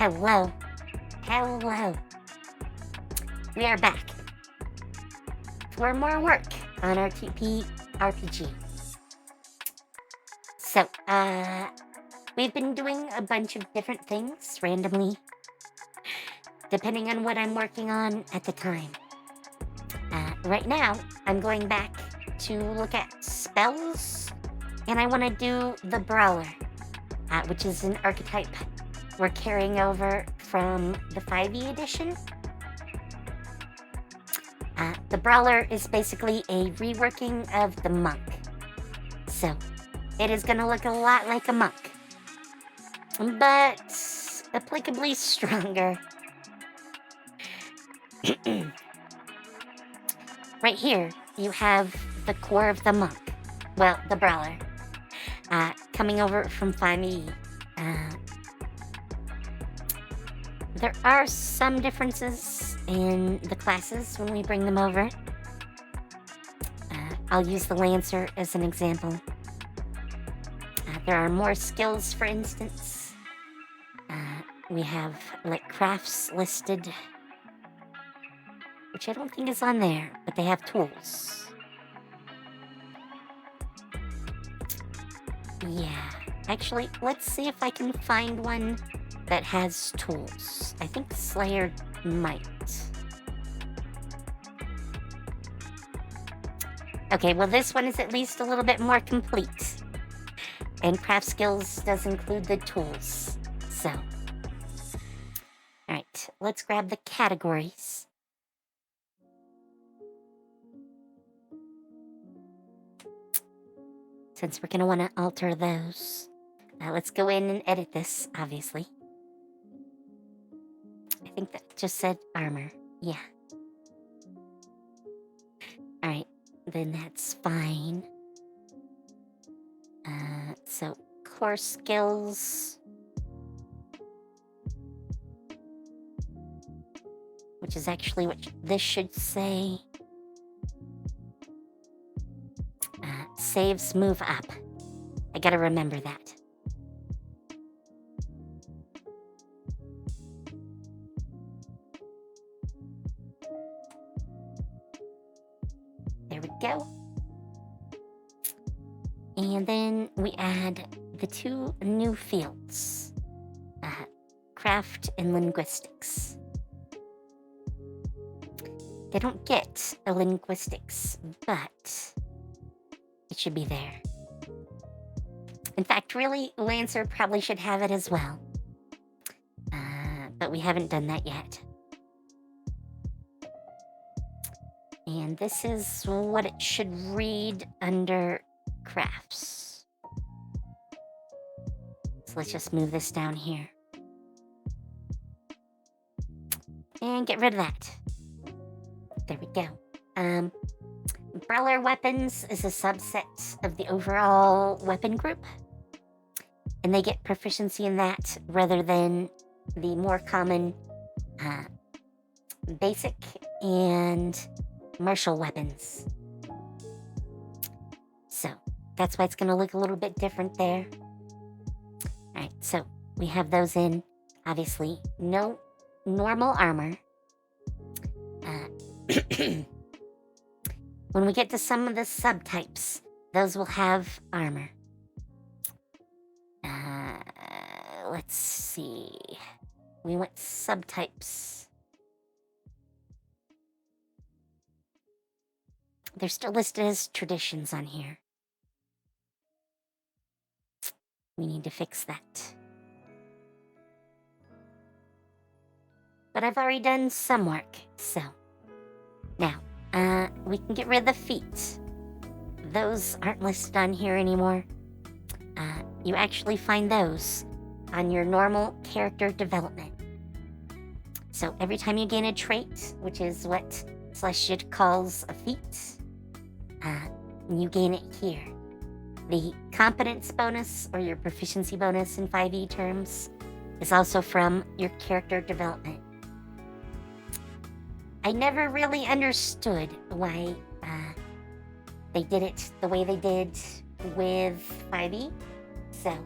Hello. Hello. We are back for more work on our TTRPG. So, we've been doing a bunch of different things randomly, depending on what I'm working on at the time. Right now, I'm going back to look at spells, and I want to do the Brawler, which is an archetype we're carrying over from the 5e edition. The Brawler is basically a reworking of the Monk. So, it is going to look a lot like a Monk, but applicably stronger. Right here, you have the core of the Monk. Well, the Brawler. Coming over from 5e. There are some differences in the classes when we bring them over. I'll use the Lancer as an example. There are more skills, for instance. We have, like, crafts listed, which I don't think is on there, but they have tools. Yeah, actually, let's see if I can find one that has tools. I think Slayer might. Okay, well, this one is at least a little bit more complete. And craft skills does include the tools. So, alright, let's grab the categories. Since we're going to want to alter those. Let's go in and edit this, obviously. I think that just said armor. Yeah. Alright, then that's fine. So, core skills. Which is actually what this should say. Saves move up. I gotta remember that. There we go. And then we add the two new fields. Craft and linguistics. They don't get a linguistics, but it should be there. In fact, really, Lancer probably should have it as well. But we haven't done that yet. And this is what it should read under crafts. So let's just move this down here. And get rid of that. There we go. Brawler weapons is a subset of the overall weapon group. And they get proficiency in that rather than the more common basic and martial weapons. So, that's why it's going to look a little bit different there. Alright, so we have those in. Obviously, no normal armor. When we get to some of the subtypes, those will have armor. Let's see. We went subtypes. They're still listed as traditions on here. We need to fix that. But I've already done some work, so. Now, we can get rid of the feet. Those aren't listed on here anymore. You actually find those on your normal character development. So every time you gain a trait, which is what Celestia calls a feat, you gain it here. The competence bonus, or your proficiency bonus in 5e terms, is also from your character development. I never really understood why they did it the way they did with 5e, so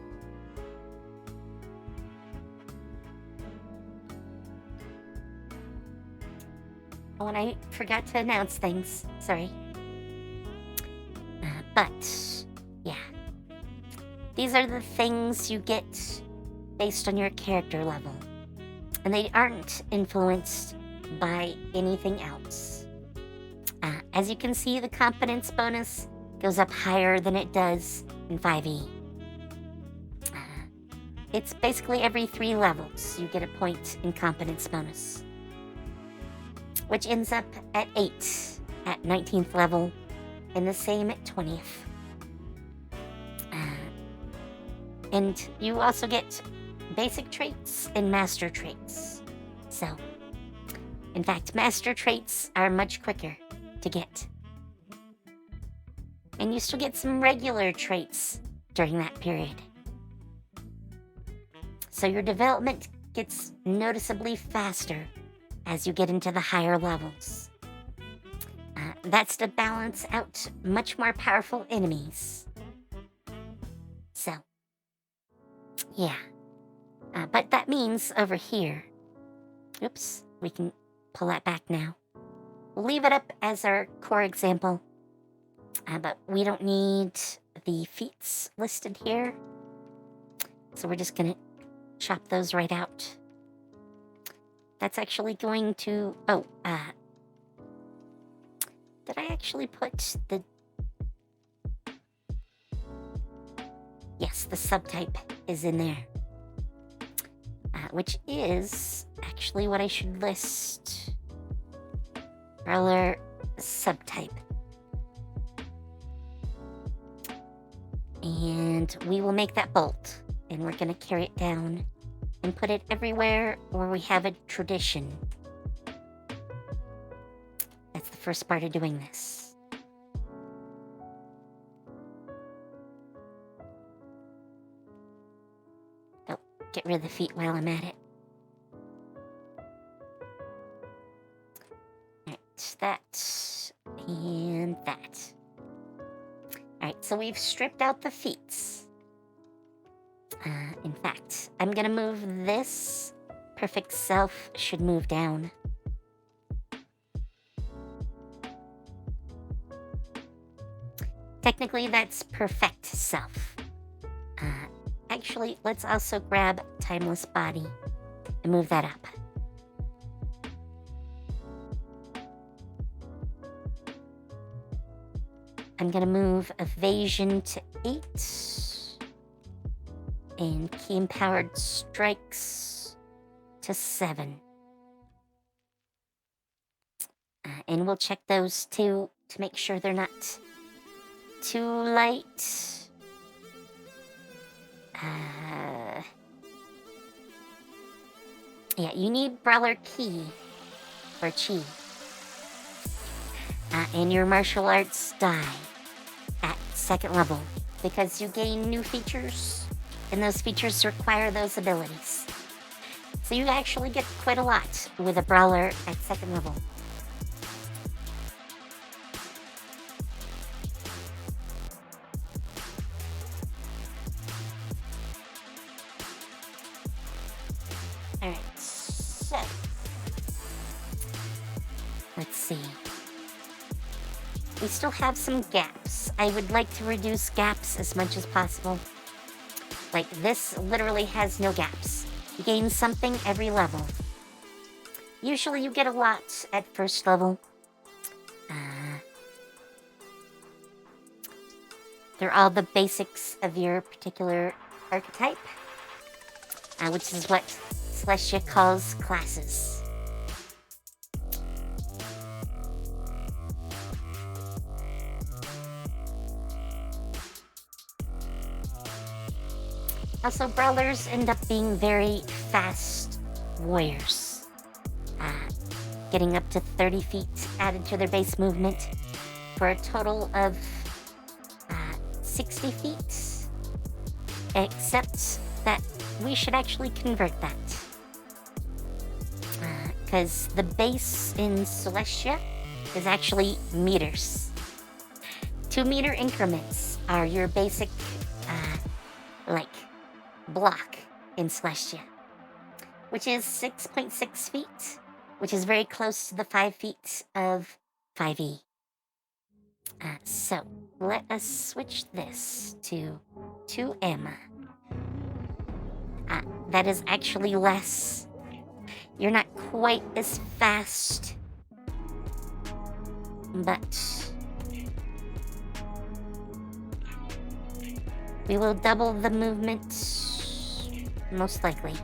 when I forgot to announce things. Sorry. But, yeah. These are the things you get based on your character level. And they aren't influenced by anything else. As you can see, the competence bonus goes up higher than it does in 5e. It's basically every 3 levels you get a point in competence bonus, which ends up at 8 at 19th level and the same at 20th. And you also get basic traits and master traits. So, in fact, master traits are much quicker to get. And you still get some regular traits during that period. So your development gets noticeably faster as you get into the higher levels. That's to balance out much more powerful enemies. So, yeah. But that means over here, oops, we can pull that back now. We'll leave it up as our core example, but we don't need the feats listed here. So we're just gonna chop those right out. That's actually going to, did I actually put the, yes, the subtype is in there. Which is actually what I should list. Brawler subtype. And we will make that bolt. And we're going to carry it down and put it everywhere where we have a tradition. That's the first part of doing this. Oh, get rid of the feet while I'm at it. Alright, that and that. Alright, so we've stripped out the feet. In fact, I'm gonna move this. Perfect Self should move down. Technically, that's Perfect Self. Actually, let's also grab Timeless Body and move that up. I'm gonna move Evasion to 8. And Key Empowered Strikes to 7. And we'll check those too to make sure they're not too light. Yeah, you need Brawler Key or Chi. And your martial arts die at 2nd level because you gain new features. And those features require those abilities. So you actually get quite a lot with a Brawler at 2nd level. Alright, so let's see. We still have some gaps. I would like to reduce gaps as much as possible. Like, this literally has no gaps. You gain something every level. Usually you get a lot at 1st level. They're all the basics of your particular archetype, which is what Celestia calls classes. Also, Brawlers end up being very fast warriors. Getting up to 30 feet added to their base movement for a total of 60 feet. Except that we should actually convert that. Because the base in Celestia is actually meters. 2-meter increments are your basic, block in Celestia, which is 6.6 feet which is very close to the 5 feet of 5e. So, let us switch this to 2m. That is actually less. You're not quite as fast, but we will double the movement, most likely.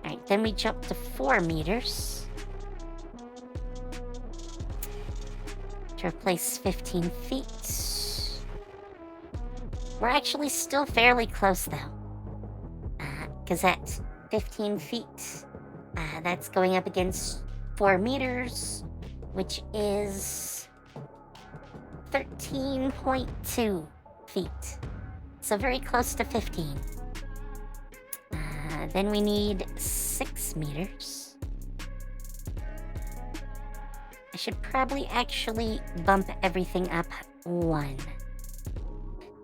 Alright, then we jump to 4 meters to replace 15 feet. We're actually still fairly close, though. Because at 15 feet, that's going up against 4 meters, which is 13.2 feet. So very close to 15. Then we need 6 meters. I should probably actually bump everything up 1.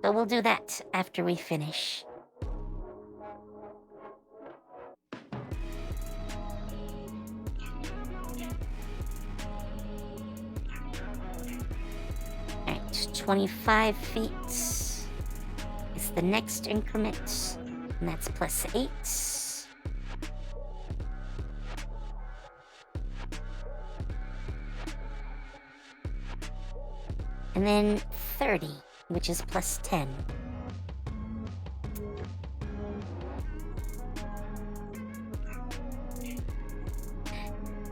But we'll do that after we finish. Alright, 25 feet is the next increment, and that's plus 8. And then 30, which is plus 10.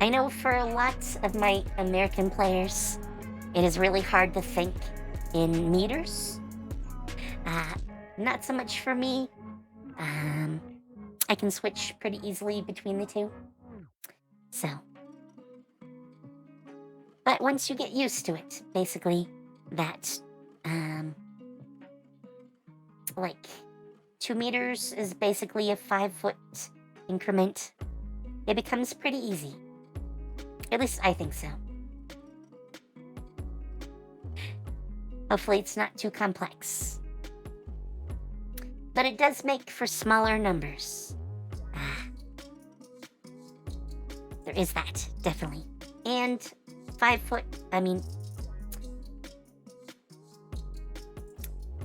I know for a lot of my American players, it is really hard to think in meters. Not so much for me. I can switch pretty easily between the two. So. But once you get used to it, basically, that, like, 2 meters is basically a 5-foot increment. It becomes pretty easy. At least I think so. Hopefully it's not too complex. But it does make for smaller numbers. There is that, definitely. And 5 foot,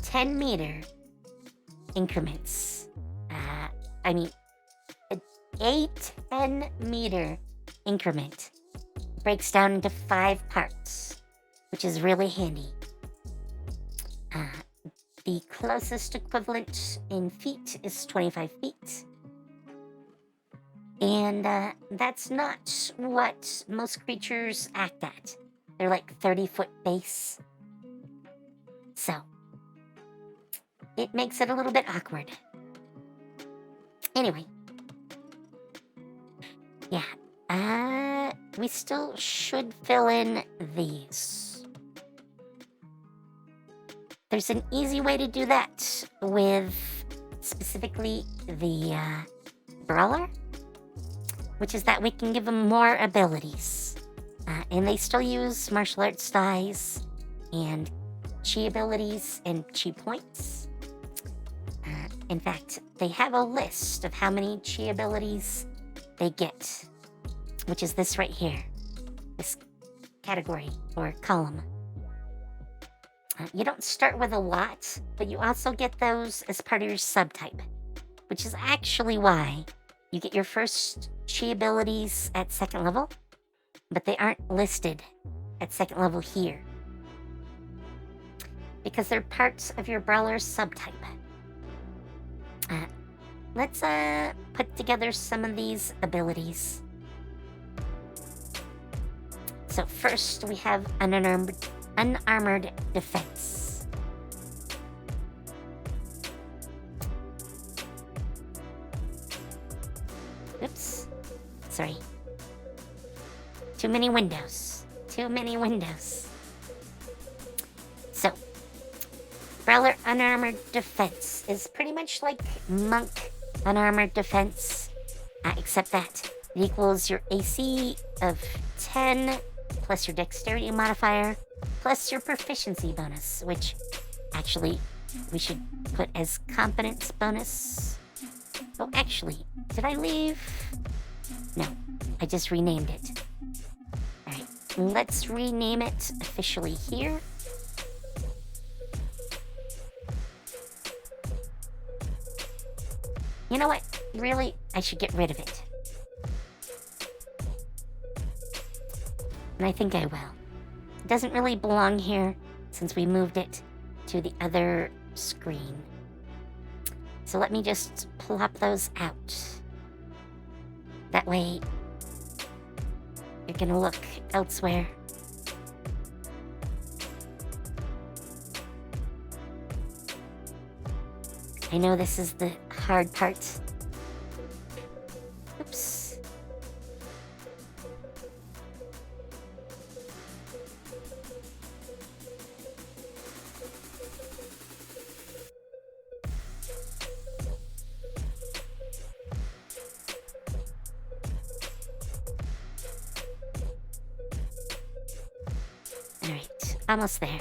10 meter increments. A 10 meter increment breaks down into 5 parts, which is really handy. The closest equivalent in feet is 25 feet. And that's not what most creatures act at. They're like 30-foot base. So, it makes it a little bit awkward. Anyway. Yeah. We still should fill in these. There's an easy way to do that with specifically the Brawler, which is that we can give them more abilities. And they still use martial arts dice and chi abilities and chi points. In fact, they have a list of how many chi abilities they get, which is this right here, this category or column. You don't start with a lot, but you also get those as part of your subtype, which is actually why you get your first chi abilities at 2nd level, but they aren't listed at 2nd level here, because they're parts of your Brawler subtype. Let's put together some of these abilities. So first we have unarmored defense. Oops. Sorry. Too many windows. So, Brawler unarmored defense is pretty much like Monk unarmored defense, except that it equals your AC of 10 plus your dexterity modifier plus your proficiency bonus, which actually we should put as competence bonus. Oh, actually, did I leave? No, I just renamed it. Alright, let's rename it officially here. You know what? Really, I should get rid of it. And I think I will. It doesn't really belong here since we moved it to the other screen. So let me just plop those out. That way, you're gonna look elsewhere. I know this is the hard part. Oops. Alright, almost there.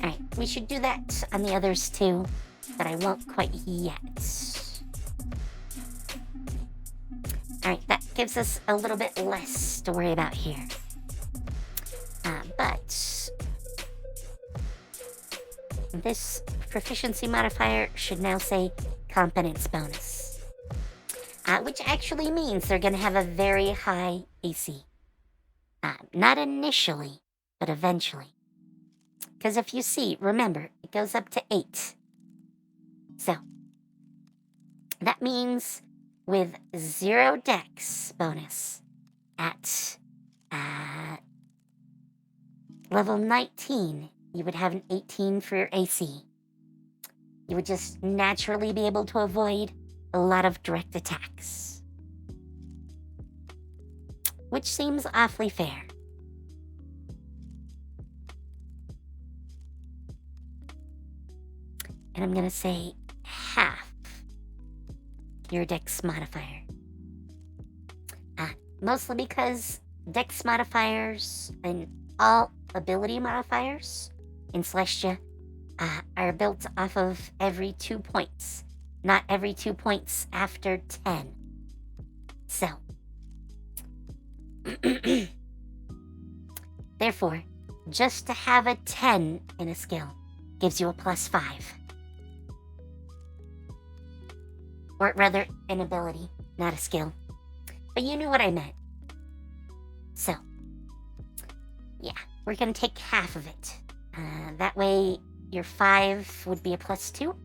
Alright, we should do that on the others too, but I won't quite yet. Alright, that gives us a little bit less to worry about here. But this proficiency modifier should now say competence bonus. Which actually means they're going to have a very high AC. Not initially, but eventually. Because if you see, remember, it goes up to 8. So, that means with 0 dex bonus at level 19, you would have an 18 for your AC. You would just naturally be able to avoid a lot of direct attacks. Which seems awfully fair. And I'm going to say half your dex modifier. Mostly because dex modifiers and all ability modifiers in Celestia are built off of every 2 points, not every 2 points after 10. So, therefore, just to have a 10 in a skill gives you a +5. Or rather, an ability, not a skill. But you knew what I meant. So, yeah, we're going to take half of it. That way, your 5 would be a +2,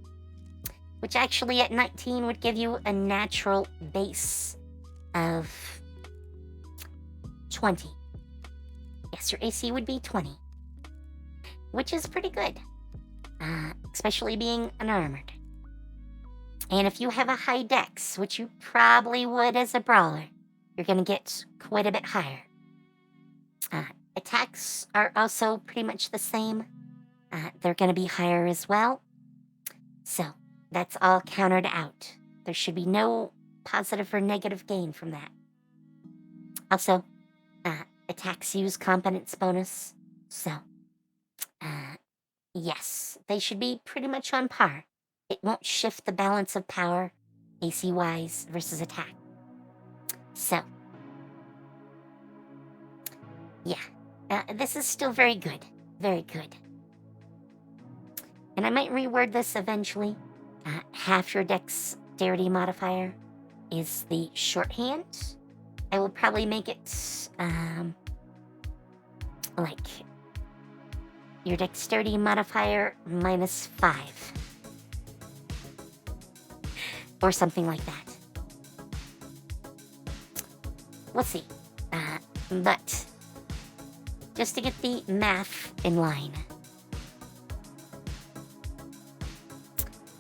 which actually at 19 would give you a natural base of 20. Yes, your AC would be 20, which is pretty good, especially being unarmored. And if you have a high dex, which you probably would as a brawler, you're going to get quite a bit higher. Attacks are also pretty much the same. They're going to be higher as well. So, that's all countered out. There should be no positive or negative gain from that. Also, attacks use competence bonus. So, yes, they should be pretty much on par. It won't shift the balance of power, AC-wise, versus attack. So, yeah, this is still very good. Very good. And I might reword this eventually. Half your dexterity modifier is the shorthand. I will probably make it, like, your dexterity modifier -5. Or something like that. We'll see. But just to get the math in line.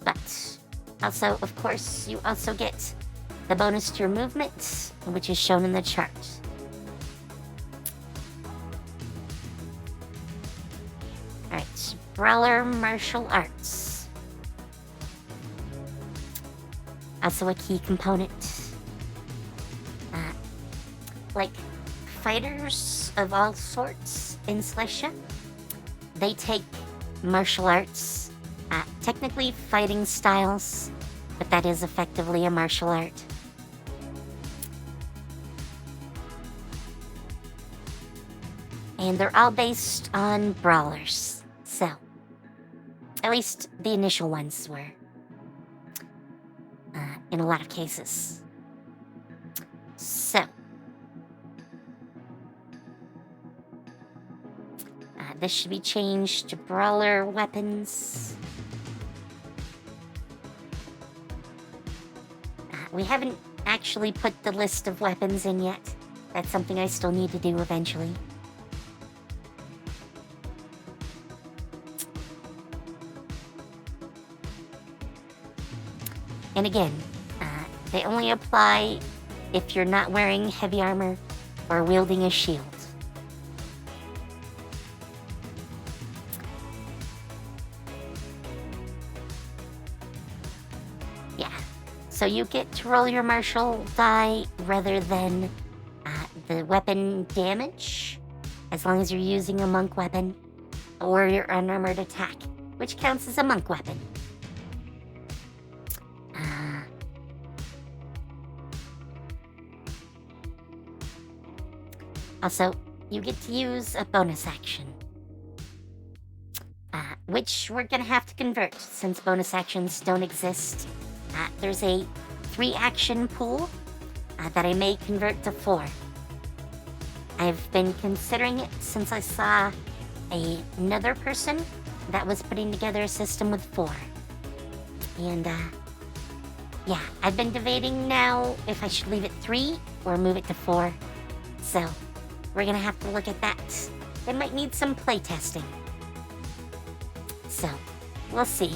But also, of course, you also get the bonus to your movement, which is shown in the chart. Alright, Brawler Martial Arts. Also a key component. Like fighters of all sorts in Celestia, they take martial arts, technically fighting styles, but that is effectively a martial art. And they're all based on brawlers, so at least the initial ones were, in a lot of cases. So, this should be changed to brawler weapons. We haven't actually put the list of weapons in yet. That's something I still need to do eventually. And again, they only apply if you're not wearing heavy armor or wielding a shield. Yeah, so you get to roll your martial die rather than the weapon damage, as long as you're using a monk weapon, or your unarmored attack, which counts as a monk weapon. Also, you get to use a bonus action, which we're gonna have to convert since bonus actions don't exist. There's a 3-action pool that I may convert to 4. I've been considering it since I saw another person that was putting together a system with 4. And, yeah, I've been debating now if I should leave it 3 or move it to 4. So, we're gonna have to look at that. It might need some playtesting. So, we'll see.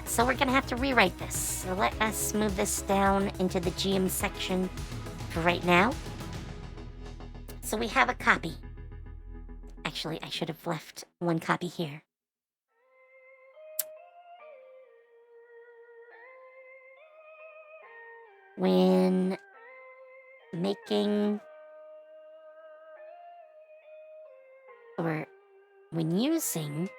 So we're gonna have to rewrite this. So let us move this down into the GM section for right now. So we have a copy. Actually, I should have left one copy here. When making or when using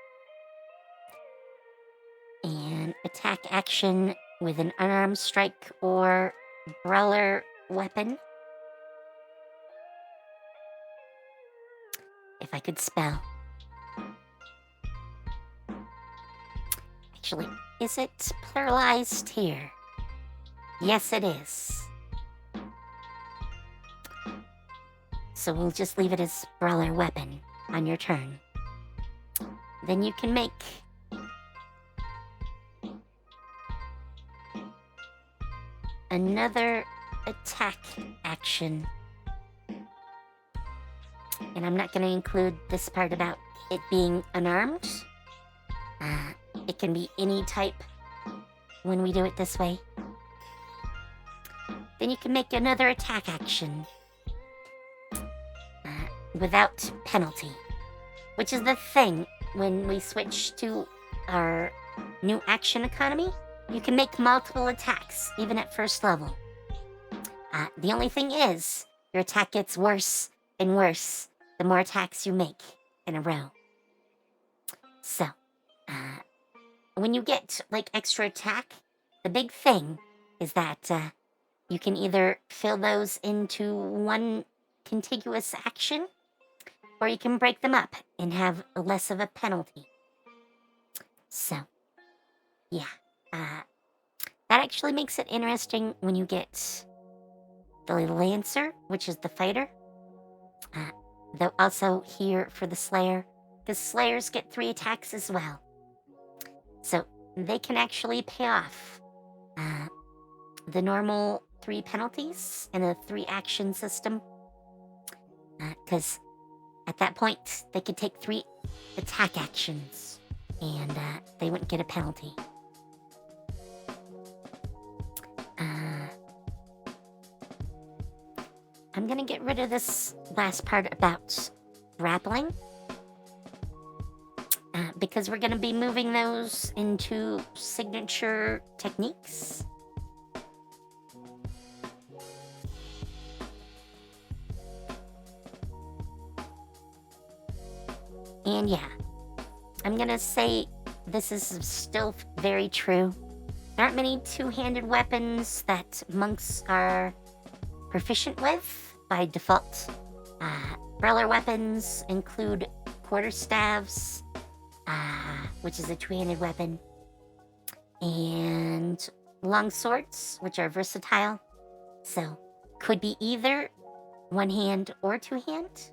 an attack action with an unarmed strike or brawler weapon. If I could spell. Actually, is it pluralized here? Yes, it is. So we'll just leave it as brawler weapon on your turn. Then you can make another attack action. And I'm not going to include this part about it being unarmed. It can be any type when we do it this way. Then you can make another attack action without penalty, which is the thing when we switch to our new action economy. You can make multiple attacks, even at first level. The only thing is, your attack gets worse and worse the more attacks you make in a row. So, when you get, like, extra attack, the big thing is that you can either fill those into one contiguous action, or you can break them up and have less of a penalty. So, yeah. That actually makes it interesting when you get the Lancer, which is the fighter. Though also here for the Slayer, because Slayers get 3 attacks as well. So they can actually pay off the normal 3 penalties in a 3-action system. Because at that point, they could take 3 attack actions, and they wouldn't get a penalty. I'm gonna get rid of this last part about grappling, because we're gonna be moving those into signature techniques. And yeah, I'm gonna say this is still very true. there aren't many two-handed weapons that monks are proficient with by default. Brawler weapons include quarterstaves, which is a two-handed weapon, and long swords, which are versatile. So, could be either one hand or two hand.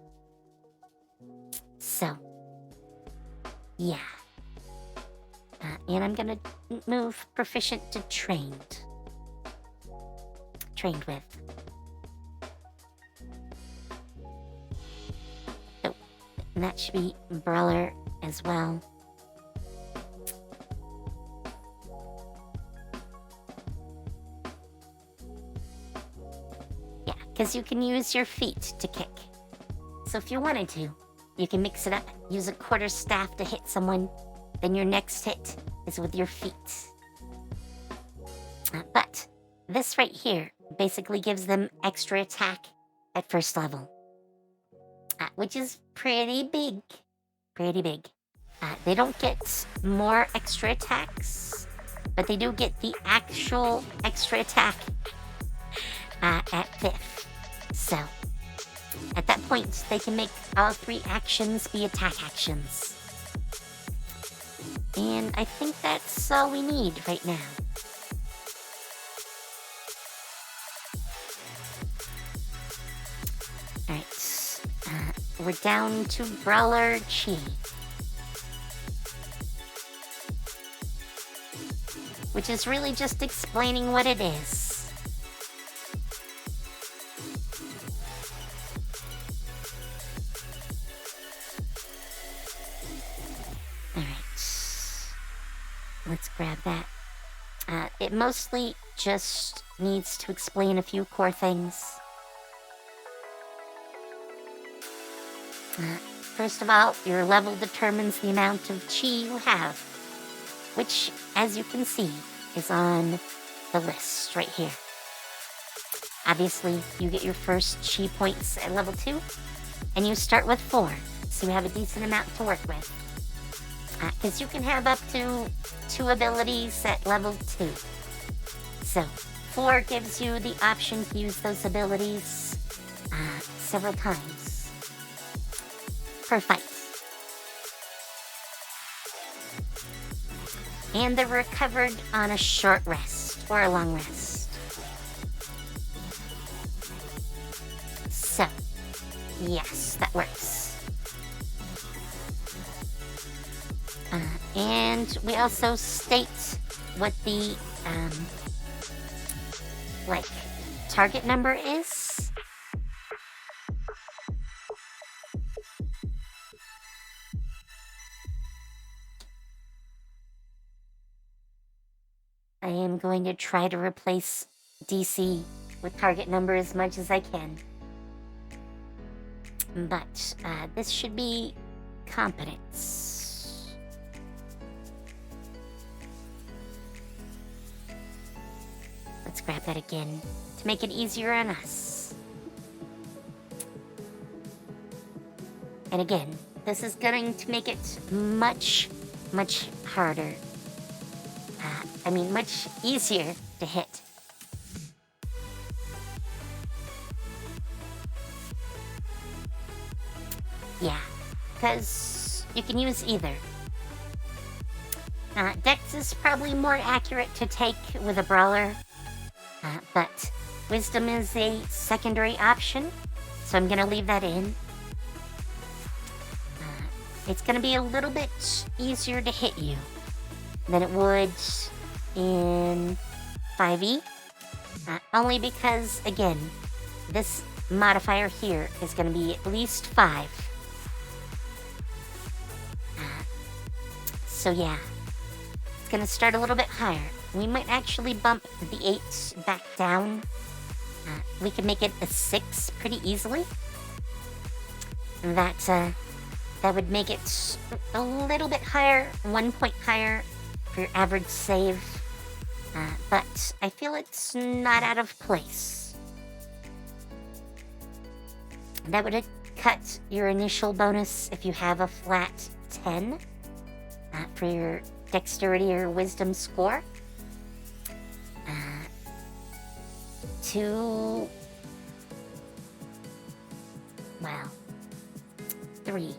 So, yeah. And I'm gonna move proficient to trained. Trained with. Oh, and that should be Brawler as well. Yeah, because you can use your feet to kick. So if you wanted to, you can mix it up, use a quarterstaff to hit someone, then your next hit is with your feet. But this right here basically gives them extra attack at first level, which is pretty big. Pretty big. They don't get more extra attacks, but they do get the actual extra attack at 5th. So, at that point, they can make all 3 actions be attack actions. And I think that's all we need right now. Alright, we're down to Brawler Chi, which is really just explaining what it is. Let's grab that. It mostly just needs to explain a few core things. First of all, your level determines the amount of chi you have, which, as you can see, is on the list right here. Obviously, you get your first chi points at level 2, and you start with 4, so you have a decent amount to work with. Because you can have up to 2 abilities at level 2. So, 4 gives you the option to use those abilities several times per fight. And they're recovered on a short rest or a long rest. So, yes, that works. And we also state what the, target number is. I am going to try to replace DC with target number as much as I can. But, this should be competence. Let's grab that again to make it easier on us. And again, this is going to make it much, much harder. Much easier to hit. Yeah, because you can use either. Dex is probably more accurate to take with a Brawler. But Wisdom is a secondary option, so I'm going to leave that in. It's going to be a little bit easier to hit you than it would in 5e. Only because, again, this modifier here is going to be at least 5. So yeah, it's going to start a little bit higher. We might actually bump the 8 back down. We can make it a 6 pretty easily. That would make it a little bit higher, 1 point higher for your average save. But I feel it's not out of place. That would cut your initial bonus if you have a flat 10 for your dexterity or wisdom score. to, well, 3.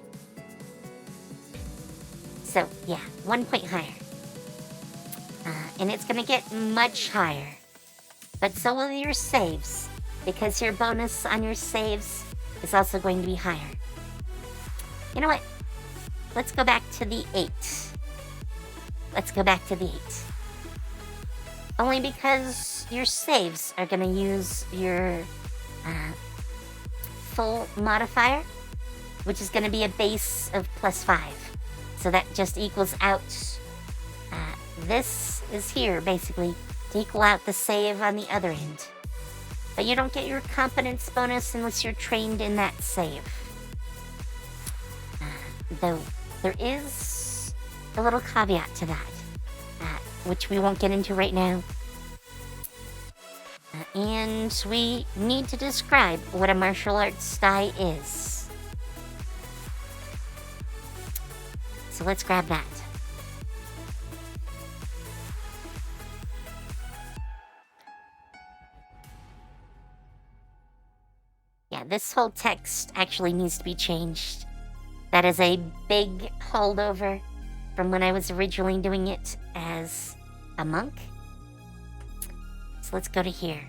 So, yeah, 1 point higher. And it's going to get much higher. But so will your saves, because your bonus on your saves is also going to be higher. You know what? Let's go back to the 8. Let's go back to the 8. Only because your saves are going to use your full modifier, which is going to be a base of +5. So that just equals out. This is here, basically, to equal out the save on the other end. But you don't get your competence bonus unless you're trained in that save. Though there is a little caveat to that, which we won't get into right now. And we need to describe what a martial arts die is. So let's grab that. Yeah, this whole text actually needs to be changed. That is a big holdover from when I was originally doing it as a monk. So let's go to here.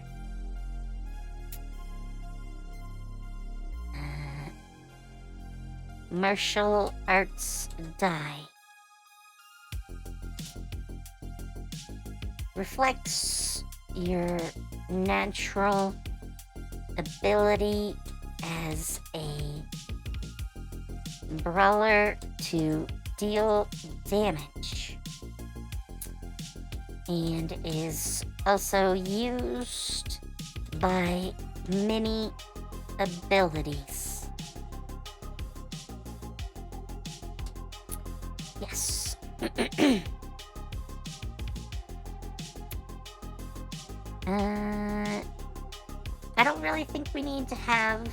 Martial arts die. Reflects your natural ability as a brawler to deal damage, and is also used by many abilities. Yes. I don't really think we need to have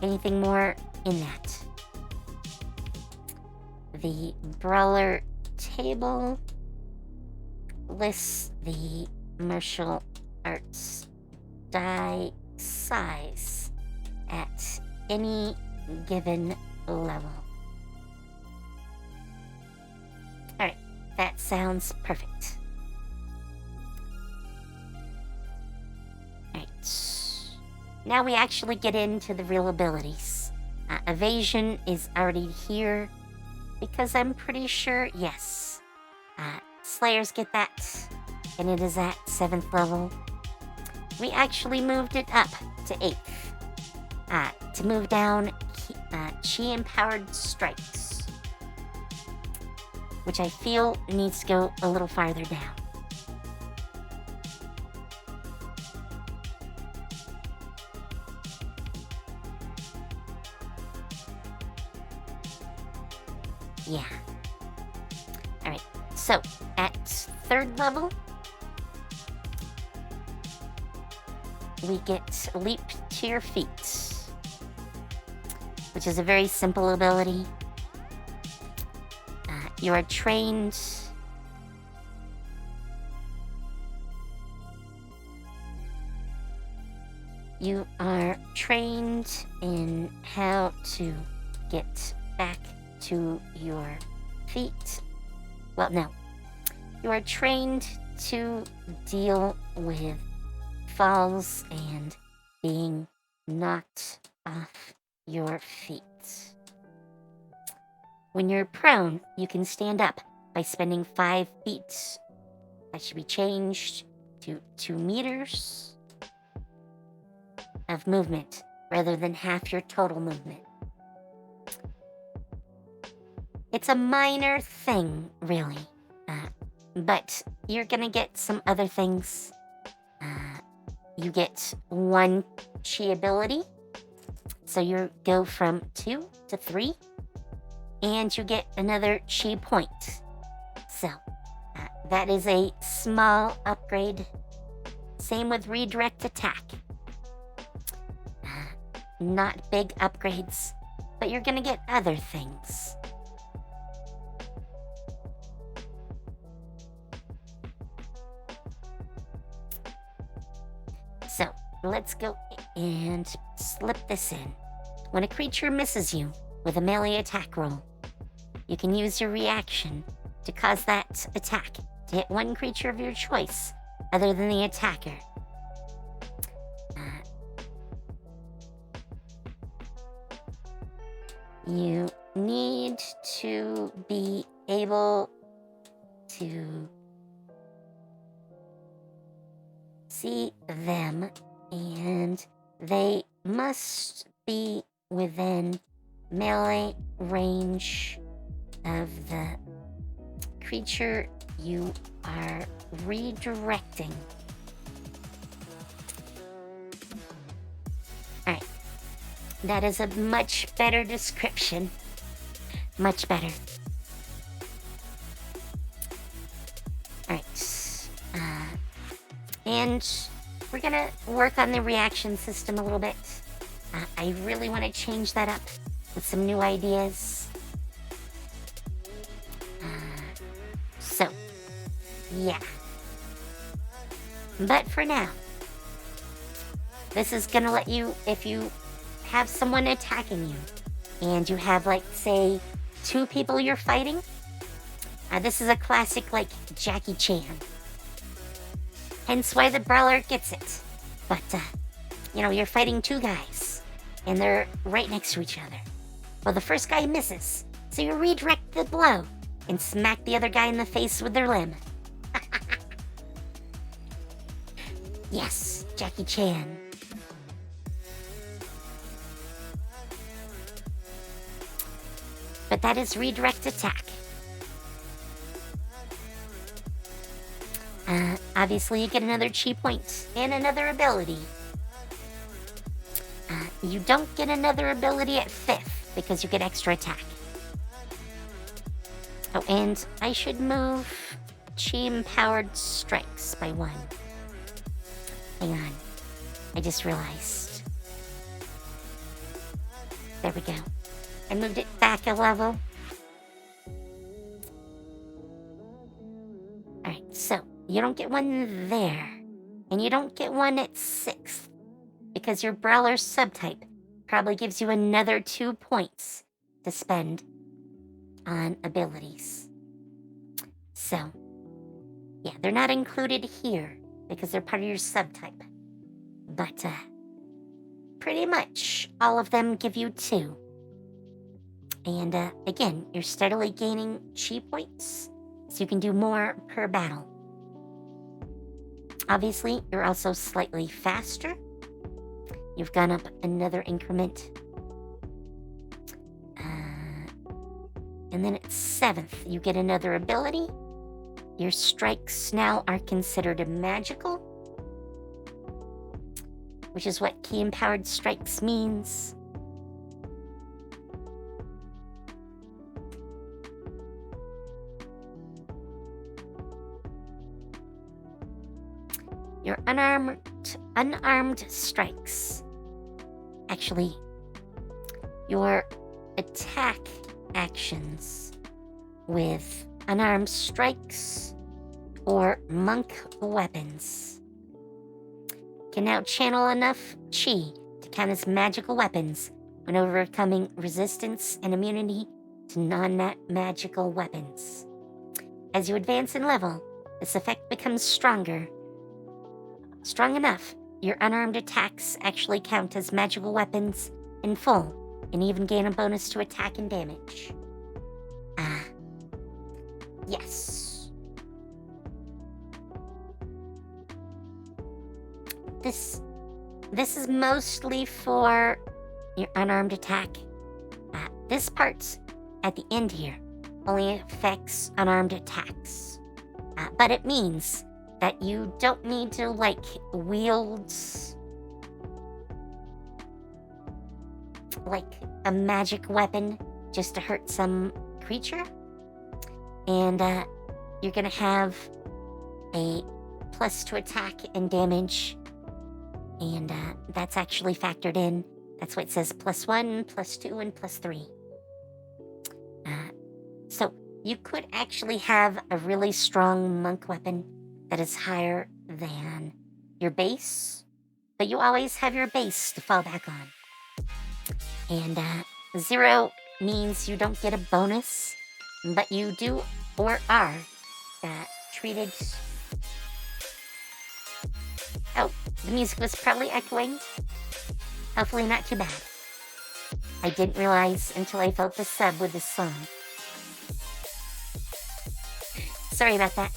anything more in that. The Brawler table lists the martial arts die size at any given level. Alright, that sounds perfect. Now we actually get into the real abilities. Evasion is already here, because I'm pretty sure, yes. Slayers get that, and it is at 7th level. We actually moved it up to 8th, to move down Chi-empowered strikes, which I feel needs to go a little farther down. Yeah. Alright, so at 3rd level, we get Leap to Your Feet, which is a very simple ability. You are trained in how to get back to your feet. Well, no. You are trained to deal with falls and being knocked off your feet. When you're prone, you can stand up by spending 5 feet. That should be changed to 2 meters of movement rather than half your total movement. It's a minor thing, really, but you're gonna get some other things. You get 1 chi ability, so you go from 2 to 3, and you get another chi point. So, that is a small upgrade. Same with redirect attack. Not big upgrades, but you're gonna get other things. let's go and slip this in. When a creature misses you with a melee attack roll, you can use your reaction to cause that attack to hit one creature of your choice other than the attacker. You need to be able to see them, and they must be within melee range of the creature you are redirecting. Alright. That is a much better description. Much better. Alright. And we're gonna work on the reaction system a little bit. I really want to change that up with some new ideas. So, yeah. But for now, this is gonna let you, if you have someone attacking you, and you have, like, say, 2 people you're fighting, this is a classic, like, Jackie Chan. Hence why the Brawler gets it. But, you're fighting 2 guys, and they're right next to each other. Well, the first guy misses, so you redirect the blow and smack the other guy in the face with their limb. Yes, Jackie Chan. But that is redirect attack. Obviously, you get another chi point and another ability. You don't get another ability at 5th because you get extra attack. Oh, and I should move chi-empowered strikes by 1. Hang on. I just realized. There we go. I moved it back a level. Alright, so you don't get one there. And you don't get one at 6th. Because your Brawler subtype probably gives you another 2 points to spend on abilities. So, yeah, they're not included here because they're part of your subtype. But, pretty much all of them give you 2. And, again, you're steadily gaining chi points, so you can do more per battle. Obviously, you're also slightly faster. You've gone up another increment. And then at 7th, you get another ability. Your strikes now are considered magical, which is what chi-empowered strikes means. Your unarmed strikes. Actually, your attack actions with unarmed strikes or monk weapons can now channel enough chi to count as magical weapons when overcoming resistance and immunity to non-magical weapons. As you advance in level, this effect becomes stronger. Strong enough, your unarmed attacks actually count as magical weapons in full, and even gain a bonus to attack and damage. Yes. This is mostly for your unarmed attack. This part at the end here only affects unarmed attacks. But it means that you don't need to, like, wield, like, a magic weapon just to hurt some creature. And, you're gonna have a plus to attack and damage. And, that's actually factored in. That's why it says +1, +2, and +3. So, you could actually have a really strong monk weapon that is higher than your base, but you always have your base to fall back on. And 0 means you don't get a bonus, but you do or are treated... Oh, the music was probably echoing. Hopefully not too bad. I didn't realize until I felt the sub with this song. Sorry about that.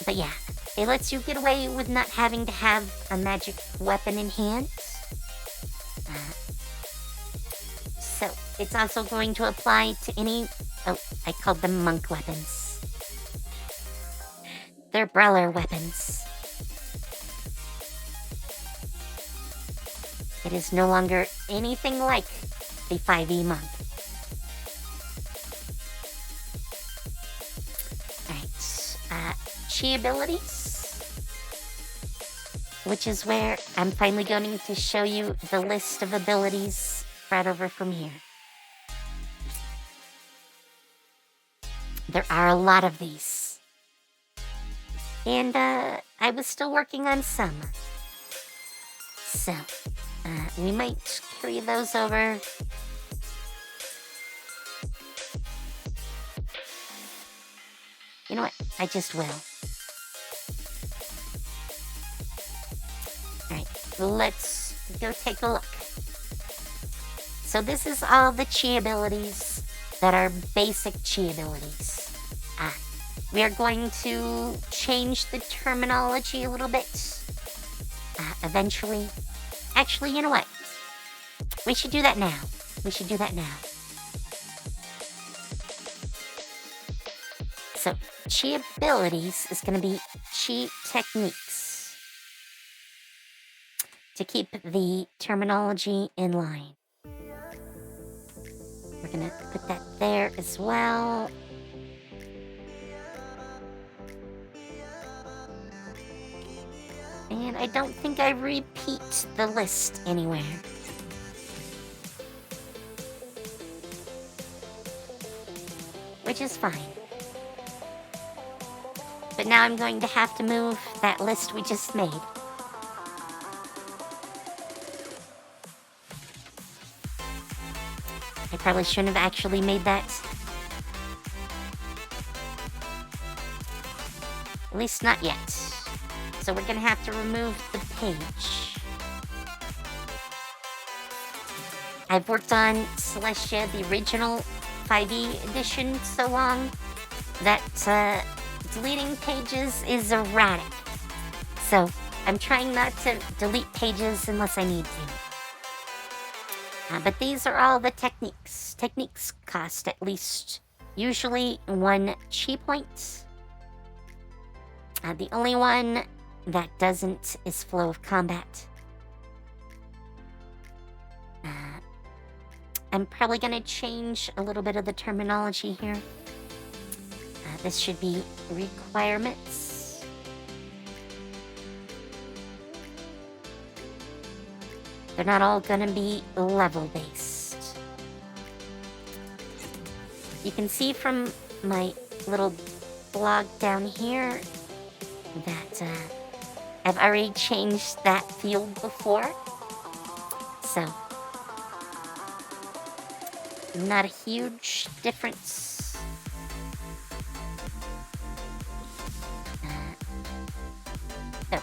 But yeah, it lets you get away with not having to have a magic weapon in hand. So it's also going to apply to any... Oh, I called them monk weapons. They're brawler weapons. It is no longer anything like the 5e monk. Alright, chi abilities, which is where I'm finally going to show you the list of abilities right over from here. There are a lot of these. And I was still working on some. So, we might carry those over. You know what? I just will. Alright, let's go take a look. So this is all the chi abilities that are basic chi abilities. We are going to change the terminology a little bit. Eventually. Actually, you know what? We should do that now. So, chi abilities is going to be chi techniques. To keep the terminology in line. We're going to put that there as well. And I don't think I repeat the list anywhere. Which is fine. But now I'm going to have to move that list we just made. I probably shouldn't have actually made that. At least not yet. So we're gonna have to remove the page. I've worked on Celestia, the original 5e edition, so long that deleting pages is erratic. So I'm trying not to delete pages unless I need to. But these are all the techniques. Techniques cost at least usually 1 chi point. The only one that doesn't is flow of combat. I'm probably going to change a little bit of the terminology here. This should be requirements. They're not all going to be level based. You can see from my little blog down here that I've already changed that field before, so not a huge difference. No,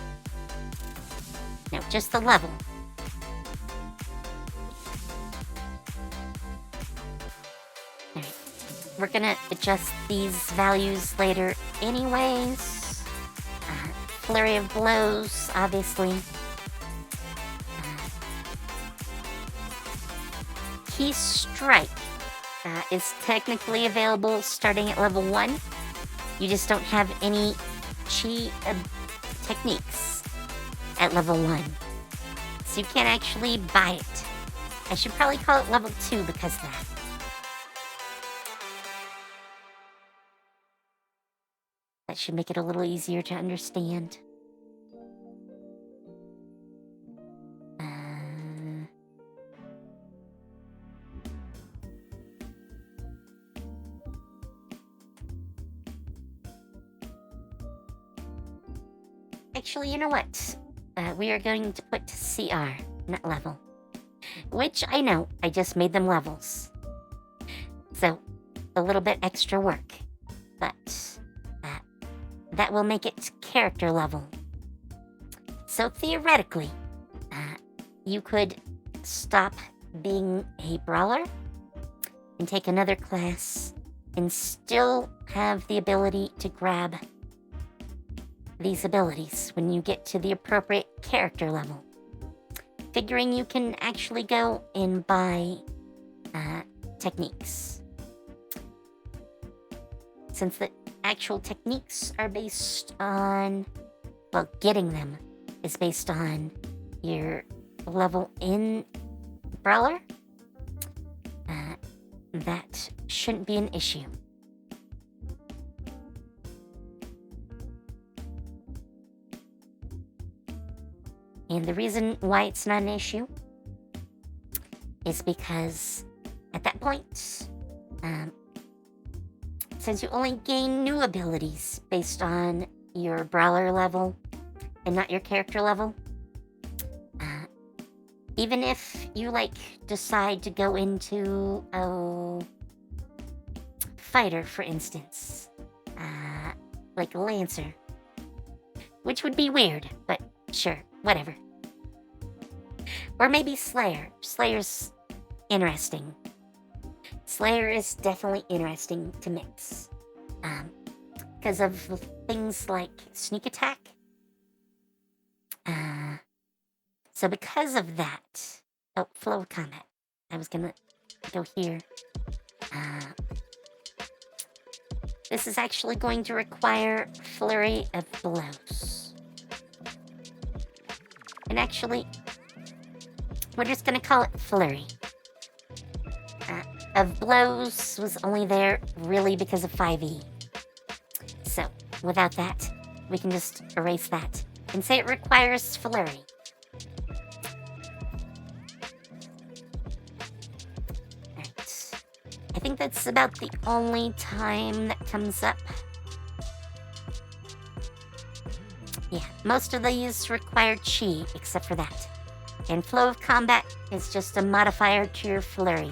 just the level. Alright, we're gonna adjust these values later anyways. Flurry of blows, obviously. Key Strike is technically available starting at level 1. You just don't have any chi techniques at level 1. So you can't actually buy it. I should probably call it level 2 because of that. That should make it a little easier to understand. Actually, you know what? We are going to put CR, not level. Which I know, I just made them levels. So, a little bit extra work. But that will make it character level. So theoretically, you could stop being a brawler and take another class and still have the ability to grab these abilities when you get to the appropriate character level. Figuring you can actually go and buy techniques. Since the actual techniques are based on, well, getting them is based on your level in Brawler, that shouldn't be an issue. And the reason why it's not an issue is because at that point, since you only gain new abilities based on your Brawler level and not your character level, even if you, decide to go into, Fighter, for instance, like Lancer, which would be weird, but sure, whatever. Or maybe Slayer. Slayer's interesting. Slayer is definitely interesting to mix. Because of things like sneak attack. So because of that... Oh, flow of combat. I was gonna go here. This is actually going to require Flurry of Blows. And actually, we're just gonna call it Flurry. Of Blows was only there really because of 5e. So, without that, we can just erase that and say it requires Flurry. Alright. I think that's about the only time that comes up. Yeah, most of these require Chi, except for that. And Flow of Combat is just a modifier to your Flurry.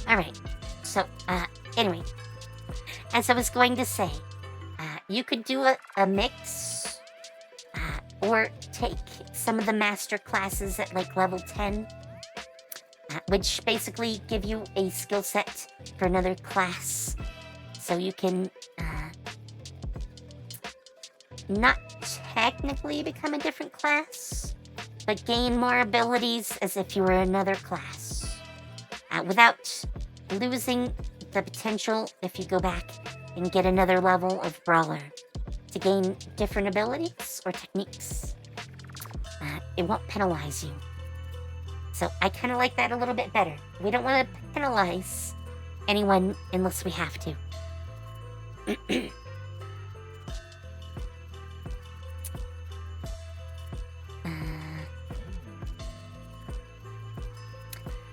Alright, so, anyway, as I was going to say, you could do a mix, or take some of the master classes at level 10, which basically give you a skill set for another class, so you can, not technically become a different class, but gain more abilities as if you were another class, without losing the potential, if you go back and get another level of Brawler, to gain different abilities or techniques. It won't penalize you. So I kind of like that a little bit better. We don't want to penalize anyone unless we have to.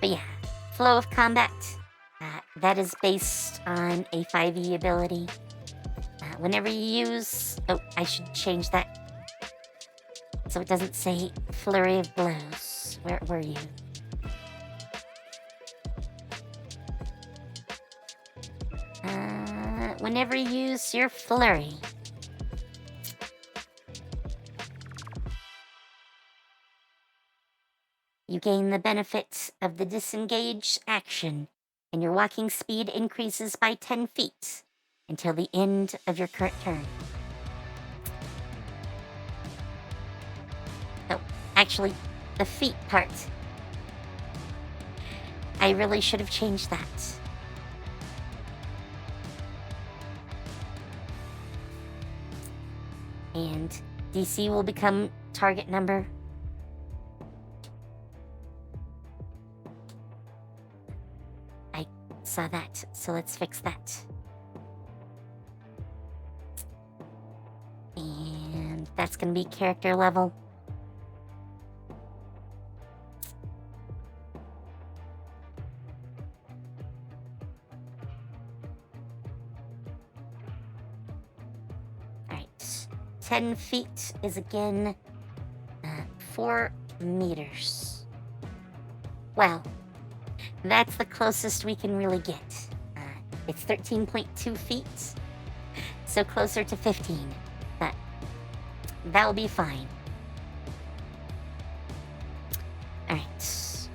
But yeah, Flow of Combat. That is based on a 5e ability. Whenever you use... Oh, I should change that. So it doesn't say Flurry of Blows. Where were you? Whenever you use your Flurry. You gain the benefit of the disengage action, and your walking speed increases by 10 feet until the end of your current turn. Oh, actually, the feet part. I really should have changed that. And DC will become target number. I saw that, so let's fix that. And that's going to be character level. 10 feet is again 4 meters. Well, that's the closest we can really get. It's 13.2 feet, so closer to 15. But that'll be fine. Alright.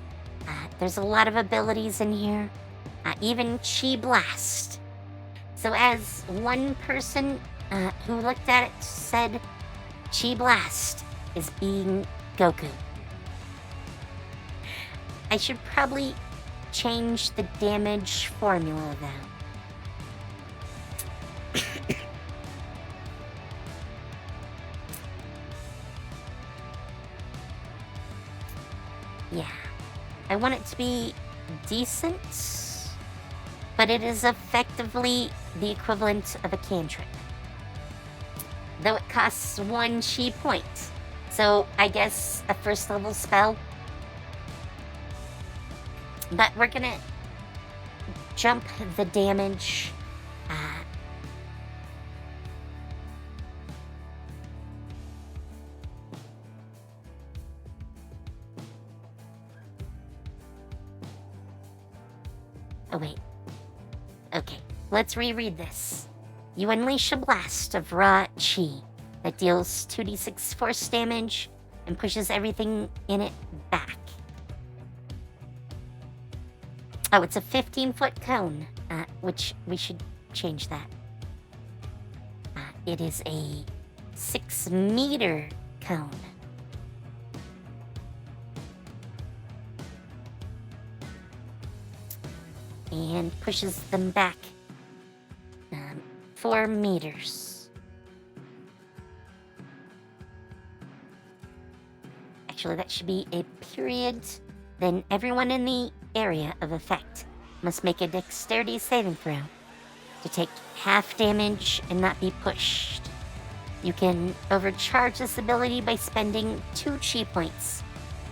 There's a lot of abilities in here. Even Chi Blast. So as one person who looked at it said, Chi Blast is being Goku. I should probably change the damage formula though. Yeah, I want it to be decent, but it is effectively the equivalent of a cantrip. Though it costs 1 chi point, so I guess a first level spell. But we're gonna jump the damage. Oh wait. Okay, let's reread this. You unleash a blast of raw chi that deals 2d6 force damage and pushes everything in it back. Oh, it's a 15-foot cone, which we should change that. It is a 6-meter cone. And pushes them back 4 meters. Actually, that should be a period. Then everyone in the area of effect must make a dexterity saving throw to take half damage and not be pushed. You can overcharge this ability by spending 2 chi points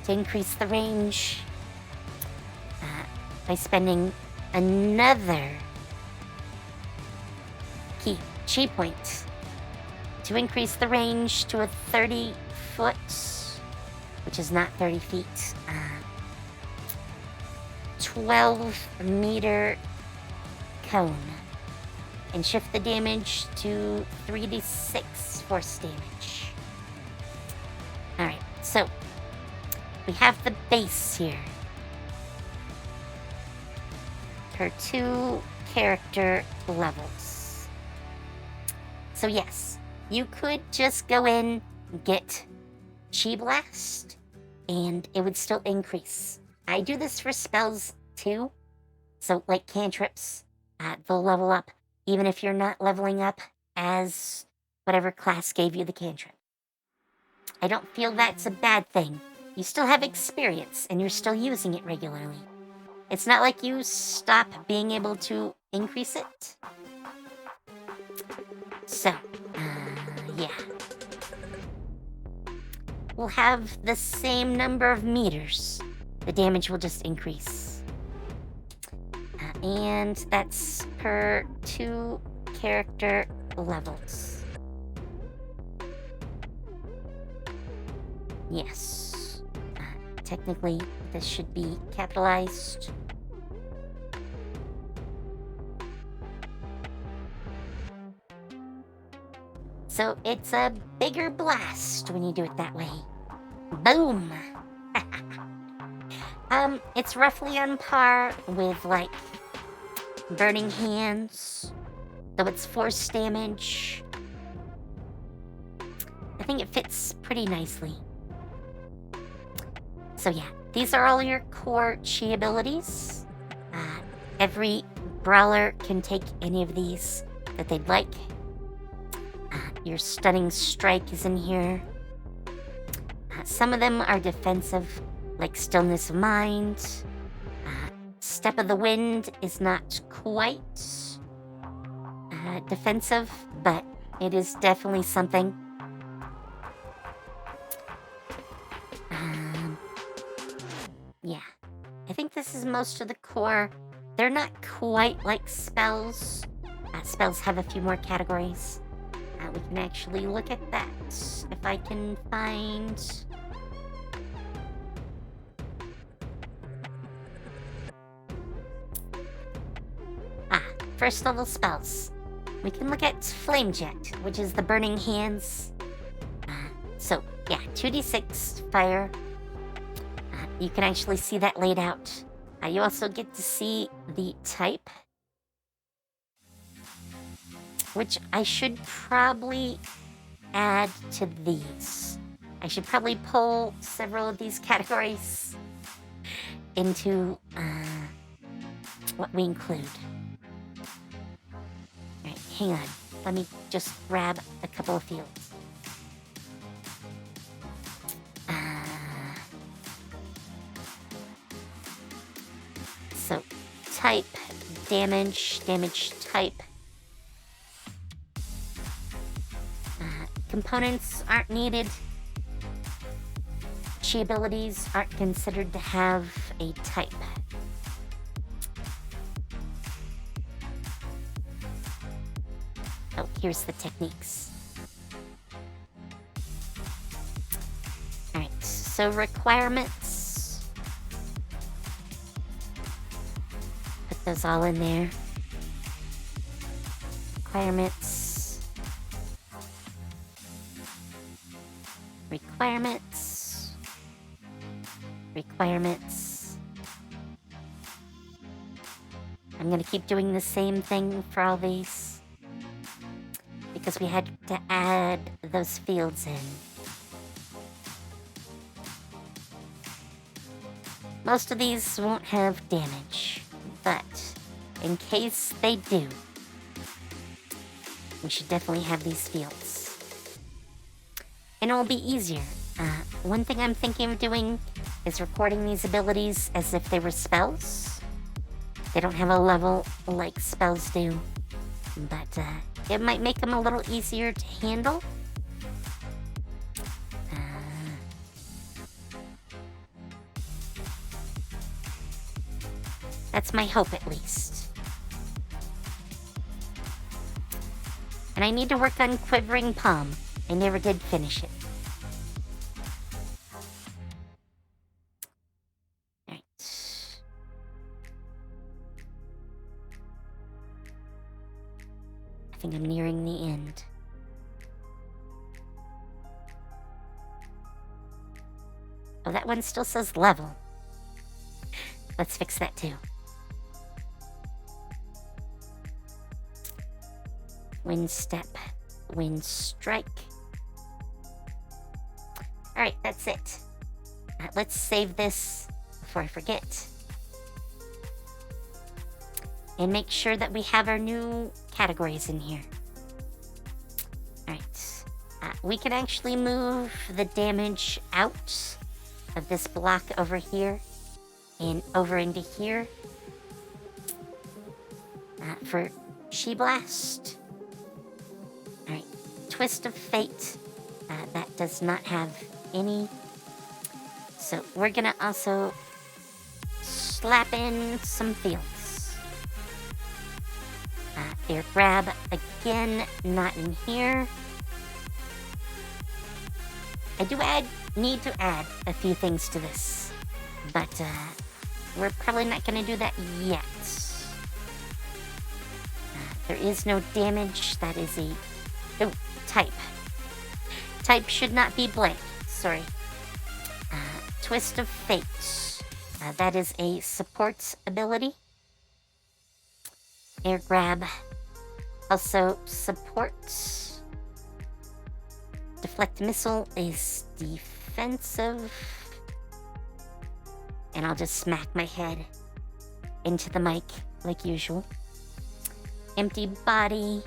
to increase the range, by spending another chi point to increase the range to a 30 foot, which is not 30 feet, 12-meter cone, and shift the damage to 3d6 force damage. Alright, so we have the base here. Per 2 character levels. So yes, you could just go in, get Chi Blast, and it would still increase. I do this for spells too. So like cantrips, they'll level up even if you're not leveling up as whatever class gave you the cantrip. I don't feel that's a bad thing. You still have experience and you're still using it regularly. It's not like you stop being able to increase it. So, yeah. We'll have the same number of meters. The damage will just increase. And that's per 2 character levels. Yes. Technically, this should be capitalized. So it's a bigger blast when you do it that way. Boom! It's roughly on par with, like, Burning Hands, though it's force damage. I think it fits pretty nicely. So yeah, these are all your core chi abilities. Every brawler can take any of these that they'd like. Your Stunning Strike is in here. Some of them are defensive, like Stillness of Mind. Step of the Wind is not quite defensive, but it is definitely something. Yeah, I think this is most of the core. They're not quite like spells. Spells have a few more categories. We can actually look at that. If I can find... first level spells. We can look at Flame Jet, which is the Burning Hands. So, yeah, 2d6 fire. You can actually see that laid out. You also get to see the type, which I should probably add to these. I should probably pull several of these categories into what we include. Alright, hang on. Let me just grab a couple of fields. So, type, damage type. Components aren't needed. Chi abilities aren't considered to have a type. Oh, here's the techniques. Alright, so requirements. Put those all in there. Requirements. Requirements. Requirements. I'm gonna keep doing the same thing for all these, because we had to add those fields in. Most of these won't have damage, but in case they do, we should definitely have these fields. And it'll be easier. One thing I'm thinking of doing is recording these abilities as if they were spells. They don't have a level like spells do, but it might make them a little easier to handle. That's my hope, at least. And I need to work on Quivering Palm. I never did finish it. Alright. I think I'm nearing the end. Oh, that one still says level. Let's fix that too. Wind Step, Wind Strike. Alright, that's it. Let's save this before I forget. And make sure that we have our new categories in here. Alright. We can actually move the damage out of this block over here and over into here. For Chi Blast. Alright, Twist of Fate. That does not have any. So we're gonna also slap in some fields. Air Grab, again, not in here. I do need to add a few things to this, but we're probably not gonna do that yet. There is no damage. That is a... Oh, type. Type should not be blank. Sorry. Twist of Fate. That is a support ability. Air Grab. Also support. Deflect Missile is defensive. And I'll just smack my head into the mic like usual. Empty Body.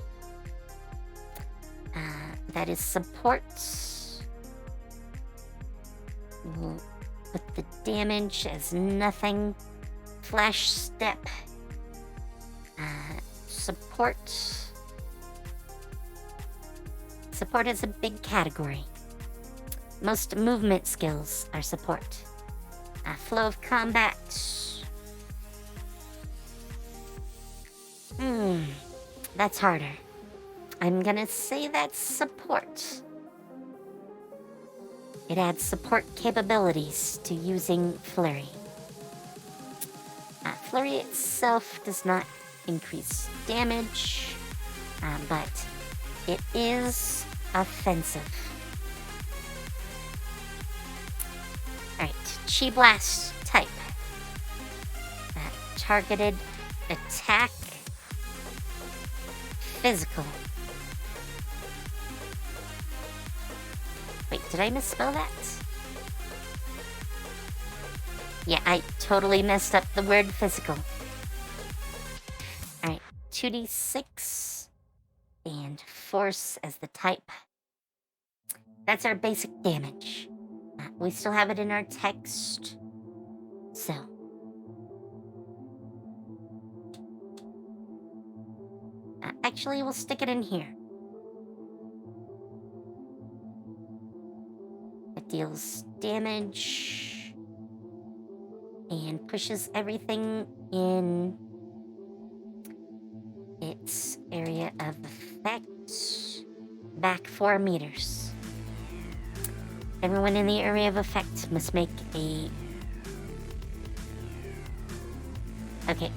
That is support. We'll put the damage as nothing. Flash Step. Support. Support is a big category. Most movement skills are support. Flow of Combat. That's harder. I'm gonna say that's support. It adds support capabilities to using Flurry. Flurry itself does not increase damage, but it is offensive. Alright, Chi Blast type. Targeted attack. Physical. Wait, did I misspell that? Yeah, I totally messed up the word physical. Alright, 2d6 and force as the type. That's our basic damage. We still have it in our text. So. Actually, we'll stick it in here. It deals damage and pushes everything in its area of effect back 4 meters. Everyone in the area of effect must make a... Okay.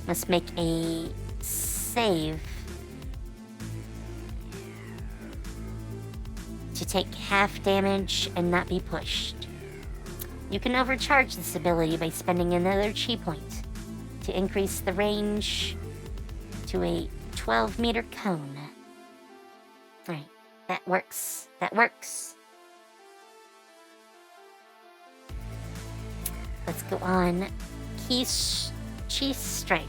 Must make a save to take half damage and not be pushed. You can overcharge this ability by spending another chi point to increase the range to a 12-meter cone. Alright, that works. That works. Let's go on. Chi Strike.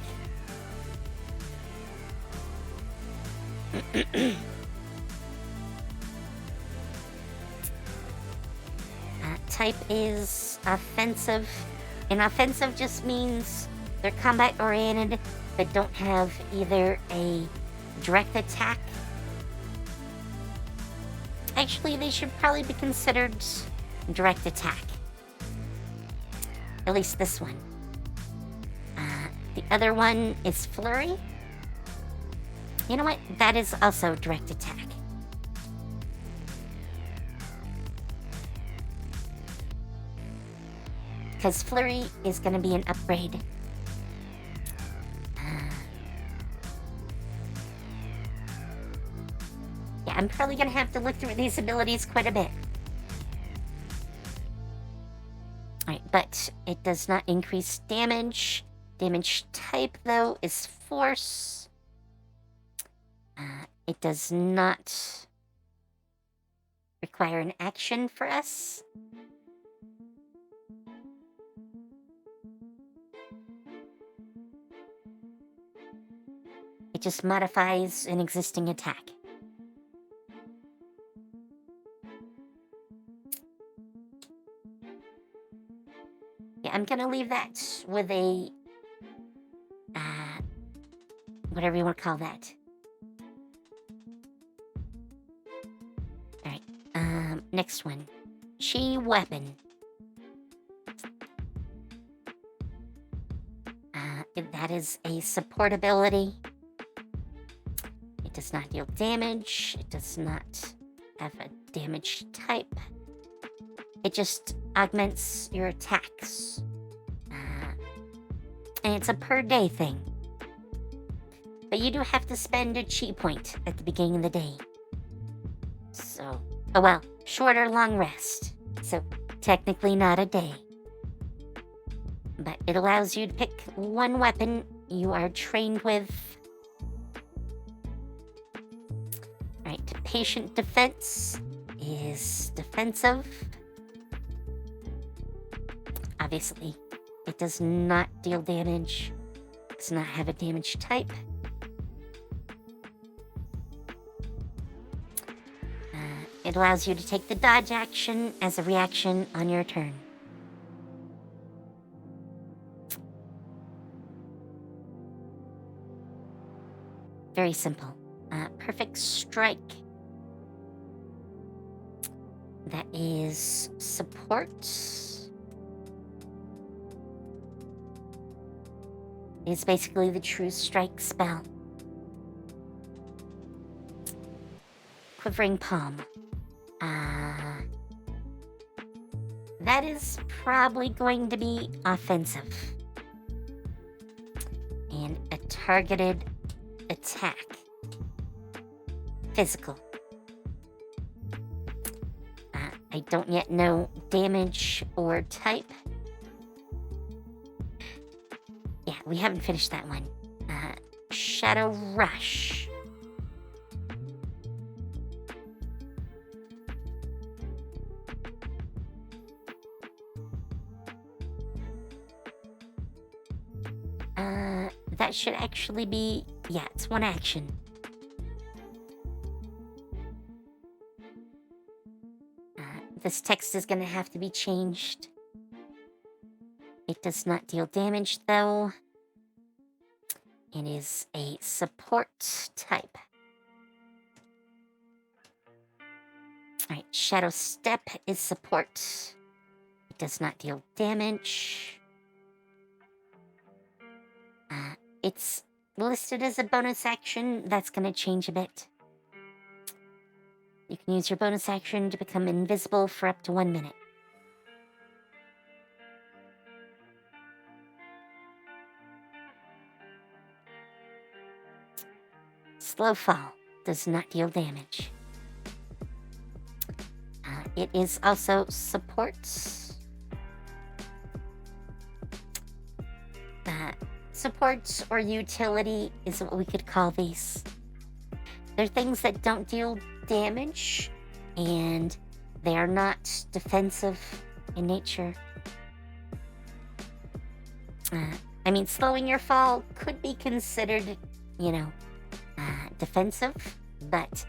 Type is offensive, and offensive just means they're combat oriented but don't have either a direct attack. Actually, they should probably be considered direct attack. At least this one. The other one is Flurry. You know what? That is also direct attack. Because Flurry is going to be an upgrade. Yeah, I'm probably going to have to look through these abilities quite a bit. Alright, but it does not increase damage. Damage type, though, is force. It does not require an action for us. It just modifies an existing attack. Yeah, I'm gonna leave that with a... whatever you want to call that. Alright, next one. Chi Weapon. That is a support ability. It does not deal damage. It does not have a damage type. It just augments your attacks. And it's a per day thing. But you do have to spend a chi point at the beginning of the day. So, oh well, short or long rest. So, technically not a day. But it allows you to pick one weapon you are trained with. Alright, Patient Defense is defensive. Obviously, it does not deal damage. It does not have a damage type. It allows you to take the dodge action as a reaction on your turn. Very simple. Perfect Strike. That is support. is basically the True Strike spell. Quivering Palm. That is probably going to be offensive. And a targeted attack. Physical. I don't yet know damage or type. Yeah, we haven't finished that one. Shadow Rush. That should actually be... Yeah, it's one action. This text is going to have to be changed. It does not deal damage, though. It is a support type. Alright, Shadow Step is support. It does not deal damage. It's listed as a bonus action. That's going to change a bit. You can use your bonus action to become invisible for up to 1 minute. Slow Fall does not deal damage. It is also support. Support or utility is what we could call these. They're things that don't deal damage, and they are not defensive in nature. I mean, slowing your fall could be considered, defensive, but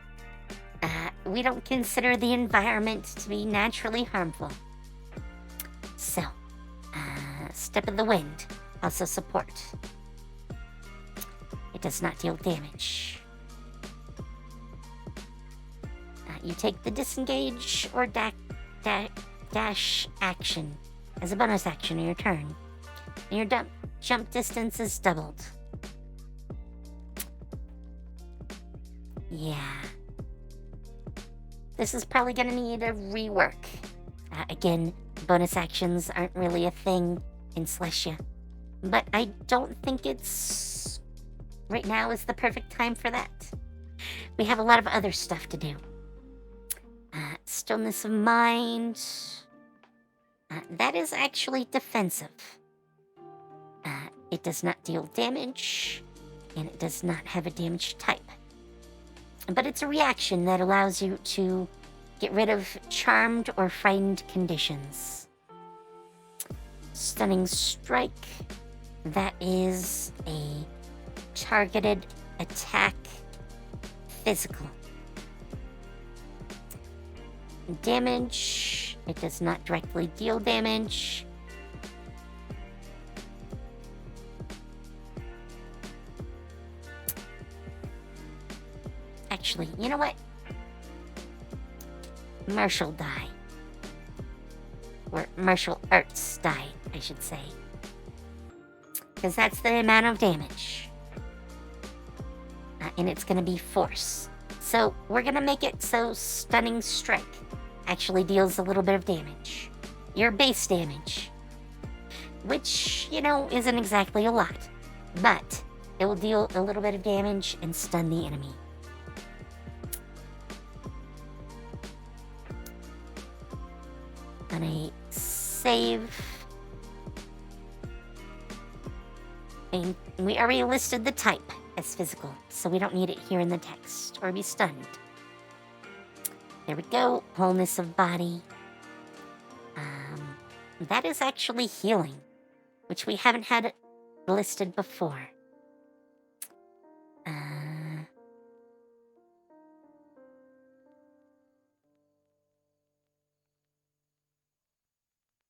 we don't consider the environment to be naturally harmful. So, Step of the Wind, also support. It does not deal damage. You take the disengage or dash action as a bonus action in your turn. And your jump distance is doubled. Yeah. This is probably going to need a rework. Again, bonus actions aren't really a thing in Celestia. But I don't think it's... Right now is the perfect time for that. We have a lot of other stuff to do. Stillness of Mind. That is actually defensive. It does not deal damage, and it does not have a damage type. But it's a reaction that allows you to get rid of charmed or frightened conditions. Stunning Strike. That is a targeted attack, physical. Damage. It does not directly deal damage. Actually, you know what? Martial die. Or martial arts die, I should say. Because that's the amount of damage. And it's going to be force. So we're going to make it so Stunning Strike actually deals a little bit of damage. Your base damage. Which, isn't exactly a lot. But it will deal a little bit of damage and stun the enemy. Gonna save. And we already listed the type as physical, so we don't need it here in the text, or be stunned. There we go. Wholeness of body. That is actually healing, which we haven't had listed before.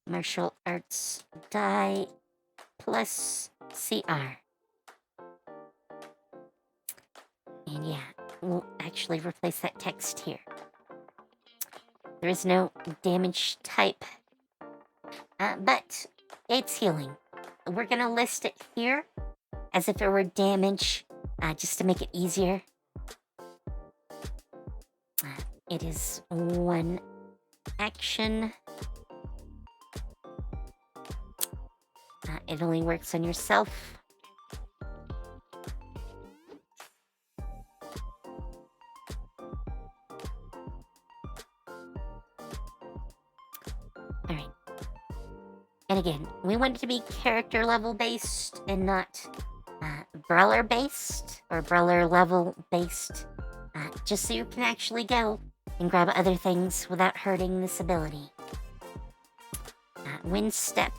Martial arts die plus CR. And yeah, we'll actually replace that text here. There is no damage type, but it's healing. We're going to list it here as if it were damage, just to make it easier. It is 1 action. It only works on yourself. Alright. And again, we want it to be character level based and not brawler based or brawler level based. Just so you can actually go and grab other things without hurting this ability. Wind Step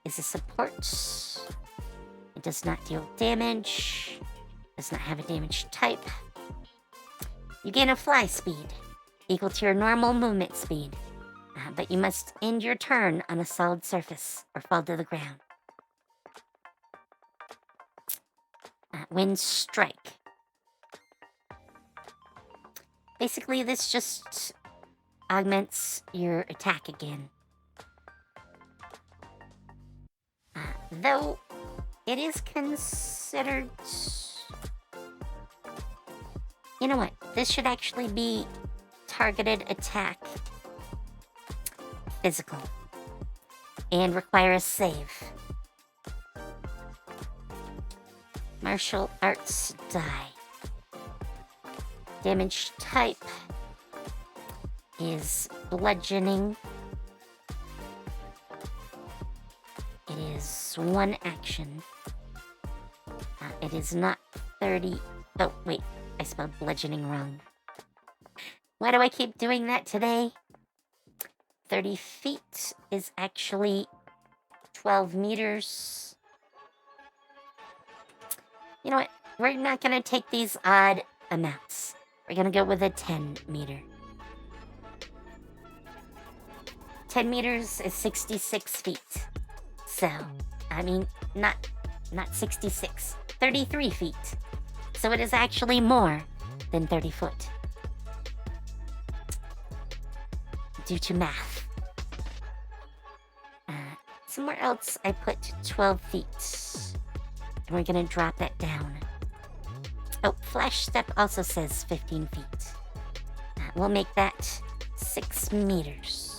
is a support. It does not deal damage. Does not have a damage type. You gain a fly speed equal to your normal movement speed, but you must end your turn on a solid surface or fall to the ground. Wind Strike. Basically, this just augments your attack again. Though it is considered... You know what? This should actually be targeted attack physical and require a save. Martial arts die. Damage type is bludgeoning. It is 1 action. It is not 30... Oh, wait. I spelled bludgeoning wrong. Why do I keep doing that today? 30 feet is actually 12 meters. You know what? We're not going to take these odd amounts. We're going to go with a 10 meter. 10 meters is 66 feet. So, I mean, not 66. 33 feet. So it is actually more than 30 foot. Due to math. Somewhere else I put 12 feet. And we're going to drop that down. Oh, Flash Step also says 15 feet. We'll make that 6 meters.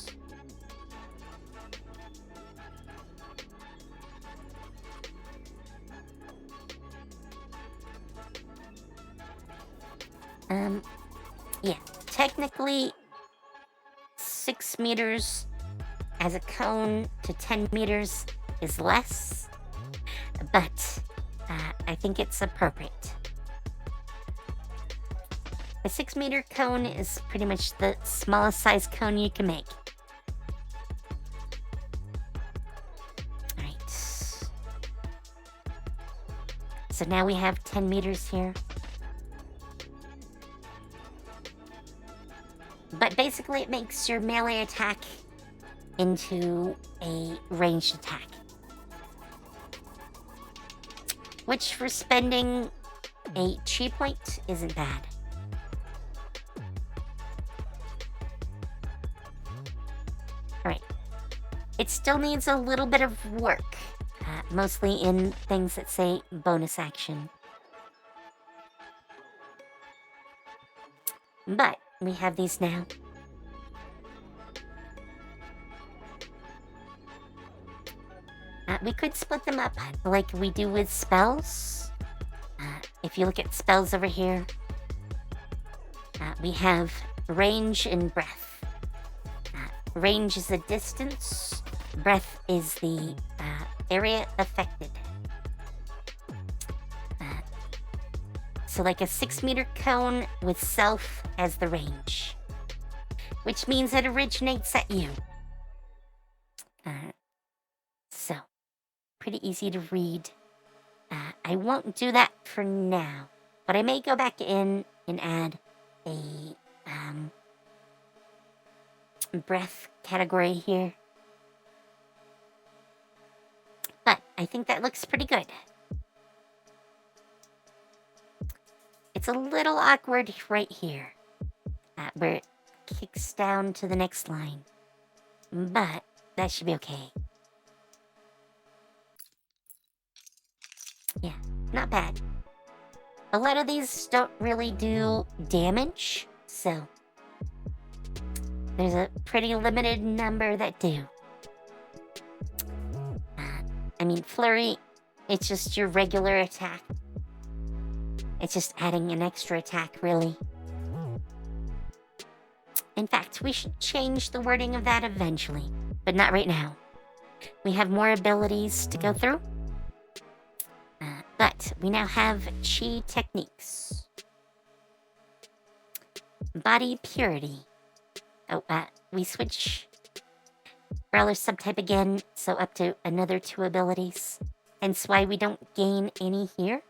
Yeah, technically 6 meters as a cone to 10 meters is less, but I think it's appropriate. A 6 meter cone is pretty much the smallest size cone you can make. Alright. So now we have 10 meters here. But basically it makes your melee attack into a ranged attack. Which for spending a chi point isn't bad. Alright. It still needs a little bit of work. Mostly in things that say bonus action. But we have these now. We could split them up like we do with spells. If you look at spells over here, we have range and breath. Range is the distance. Breath is the area affected. So like a 6 meter cone with self as the range. Which means it originates at you. So, pretty easy to read. I won't do that for now. But I may go back in and add a breath category here. But I think that looks pretty good. It's a little awkward right here, where it kicks down to the next line, but that should be okay. Yeah, not bad. A lot of these don't really do damage, so there's a pretty limited number that do. I mean, Flurry, it's just your regular attack. It's just adding an extra attack, really. In fact, we should change the wording of that eventually, but not right now. We have more abilities to go through, but we now have Chi techniques. Body Purity. Oh, we switch Brawler subtype again, so up to another 2 abilities. Hence why we don't gain any here.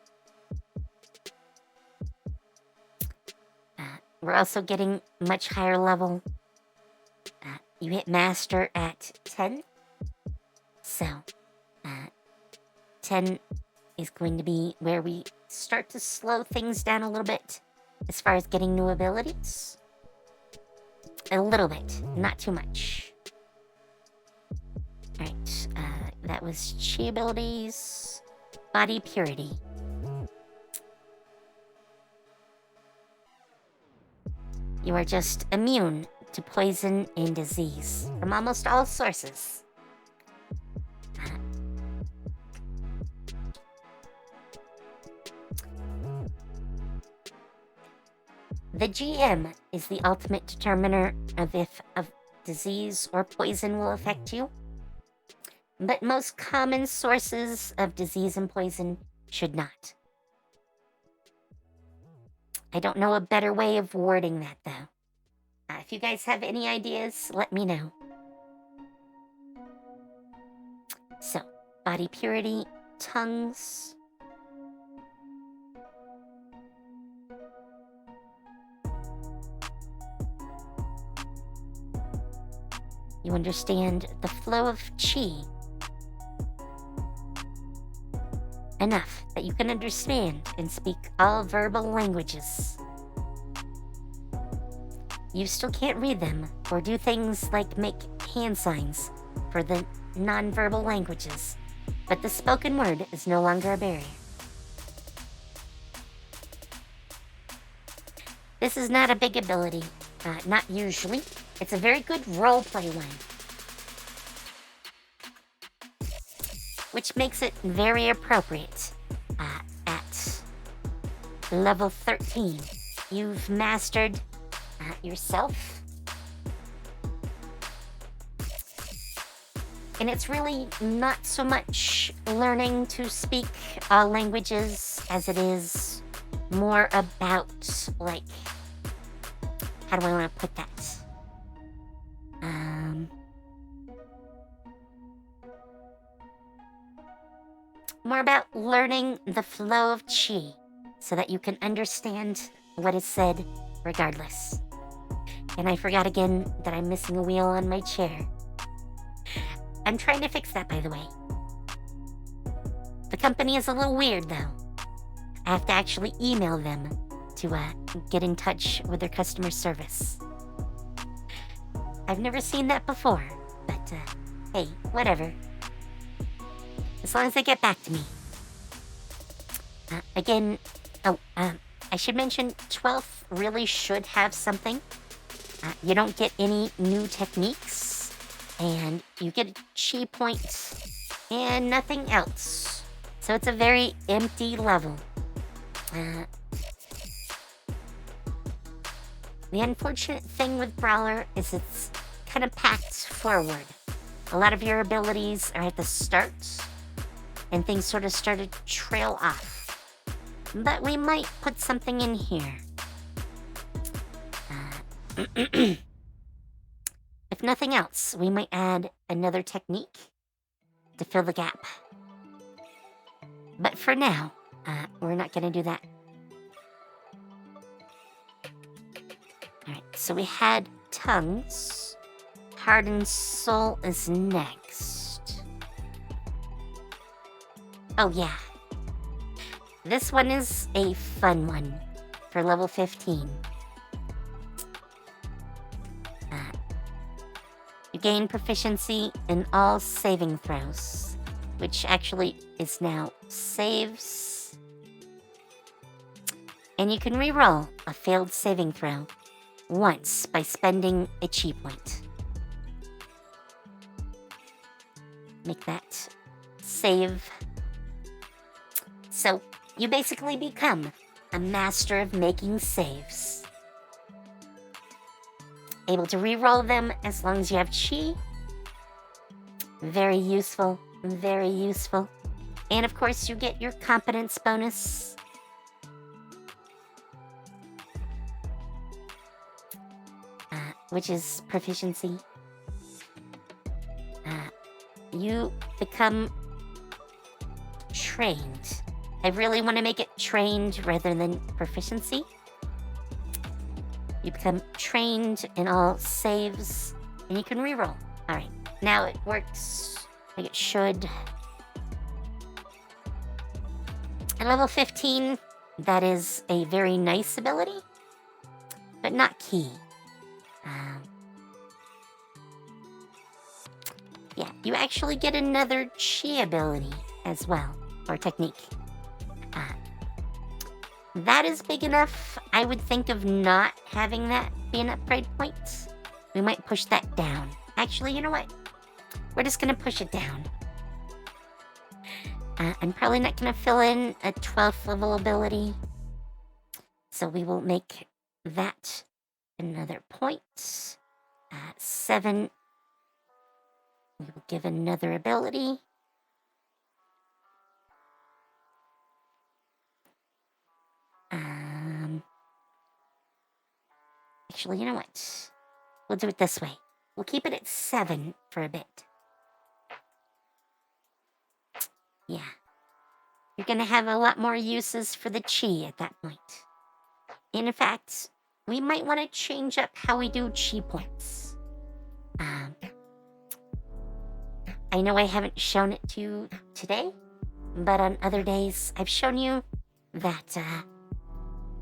We're also getting much higher level. You hit Master at 10. So, 10 is going to be where we start to slow things down a little bit as far as getting new abilities. A little bit, not too much. Alright, that was Chi abilities. Body Purity. You are just immune to poison and disease from almost all sources. The GM is the ultimate determiner of if a disease or poison will affect you, but most common sources of disease and poison should not. I don't know a better way of wording that, though. If you guys have any ideas, let me know. So, Body Purity, Tongues. You understand the flow of Chi enough that you can understand and speak all verbal languages. You still can't read them or do things like make hand signs for the non-verbal languages, but the spoken word is no longer a barrier. This is not a big ability, not usually. It's a very good roleplay one, which makes it very appropriate at level 13. You've mastered yourself, and it's really not so much learning to speak all languages as it is more about, like, how do I want to put that? More about learning the flow of Chi so that you can understand what is said regardless. And I forgot again that I'm missing a wheel on my chair. I'm trying to fix that, by the way. The company is a little weird, though. I have to actually email them to get in touch with their customer service. I've never seen that before, but hey, whatever. As long as they get back to me. Again, I should mention 12th really should have something. You don't get any new techniques, and you get Chi points and nothing else. So it's a very empty level. The unfortunate thing with Brawler is it's kind of packed forward. A lot of your abilities are at the start, and things sort of started to trail off. But we might put something in here. If nothing else, we might add another technique to fill the gap. But for now, we're not going to do that. Alright, so we had Tongues. Heart and Soul is next. Oh yeah. This one is a fun one for level 15. You gain proficiency in all saving throws. which actually is now saves. And you can reroll a failed saving throw once by spending a chi point. Make that save. So you basically become a master of making saves. Able to reroll them as long as you have chi. Very useful, very useful. And of course you get your competence bonus. Which is proficiency. You become trained. I really want to make it trained rather than proficiency. You become trained in all saves, and you can reroll. Alright, now it works like it should. At level 15, that is a very nice ability, but not key. Yeah, you actually get another chi ability as well, or technique. That is big enough. I would think of not having that be an upgrade point. We might push that down. Actually, you know what? We're just gonna push it down. I'm probably not gonna fill in a 12th level ability. So we will make that another point. 7. We will give another ability. Actually, you know what? We'll do it this way. We'll keep it at 7 for a bit. Yeah. You're gonna have a lot more uses for the chi at that point. And in fact, we might want to change up how we do chi points. I know I haven't shown it to you today, but on other days I've shown you that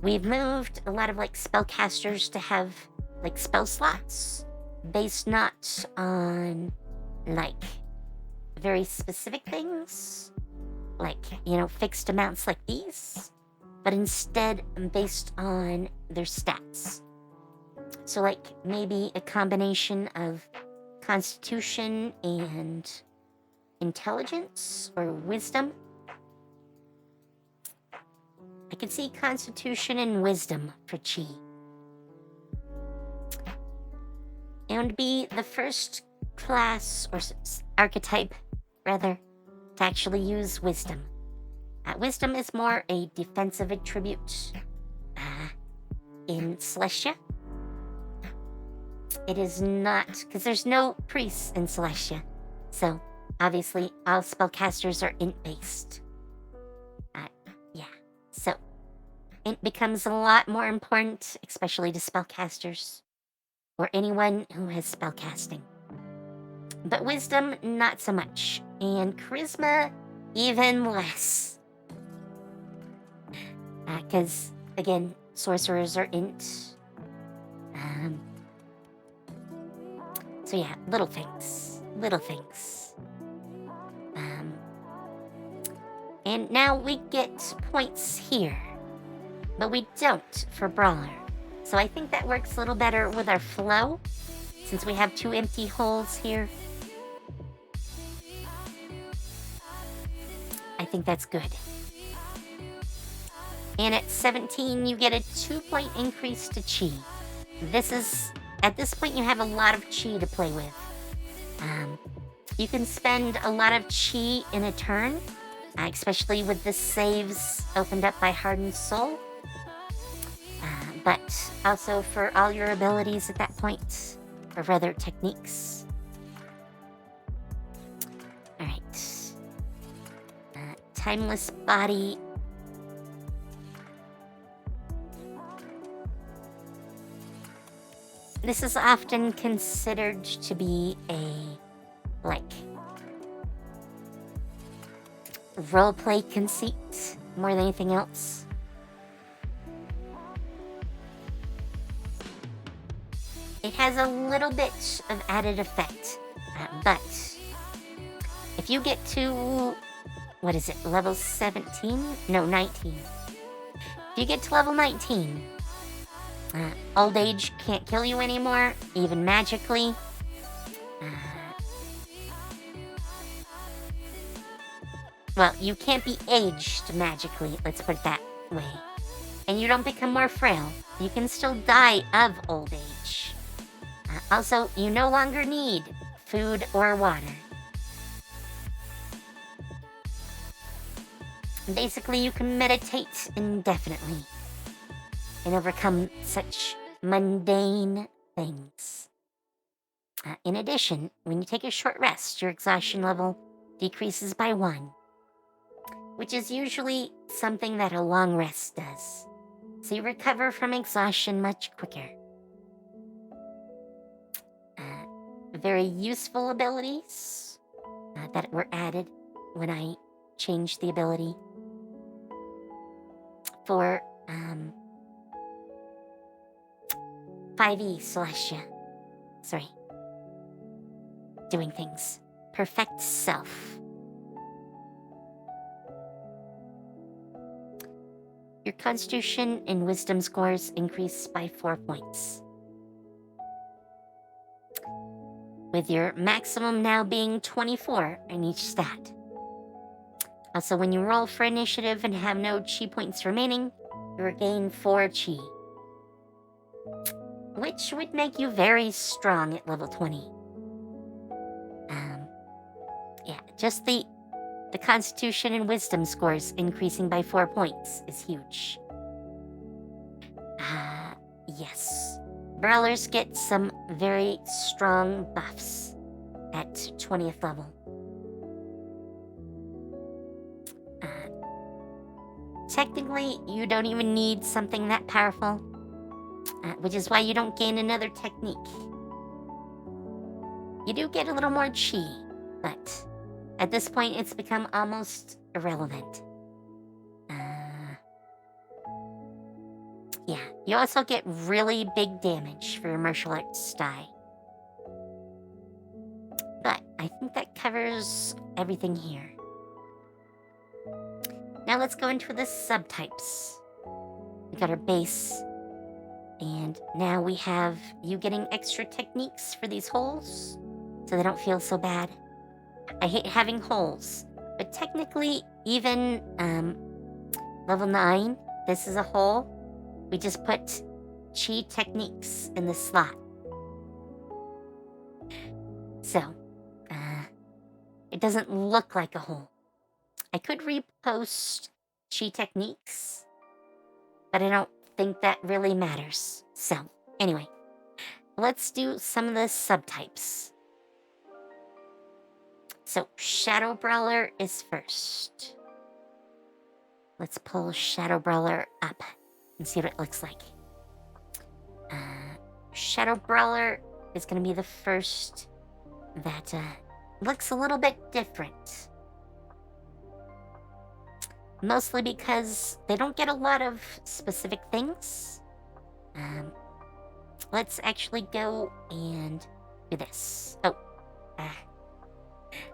we've moved a lot of like spellcasters to have like spell slots based not on like very specific things, like, you know, fixed amounts like these, but instead based on their stats. So like maybe a combination of Constitution and Intelligence or Wisdom. I can see Constitution and Wisdom for chi. And be the first class or archetype, rather, to actually use Wisdom. Wisdom is more a defensive attribute in Celestia. It is not, because there's no priests in Celestia. So, obviously, all spellcasters are int-based. Yeah, so int becomes a lot more important, especially to spellcasters, or anyone who has spellcasting. But Wisdom, not so much. And Charisma, even less. Because, again, sorcerers are int. So yeah, little things. Little things. And now we get points here. But we don't for Brawler. So I think that works a little better with our flow, since we have 2 empty holes here. I think that's good. And at 17, you get a 2-point increase to chi. At this point, you have a lot of chi to play with. You can spend a lot of chi in a turn, especially with the saves opened up by Hardened Soul. But also for all your abilities at that point, or rather techniques. Alright. Timeless Body. This is often considered to be a, like, roleplay conceit more than anything else. It has a little bit of added effect, but If you get to, what is it, level 17? No, 19. If you get to level 19, old age can't kill you anymore, even magically. Well, you can't be aged magically, let's put it that way. And you don't become more frail. You can still die of old age. Also, you no longer need food or water. Basically, you can meditate indefinitely and overcome such mundane things. In addition, when you take a short rest, your exhaustion level decreases by 1, which is usually something that a long rest does. So you recover from exhaustion much quicker. Very useful abilities that were added when I changed the ability for 5e Celestia. Sorry. Doing things. Perfect self. Your constitution and wisdom scores increase by 4 points, with your maximum now being 24 in each stat. Also, when you roll for initiative and have no chi points remaining, you regain 4 chi, which would make you very strong at level 20. Yeah, just the constitution and wisdom scores increasing by 4 points is huge. Yes. Brawlers get some very strong buffs at 20th level. Technically, you don't even need something that powerful, which is why you don't gain another technique. You do get a little more chi, but at this point it's become almost irrelevant. Yeah, you also get really big damage for your martial arts die. But I think that covers everything here. Now let's go into the subtypes. We got our base, and now we have you getting extra techniques for these holes, so they don't feel so bad. I hate having holes, but technically, even level 9, this is a hole. We just put chi techniques in the slot. So, it doesn't look like a hole. I could repost chi techniques, but I don't think that really matters. So, anyway, let's do some of the subtypes. So, Shadow Brawler is first. Let's pull Shadow Brawler up and see what it looks like. Shadow Brawler is going to be the first that looks a little bit different. Mostly because they don't get a lot of specific things. Let's actually go and do this. Oh,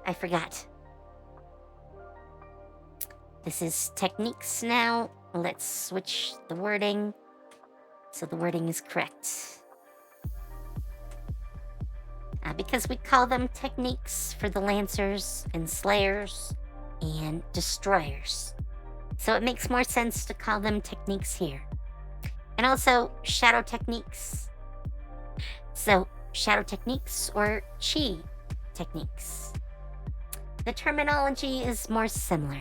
I forgot. This is techniques now. Let's switch the wording so the wording is correct. Because we call them techniques for the Lancers and Slayers and Destroyers. So it makes more sense to call them techniques here. And also, shadow techniques. So, shadow techniques or chi techniques. The terminology is more similar.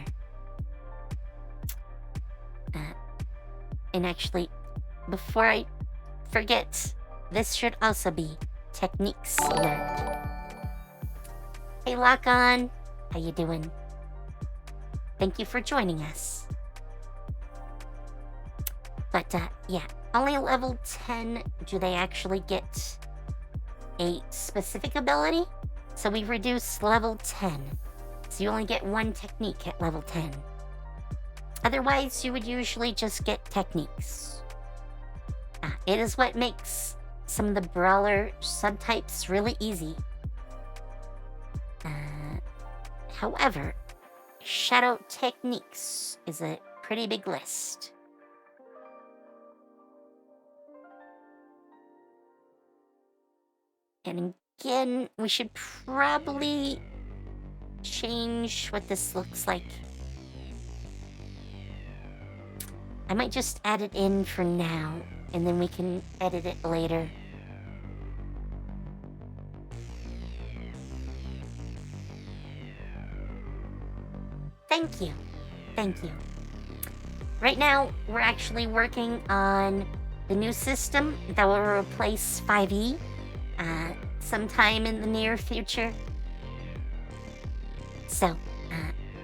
And actually, before I forget, this should also be techniques learned. Hey, Lock On, how you doing? Thank you for joining us. But, yeah, only level 10 do they actually get a specific ability. So we reduce level 10. So you only get one technique at level 10. Otherwise, you would usually just get techniques. It is what makes some of the Brawler subtypes really easy. However, shadow techniques is a pretty big list. And again, we should probably change what this looks like. I might just add it in for now, and then we can edit it later. Thank you. Thank you. Right now, we're actually working on the new system that will replace 5e sometime in the near future. So,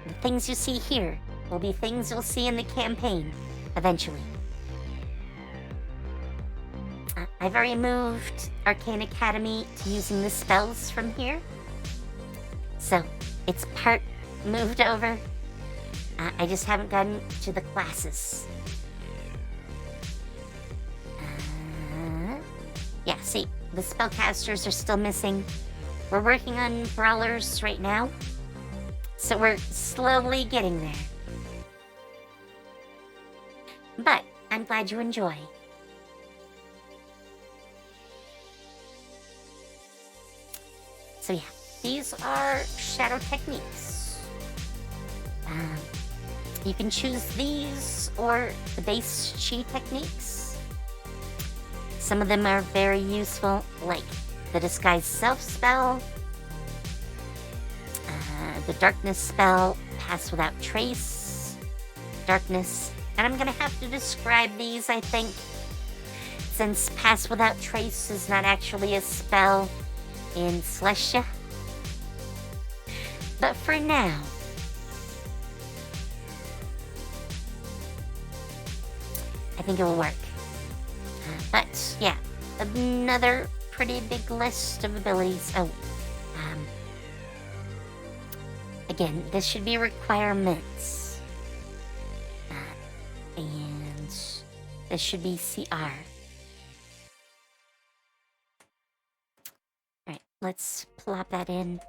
the things you see here will be things you'll see in the campaign eventually. I've already moved Arcane Academy to using the spells from here. So, it's part moved over. I just haven't gotten to the classes. Yeah, see, the spellcasters are still missing. We're working on Brawlers right now. So we're slowly getting there. But I'm glad you enjoy. So yeah, these are shadow techniques. You can choose these or the base chi techniques. Some of them are very useful, like the Disguise Self spell, the Darkness spell, Pass Without Trace, Darkness, and I'm gonna have to describe these, I think, since Pass Without Trace is not actually a spell in Celestia. But for now, I think it will work. But yeah, another pretty big list of abilities. Oh, again, this should be requirements. And this should be CR. Alright, let's plop that in.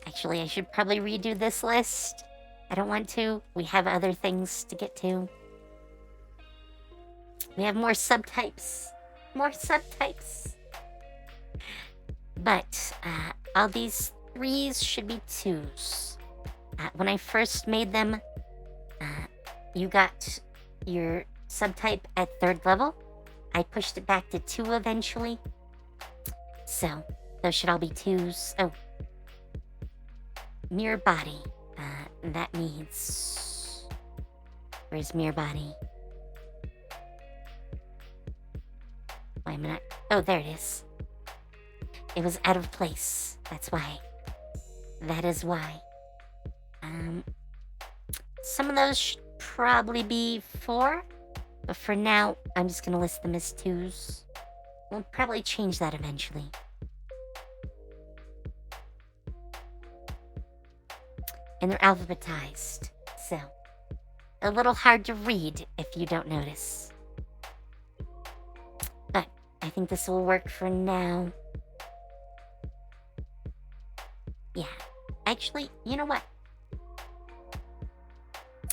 Actually, I should probably redo this list. I don't want to. We have other things to get to. We have more subtypes. More subtypes. But all these 3s should be 2s. When I first made them, you got your subtype at 3rd level. I pushed it back to 2 eventually. So, those should all be 2s. Oh. Mirror body. That needs... Where's mirror body? Why am I not... Oh, there it is. It was out of place. That's why. That is why. Some of those should probably be 4. But for now, I'm just gonna list them as 2s. We'll probably change that eventually. And they're alphabetized, so a little hard to read if you don't notice. But I think this will work for now. Yeah, actually, you know what?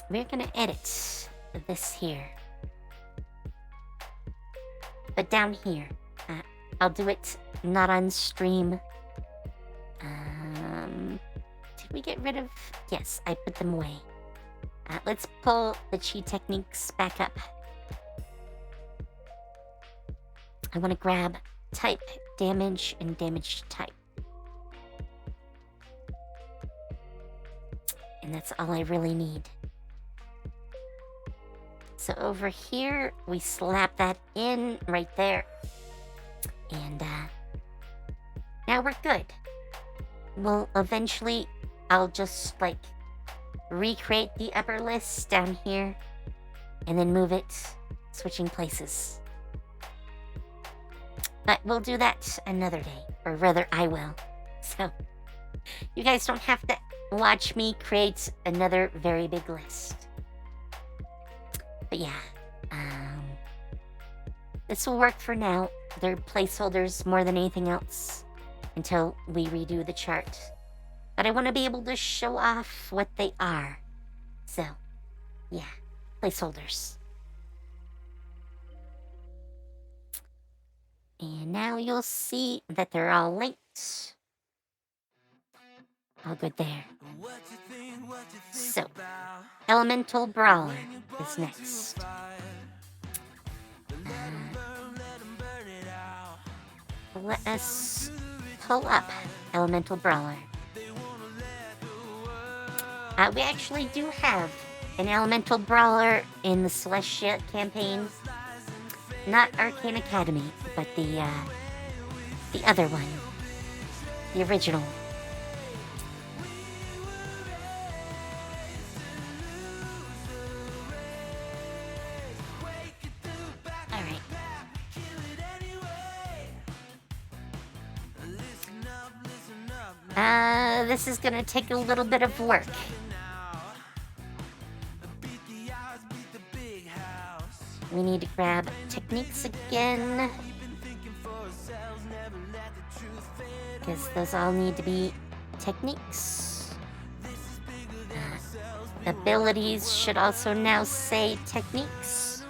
We're gonna edit this here. But down here, I'll do it not on stream. Did we get rid of... Yes, I put them away. Let's pull the chi techniques back up. I want to grab type, damage, and damage type. And that's all I really need. So over here, we slap that in right there. And now we're good. Well, eventually, I'll just, like, recreate the upper list down here, and then move it, switching places. But we'll do that another day, or rather, I will. So, you guys don't have to watch me create another very big list. But yeah, this will work for now. they're placeholders more than anything else until we redo the chart. But I want to be able to show off what they are. So, yeah, placeholders. And now you'll see that they're all linked. All good there. So, Elemental Brawler is next. Let us pull up Elemental Brawler. We actually do have an Elemental Brawler in the Celestia campaign. Not Arcane Academy, but the other one. The original. Alright. This is gonna take a little bit of work. We need to grab techniques again, because those all need to be techniques. Abilities should also now say techniques.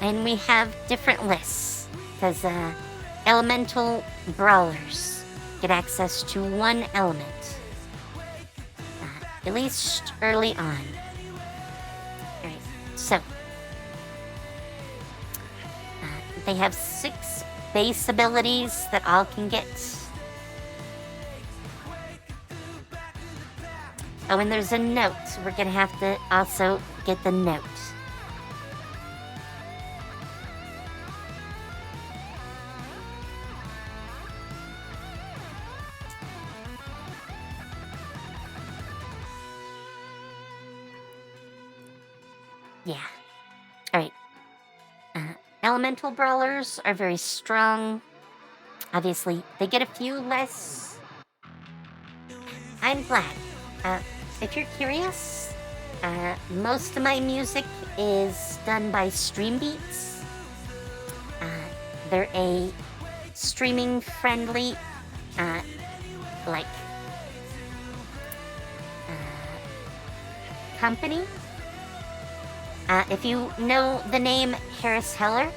And we have different lists, because Elemental Brawlers get access to one element, at least early on. Alright, so they have 6 base abilities that all can get. Oh, and there's a note. We're gonna have to also get the note. Yeah. Alright. Elemental Brawlers are very strong. Obviously, they get a few less. I'm glad. If you're curious, most of my music is done by Stream Beats. They're a streaming-friendly, company. If you know the name Harris Heller,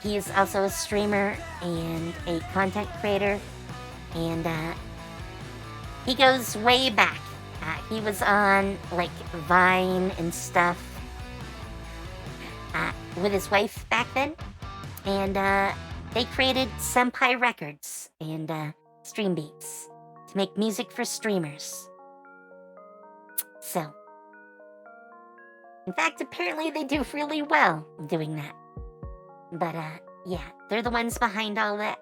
he is also a streamer and a content creator, and he goes way back. He was on like Vine and stuff with his wife back then, and they created Senpai Records and Stream Beats to make music for streamers. So, in fact, apparently they do really well doing that. But, yeah, they're the ones behind all that.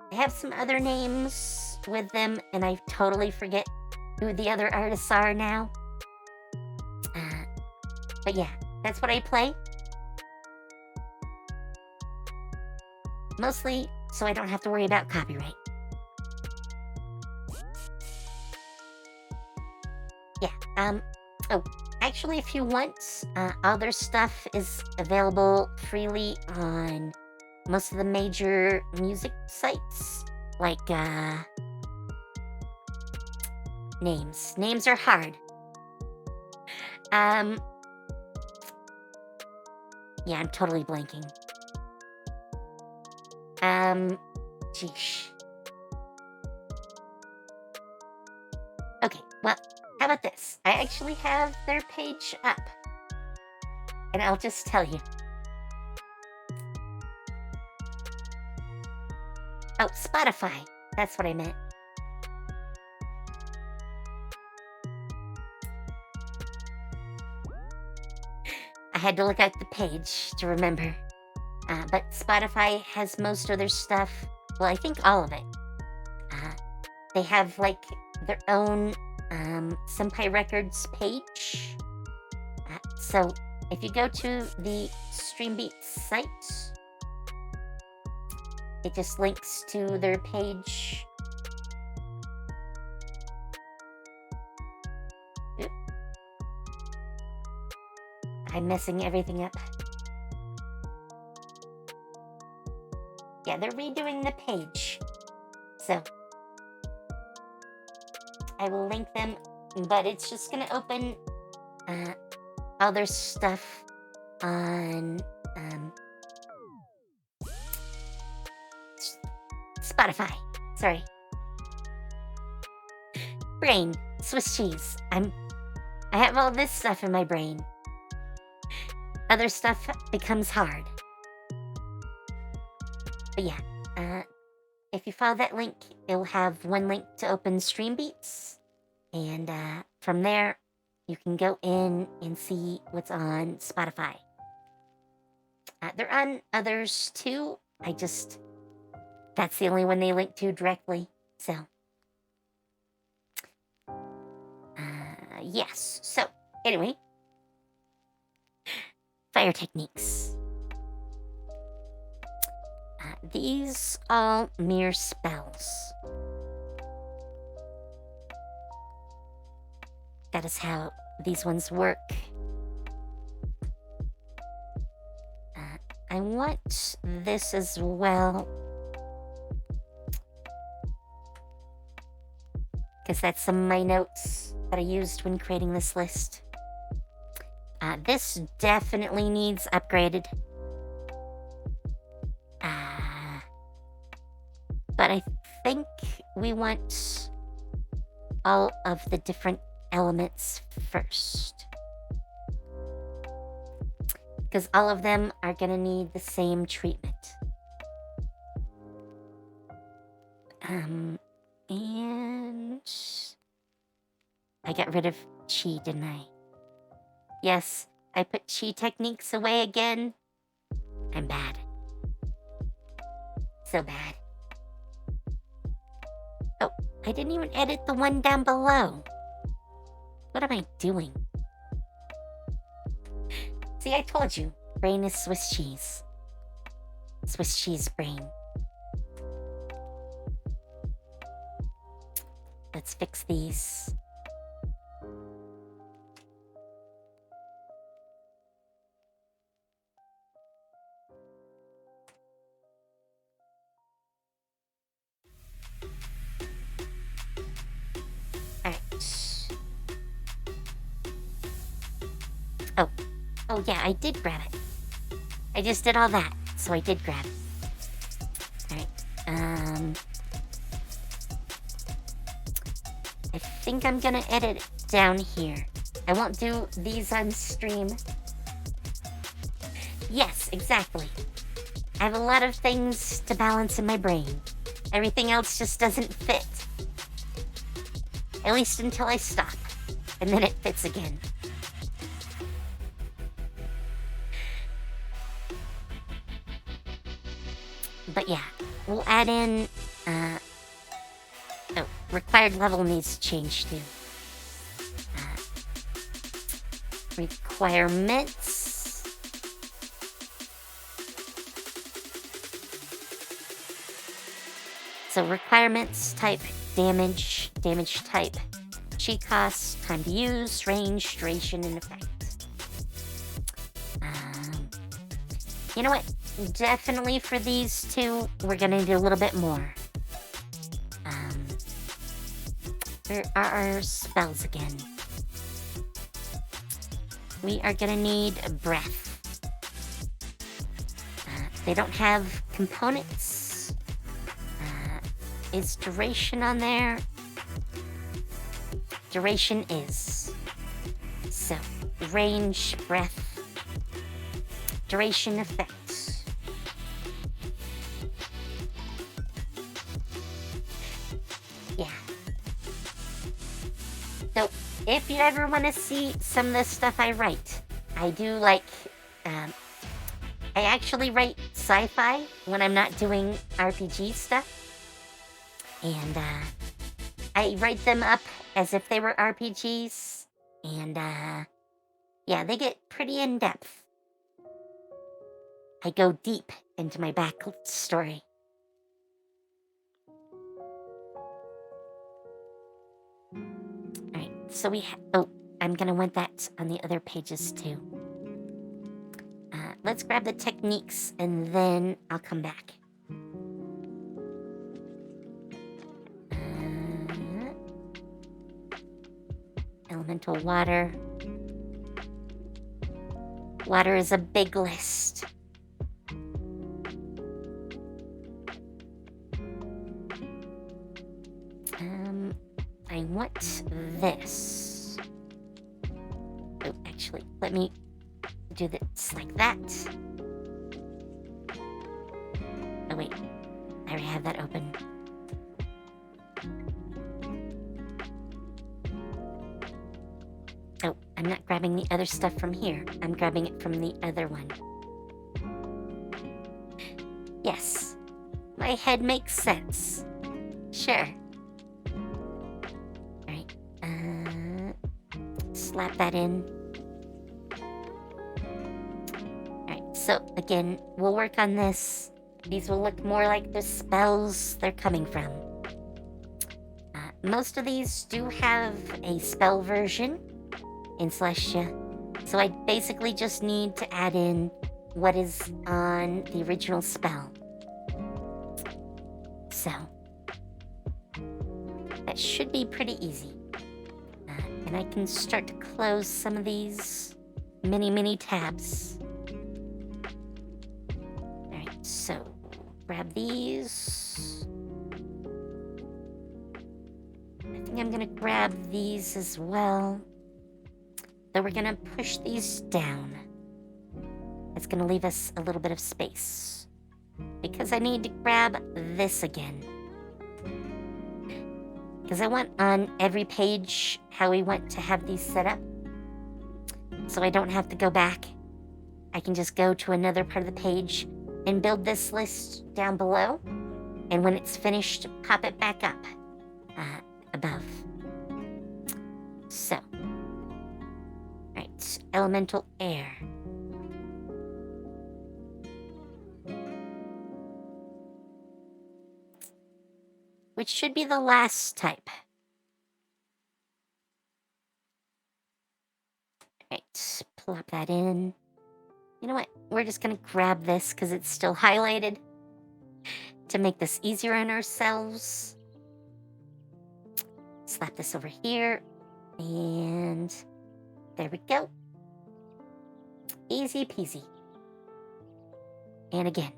They have some other names with them, and I totally forget who the other artists are now. But yeah, that's what I play. Mostly so I don't have to worry about copyright. Yeah, oh, actually, if you want, all their stuff is available freely on most of the major music sites, like, names. Names are hard. Yeah, I'm totally blanking. Sheesh. Okay, well, how about this? I actually have their page up, and I'll just tell you. Oh, Spotify. That's what I meant. I had to look at the page to remember. But Spotify has most of their stuff. Well, I think all of it. They have, like, their own Senpai Records page. So, if you go to the Streambeats site, it just links to their page. I'm messing everything up. Yeah, they're redoing the page. So, I will link them, but it's just gonna open all their stuff on Spotify. Sorry. Brain, Swiss cheese. I have all this stuff in my brain. Other stuff becomes hard. But yeah, if you follow that link, it'll have one link to open Streambeats. And from there, you can go in and see what's on Spotify. They're on others too. That's the only one they link to directly. So, yes. So, anyway, fire techniques. These all mere spells. That is how these ones work. I want this as well, because that's some of my notes that I used when creating this list. This definitely needs upgraded. But I think we want all of the different elements first, because all of them are going to need the same treatment. And I got rid of chi, didn't I? Yes, I put chi techniques away again. I'm bad. So bad. Oh, I didn't even edit the one down below. What am I doing? See, I told you. Brain is Swiss cheese. Swiss cheese brain. Let's fix these. Oh yeah, I did grab it. I just did all that, so I did grab it. Alright, I think I'm gonna edit it down here. I won't do these on stream. Yes, exactly. I have a lot of things to balance in my brain. Everything else just doesn't fit. At least until I stop, and then it fits again. But yeah, we'll add in, required level needs to change too. Requirements. So requirements, type, damage type, chi cost, time to use, range, duration, and effect. You know what? Definitely for these two, we're gonna need a little bit more. Where are our spells again? We are gonna need breath. They don't have components. Is duration on there? Duration is. So, range, breath, duration, effect. Yeah. So, if you ever want to see some of the stuff I write, I do like, I actually write sci-fi when I'm not doing RPG stuff. And, I write them up as if they were RPGs. And, yeah, they get pretty in-depth. I go deep into my backstory. Alright, so we oh, I'm gonna want that on the other pages too. let's grab the techniques and then I'll come back. Elemental water. Water is a big list. I want this. Oh, actually, let me do this like that. Oh, wait. I already have that open. Oh, I'm not grabbing the other stuff from here. I'm grabbing it from the other one. Yes. My head makes sense. Sure. Alright. Slap that in. Alright, so again, we'll work on this. These will look more like the spells they're coming from. Most of these do have a spell version in Celestia, so I basically just need to add in what is on the original spell. So, that should be pretty easy. And I can start to close some of these mini tabs. Alright, so grab these. I think I'm gonna grab these as well. Though we're gonna push these down. It's gonna leave us a little bit of space. Because I need to grab this again. Because I want on every page how we want to have these set up. So I don't have to go back. I can just go to another part of the page and build this list down below. And when it's finished, pop it back up above. So. Alright, elemental air. Which should be the last type. Alright, plop that in. You know what? We're just gonna grab this because it's still highlighted to make this easier on ourselves. Slap this over here. And there we go. Easy peasy. And again,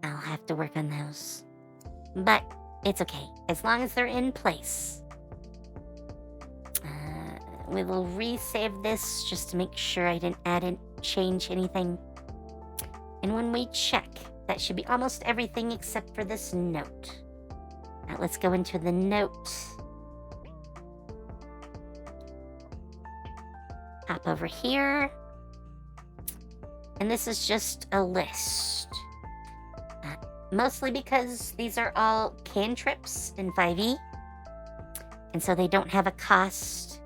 I'll have to work on those. But it's okay, as long as they're in place. We will resave this just to make sure I didn't add and change anything. And when we check, that should be almost everything except for this note. Now let's go into the note. Hop over here. And this is just a list. Mostly because these are all cantrips in 5e. And so they don't have a cost.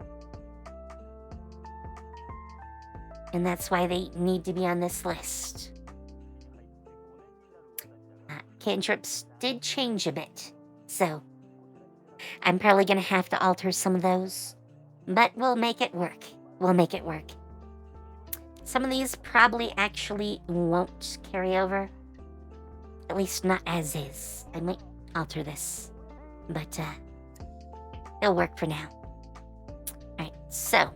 And that's why they need to be on this list. Cantrips did change a bit. So I'm probably going to have to alter some of those. But we'll make it work. We'll make it work. Some of these probably actually won't carry over. At least not as is. I might alter this. But, it'll work for now. Alright, so.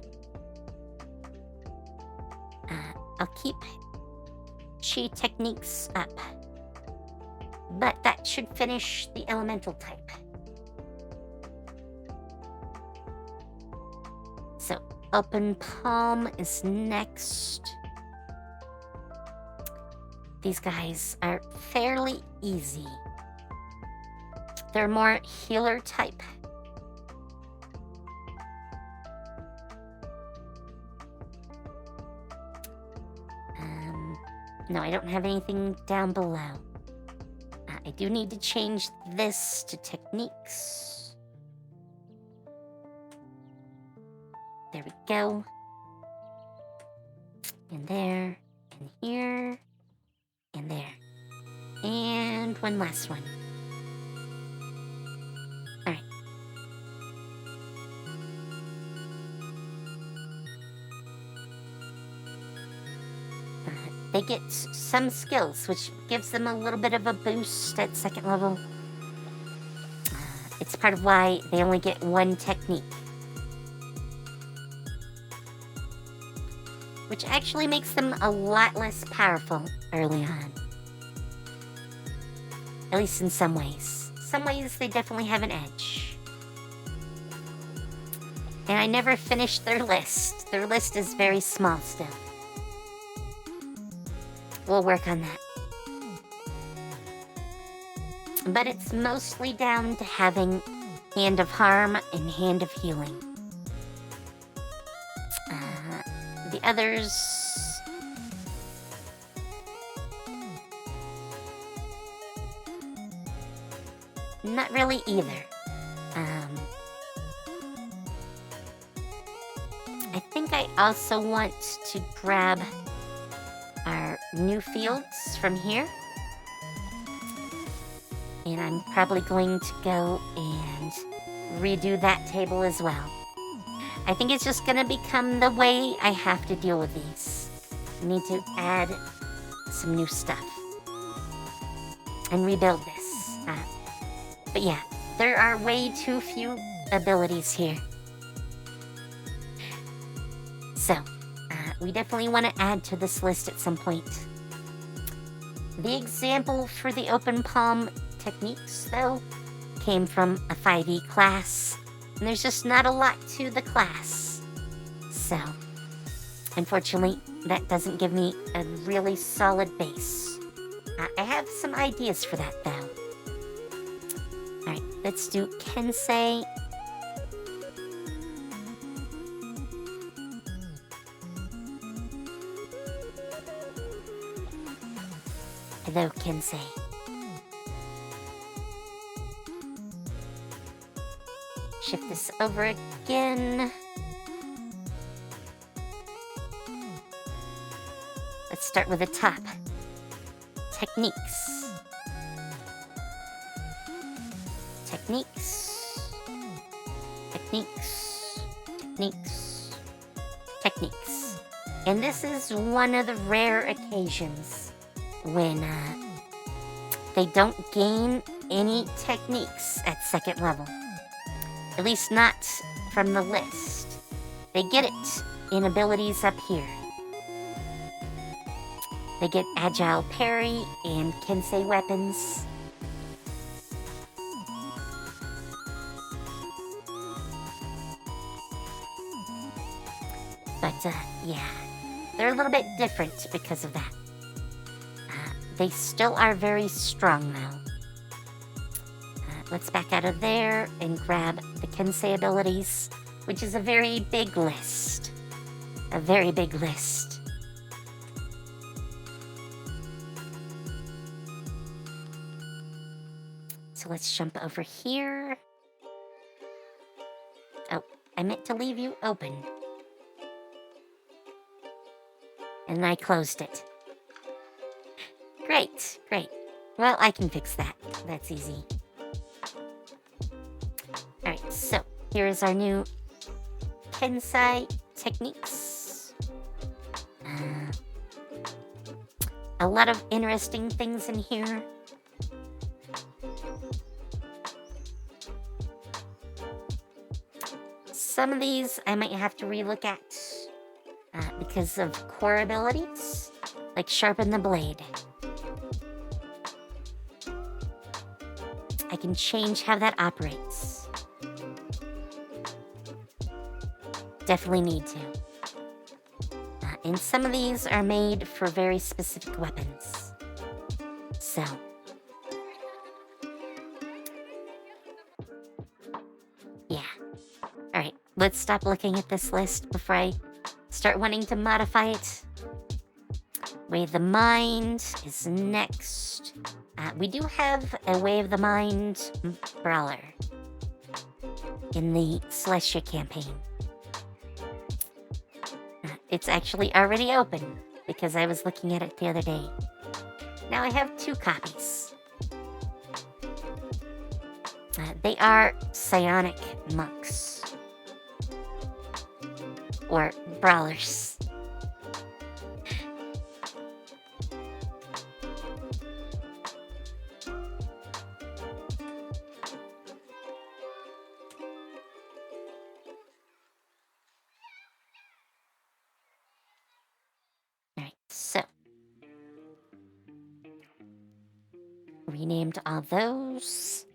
I'll keep chi techniques up. But that should finish the elemental type. So, open palm is next. These guys are fairly easy. They're more healer type. No, I don't have anything down below. I do need to change this to techniques. There we go. And there, and here, and there. And one last one. Alright. they get some skills, which gives them a little bit of a boost at 2nd level. It's part of why they only get 1 technique. Which actually makes them a lot less powerful early on. At least in some ways. Some ways they definitely have an edge. And I never finished their list. Their list is very small still. We'll work on that. But it's mostly down to having Hand of Harm and Hand of Healing. The others... not really either. I think I also want to grab our new fields from here. And I'm probably going to go and redo that table as well. I think it's just going to become the way I have to deal with these. I need to add some new stuff. And rebuild this. But yeah, there are way too few abilities here. So, we definitely want to add to this list at some point. The example for the open palm techniques, though, came from a 5e class, and there's just not a lot to the class. So, unfortunately, that doesn't give me a really solid base. I have some ideas for that, though. Alright, let's do Kensei. Hello, Kensei. Shift this over again. Let's start with the top. Techniques. Techniques. Techniques. Techniques. Techniques. And this is one of the rare occasions when they don't gain any techniques at 2nd level. At least not from the list. They get it in abilities up here. They get Agile Parry and Kensei weapons. But, yeah, they're a little bit different because of that. They still are very strong, though. Let's back out of there and grab the Kensei abilities, which is a very big list. A very big list. So let's jump over here. Oh, I meant to leave you open. And I closed it. Great, great. Well, I can fix that. That's easy. Alright, so here's our new Kensei techniques. A lot of interesting things in here. Some of these I might have to relook at because of core abilities, like Sharpen the Blade. I can change how that operates. Definitely need to. And some of these are made for very specific weapons. So. Yeah. Alright, let's stop looking at this list before I start wanting to modify it. Way of the Mind is next. We do have a Way of the Mind Brawler in the Celestia campaign. It's actually already open because I was looking at it the other day. Now I have 2 copies. They are psionic monks. Or brawlers. renamed all those.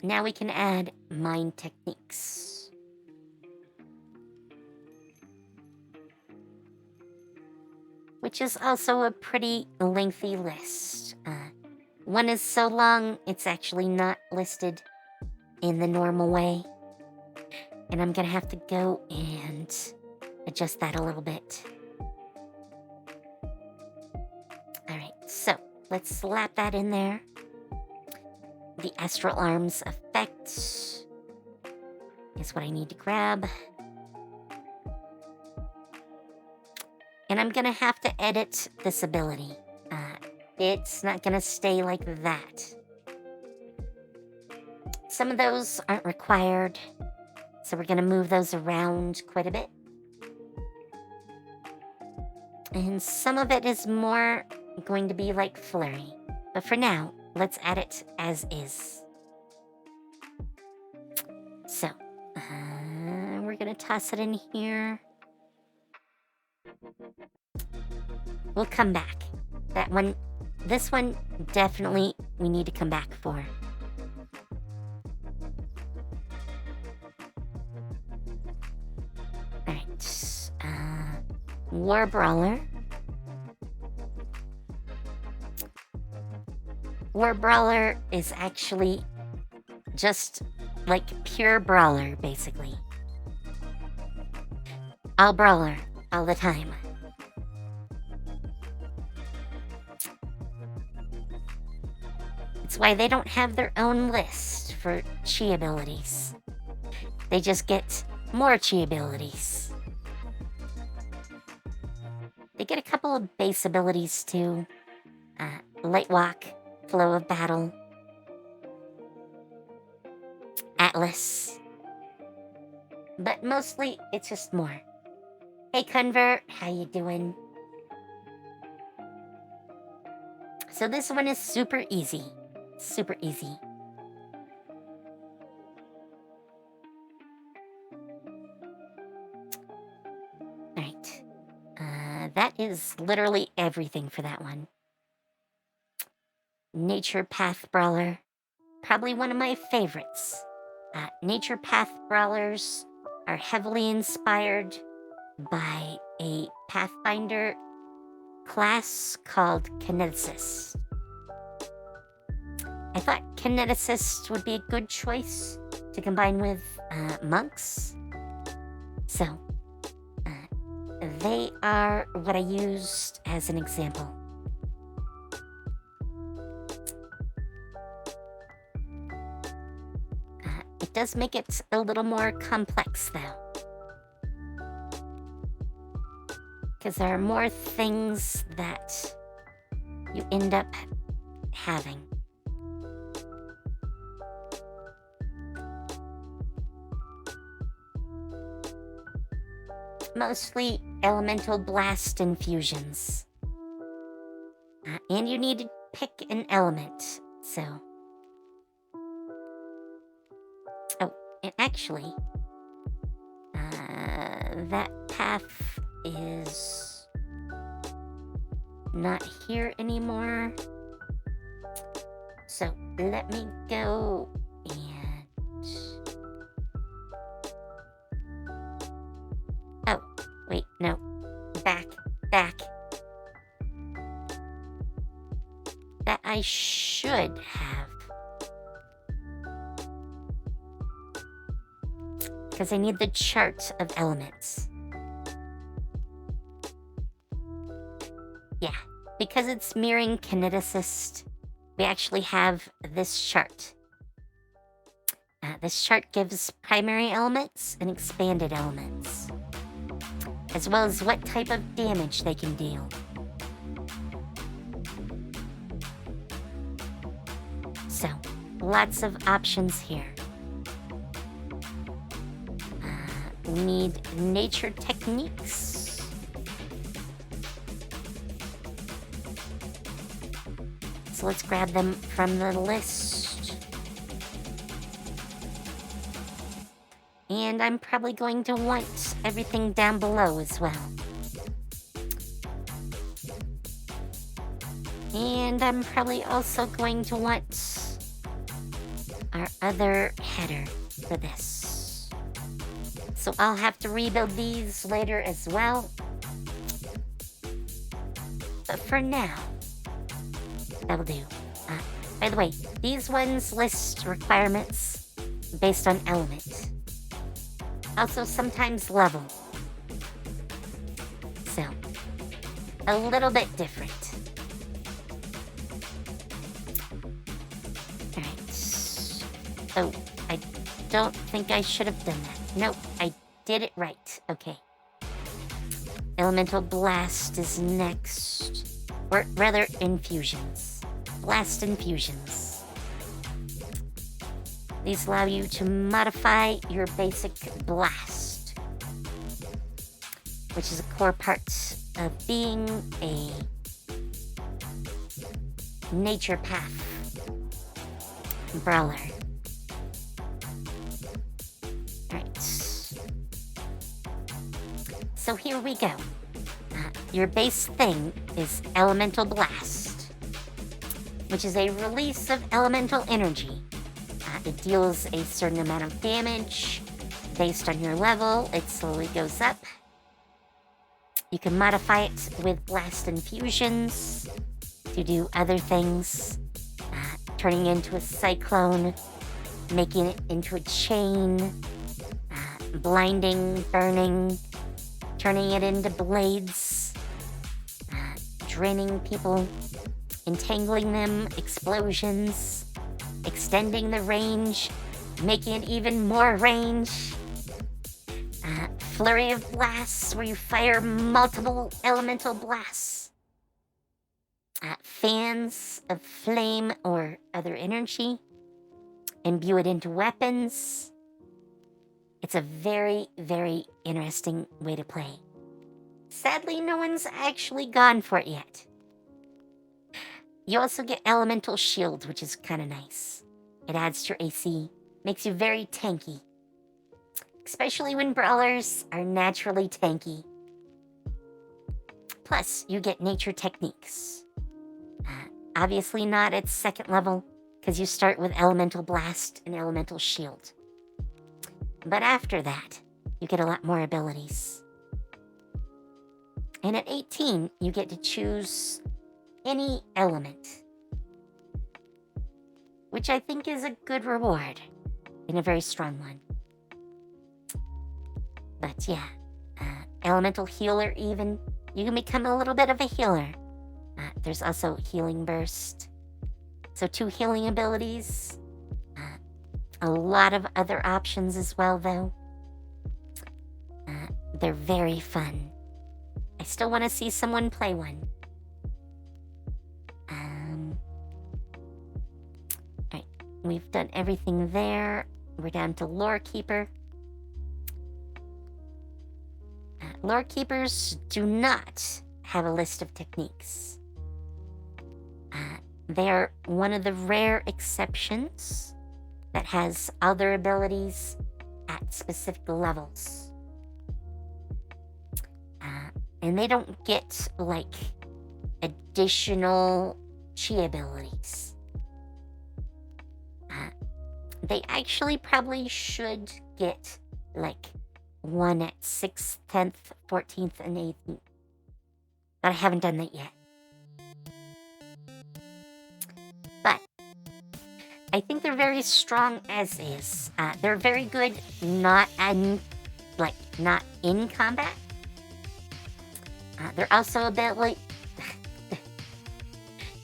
Now we can add mind techniques. Which is also a pretty lengthy list. One is so long, it's actually not listed in the normal way. And I'm gonna have to go and adjust that a little bit. Alright, so let's slap that in there. The Astral Arms effect is what I need to grab. And I'm gonna have to edit this ability. It's not gonna stay like that. Some of those aren't required, so we're gonna move those around quite a bit. And some of it is more going to be like Flurry. But for now, let's add it as is. So, we're gonna toss it in here. We'll come back. This one, definitely we need to come back for. Alright, War Brawler. War Brawler is actually just like pure Brawler, basically. All Brawler, all the time. That's why they don't have their own list for chi abilities. They just get more chi abilities. They get a couple of base abilities too. Light Walk, Flow of Battle, Atlas. But mostly, it's just more. Hey Convert, how you doing? So this one is super easy. Super easy. Alright. That is literally everything for that one. Nature Path Brawler. Probably one of my favorites. Nature Path Brawlers are heavily inspired by a Pathfinder class called Kineticist. I thought Kineticist would be a good choice to combine with monks. So, they are what I used as an example. It does make it a little more complex, though. Because there are more things that you end up having. Mostly elemental blast infusions. And you need to pick an element, so... Oh, and actually, that path is not here anymore. So let me go and... Oh, wait, no. Back. That I should have. Because I need the chart of elements. Yeah, because it's mirroring Kineticist, we actually have this chart. This chart gives primary elements and expanded elements, as well as what type of damage they can deal. So, lots of options here. We need nature techniques. So let's grab them from the list. And I'm probably going to want everything down below as well. And I'm probably also going to want our other header for this. So I'll have to rebuild these later as well. But for now, that'll do. By the way, these ones list requirements based on element. Also sometimes level. So, a little bit different. Alright. Oh, I don't think I should have done that. Nope, I did it right. Okay. Elemental Blast is next. Or rather, infusions. Blast infusions. These allow you to modify your basic blast, which is a core part of being a nature path brawler. Alright. So here we go. Your base thing is Elemental Blast, which is a release of elemental energy. It deals a certain amount of damage. Based on your level, it slowly goes up. You can modify it with blast infusions to do other things, turning it into a cyclone, making it into a chain, blinding, burning, turning it into blades, draining people, entangling them, explosions, extending the range, making it even more range. Flurry of blasts, where you fire multiple elemental blasts. Fans of flame or other energy. Imbue it into weapons. It's a very, very interesting way to play. Sadly, no one's actually gone for it yet. You also get Elemental Shield, which is kind of nice. It adds to your AC, makes you very tanky. Especially when brawlers are naturally tanky. Plus, you get nature techniques. Obviously not at second level, because you start with Elemental Blast and Elemental Shield. But after that, you get a lot more abilities. And at 18, you get to choose any element, which I think is a good reward, and a very strong one. But yeah, Elemental Healer even. You can become a little bit of a healer. There's also Healing Burst. So 2 healing abilities. A lot of other options as well, though. They're very fun. I still want to see someone play one. Alright, we've done everything there. We're down to Lore Keeper. Lore Keepers do not have a list of techniques. They are one of the rare exceptions that has other abilities at specific levels. And they don't get, like, additional chi abilities. They actually probably should get, like, one at 6th, 10th, 14th, and 18th. But I haven't done that yet. But I think they're very strong as is. They're very good not in combat. They're also a bit like...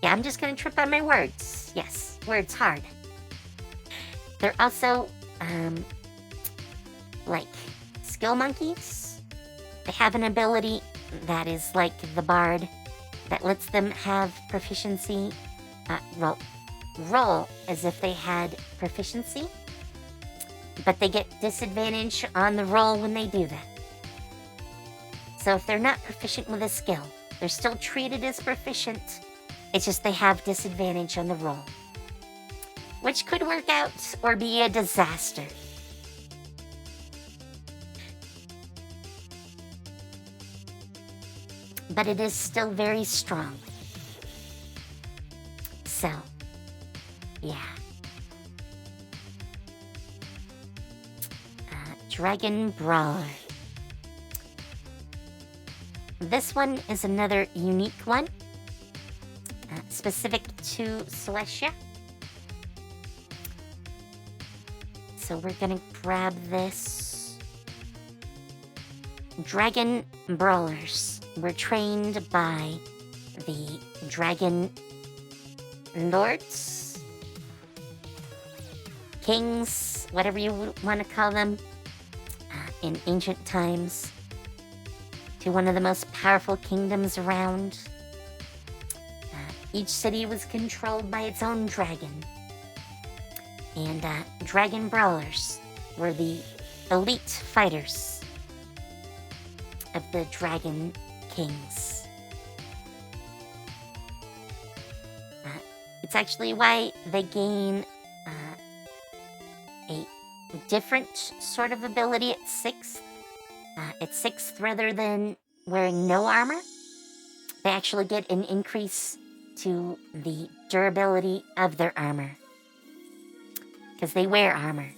yeah, I'm just gonna trip on my words. Yes, words hard. They're also, like... skill monkeys. They have an ability that is like the bard that lets them have proficiency, roll as if they had proficiency, but they get disadvantage on the roll when they do that. So if they're not proficient with a skill, they're still treated as proficient. It's just they have disadvantage on the roll, which could work out or be a disaster. But it is still very strong. So, yeah. Dragon Brawler. This one is another unique one, specific to Celestia. So we're gonna grab this. Dragon Brawlers were trained by the Dragon Lords, Kings, whatever you want to call them, in ancient times, to one of the most powerful kingdoms around. Each city was controlled by its own dragon. And Dragon Brawlers were the elite fighters of the Dragon Kings. It's actually why they gain a different sort of ability at 6th. At 6th, rather than wearing no armor, they actually get an increase to the durability of their armor, because they wear armor.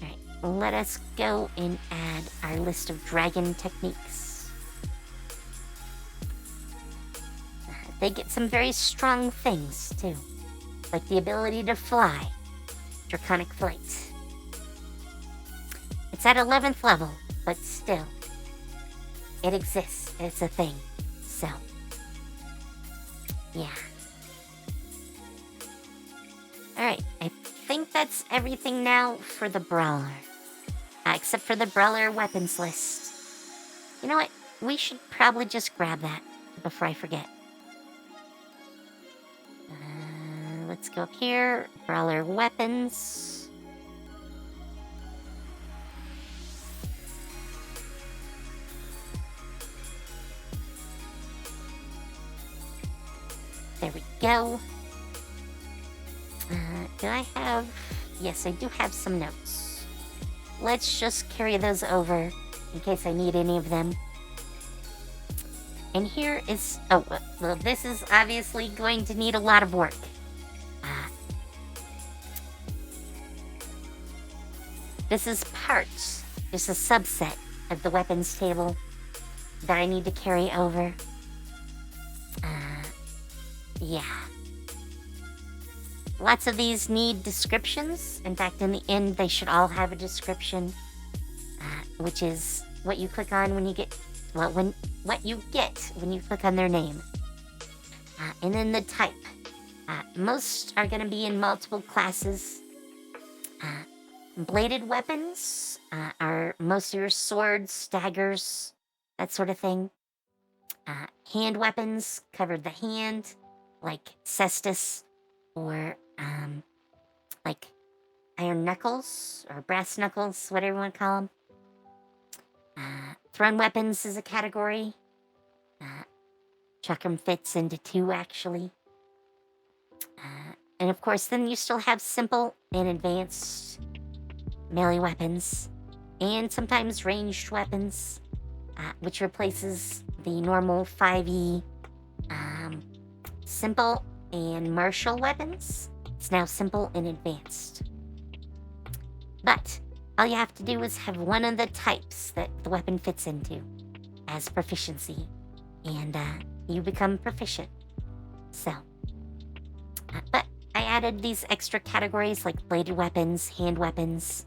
Alright, let us go and add our list of dragon techniques. They get some very strong things, too, like the ability to fly, Draconic Flight. It's at 11th level, but still, it exists. It's a thing. So, yeah. Alright, I think that's everything now for the Brawler. Except for the Brawler weapons list. You know what? We should probably just grab that before I forget. Let's go up here. Brawler weapons. There we go. Do I have... Yes, I do have some notes. Let's just carry those over in case I need any of them. And here is... Oh, well, this is obviously going to need a lot of work. This is parts, just a subset of the weapons table that I need to carry over. Yeah. Lots of these need descriptions. In fact, in the end, they should all have a description, which is what you click on when you get, well, what you get when you click on their name. And then the type. Most are going to be in multiple classes. Bladed weapons are most of your swords, daggers, that sort of thing. Hand weapons cover the hand, like cestus, or like iron knuckles, or brass knuckles, whatever you want to call them. Thrown weapons is a category. Chakram fits into 2, actually. And of course, then you still have simple and advanced melee weapons, and sometimes ranged weapons, which replaces the normal 5e simple and martial weapons. It's now simple and advanced. But all you have to do is have one of the types that the weapon fits into as proficiency, and you become proficient. So, but I added these extra categories like bladed weapons, hand weapons,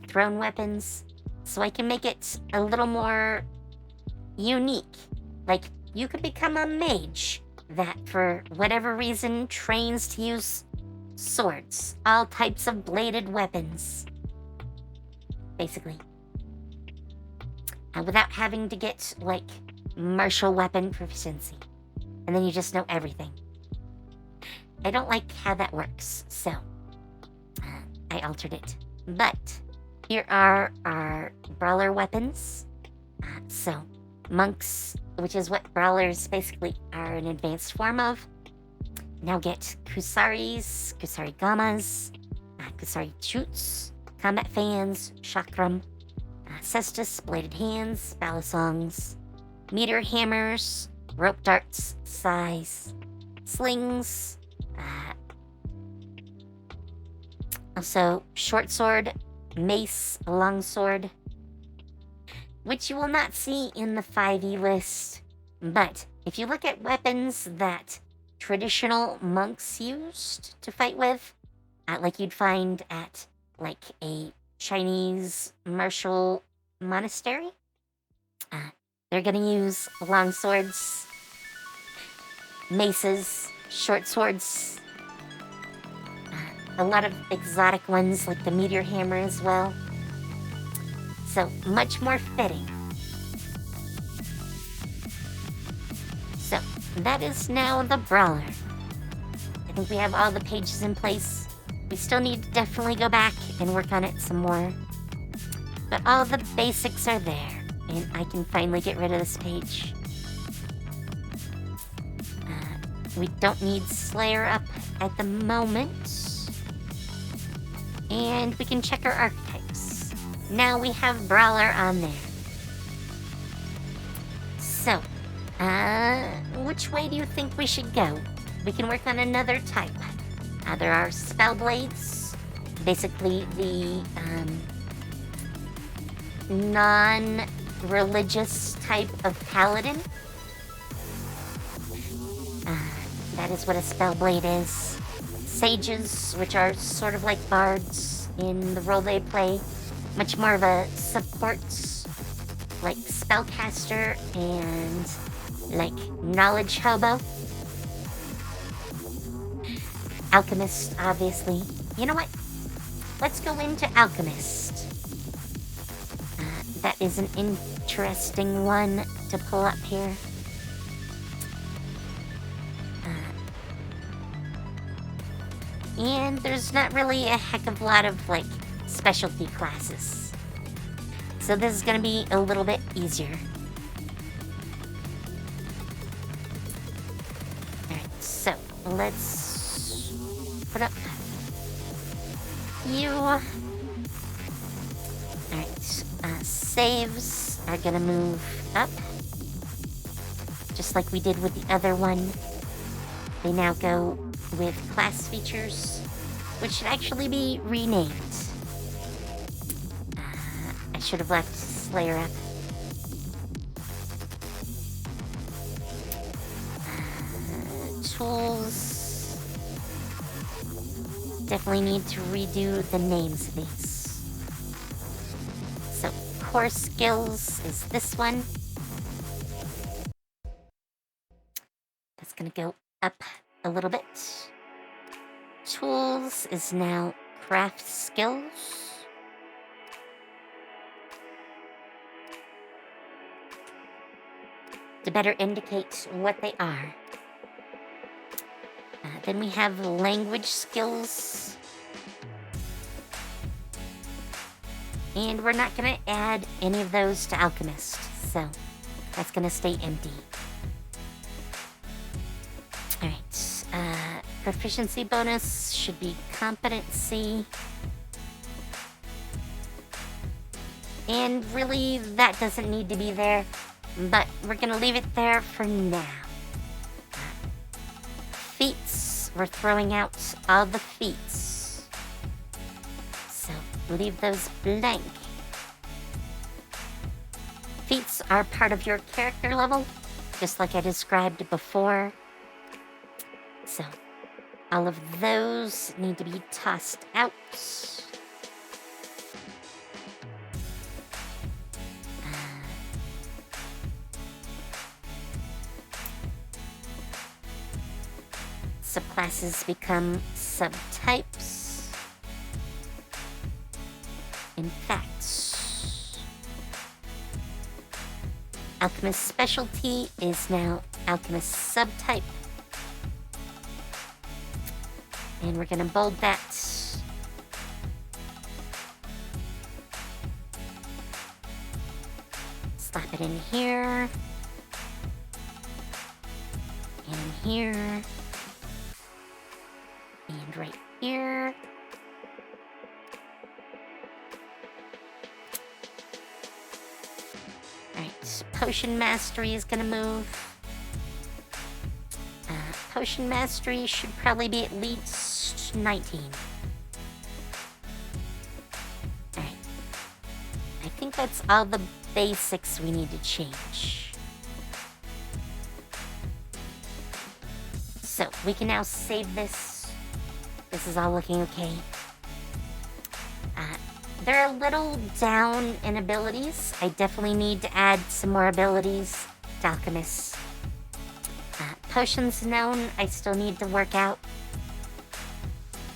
thrown weapons, so I can make it a little more unique. Like, you could become a mage that, for whatever reason, trains to use swords, all types of bladed weapons, basically, without having to get, like, martial weapon proficiency, and then you just know everything. I don't like how that works, so I altered it. But here are our brawler weapons. So, monks, which is what brawlers basically are an advanced form of, now get kusaris, kusarigamas, kusari chutes, combat fans, chakram, cestus, bladed hands, balisongs, meter hammers, rope darts, sais, slings, also short sword, mace, longsword, which you will not see in the 5e list. But if you look at weapons that traditional monks used to fight with, like you'd find at like a Chinese martial monastery, they're gonna use long swords, maces, short swords, a lot of exotic ones like the meteor hammer as well. So much more fitting. So that is now the Brawler. I think we have all the pages in place. We still need to definitely go back and work on it some more. But all the basics are there, and I can finally get rid of this page. We don't need Slayer up at the moment. And we can check our archetypes. Now we have Brawler on there. So, which way do you think we should go? We can work on another type. There are Spellblades, basically the non-religious type of paladin. That is what a Spellblade is. Sages, which are sort of like bards in the role they play. Much more of a support, like spellcaster and like knowledge hobo. Alchemist, obviously. You know what? Let's go into Alchemist. That is an interesting one to pull up here. And there's not really a heck of a lot of, like, specialty classes. So this is gonna be a little bit easier. Alright, so let's put up you. Alright, saves are gonna move up. Just like we did with the other one. They now go with class features, which should actually be renamed. I should have left Slayer up. Tools. Definitely need to redo the names of these. So, core skills is this one. That's gonna go up a little bit. Tools is now craft skills. To better indicate what they are. Then we have language skills. And we're not going to add any of those to Alchemist, so that's going to stay empty. Alright, proficiency bonus should be competency. And really, that doesn't need to be there, but we're going to leave it there for now. Feats, we're throwing out all the feats. So, leave those blank. Feats are part of your character level, just like I described before. So, all of those need to be tossed out. Subclasses become subtypes. In fact, Alchemist specialty is now Alchemist subtype. And we're gonna bold that. Slap it in here. And in here. And right here. Alright, Potion Mastery is gonna move. potion mastery should probably be at least 19. Alright. I think that's all the basics we need to change. So, we can now save this. This is all looking okay. They're a little down in abilities. I definitely need to add some more abilities to Alchemist. Potions known, I still need to work out.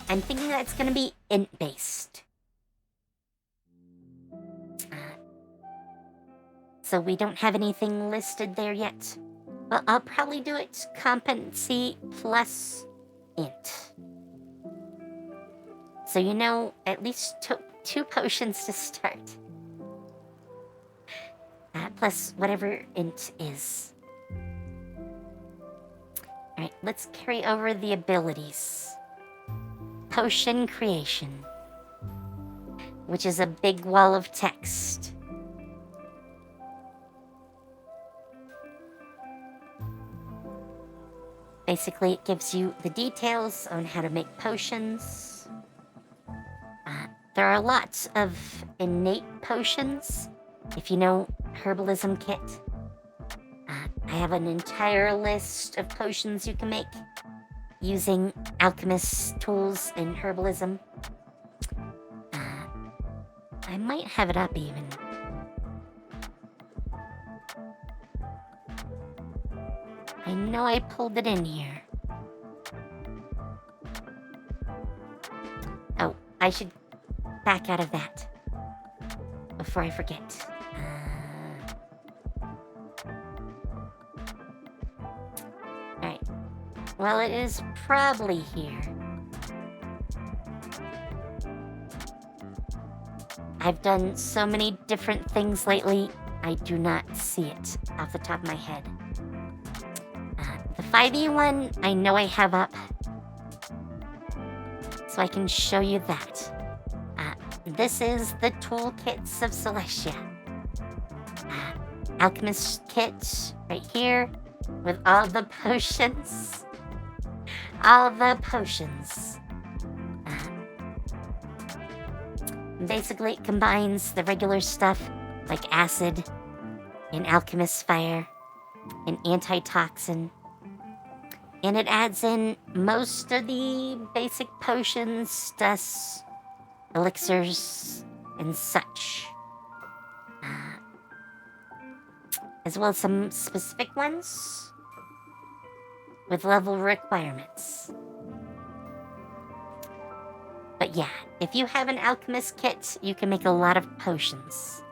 I'm thinking that's going to be int-based. So we don't have anything listed there yet. Well, I'll probably do it competency plus int. So you know, at least two potions to start. Plus whatever int is. Alright, let's carry over the abilities. Potion creation. Which is a big wall of text. Basically, it gives you the details on how to make potions. There are lots of innate potions. If you know Herbalism Kit, I have an entire list of potions you can make using Alchemist tools in Herbalism. I might have it up even. I know I pulled it in here. Oh, I should back out of that before I forget. Alright. Well, it is probably here. I've done so many different things lately, I do not see it off the top of my head. The 5e one, I know I have up, so I can show you that. This is the toolkits of Celestia. Alchemist kit right here with all the potions. All the potions. Basically, it combines the regular stuff like acid and Alchemist fire and antitoxin. And it adds in most of the basic potions, dust, elixirs, and such. As well as some specific ones with level requirements. But yeah, if you have an Alchemist kit, you can make a lot of potions.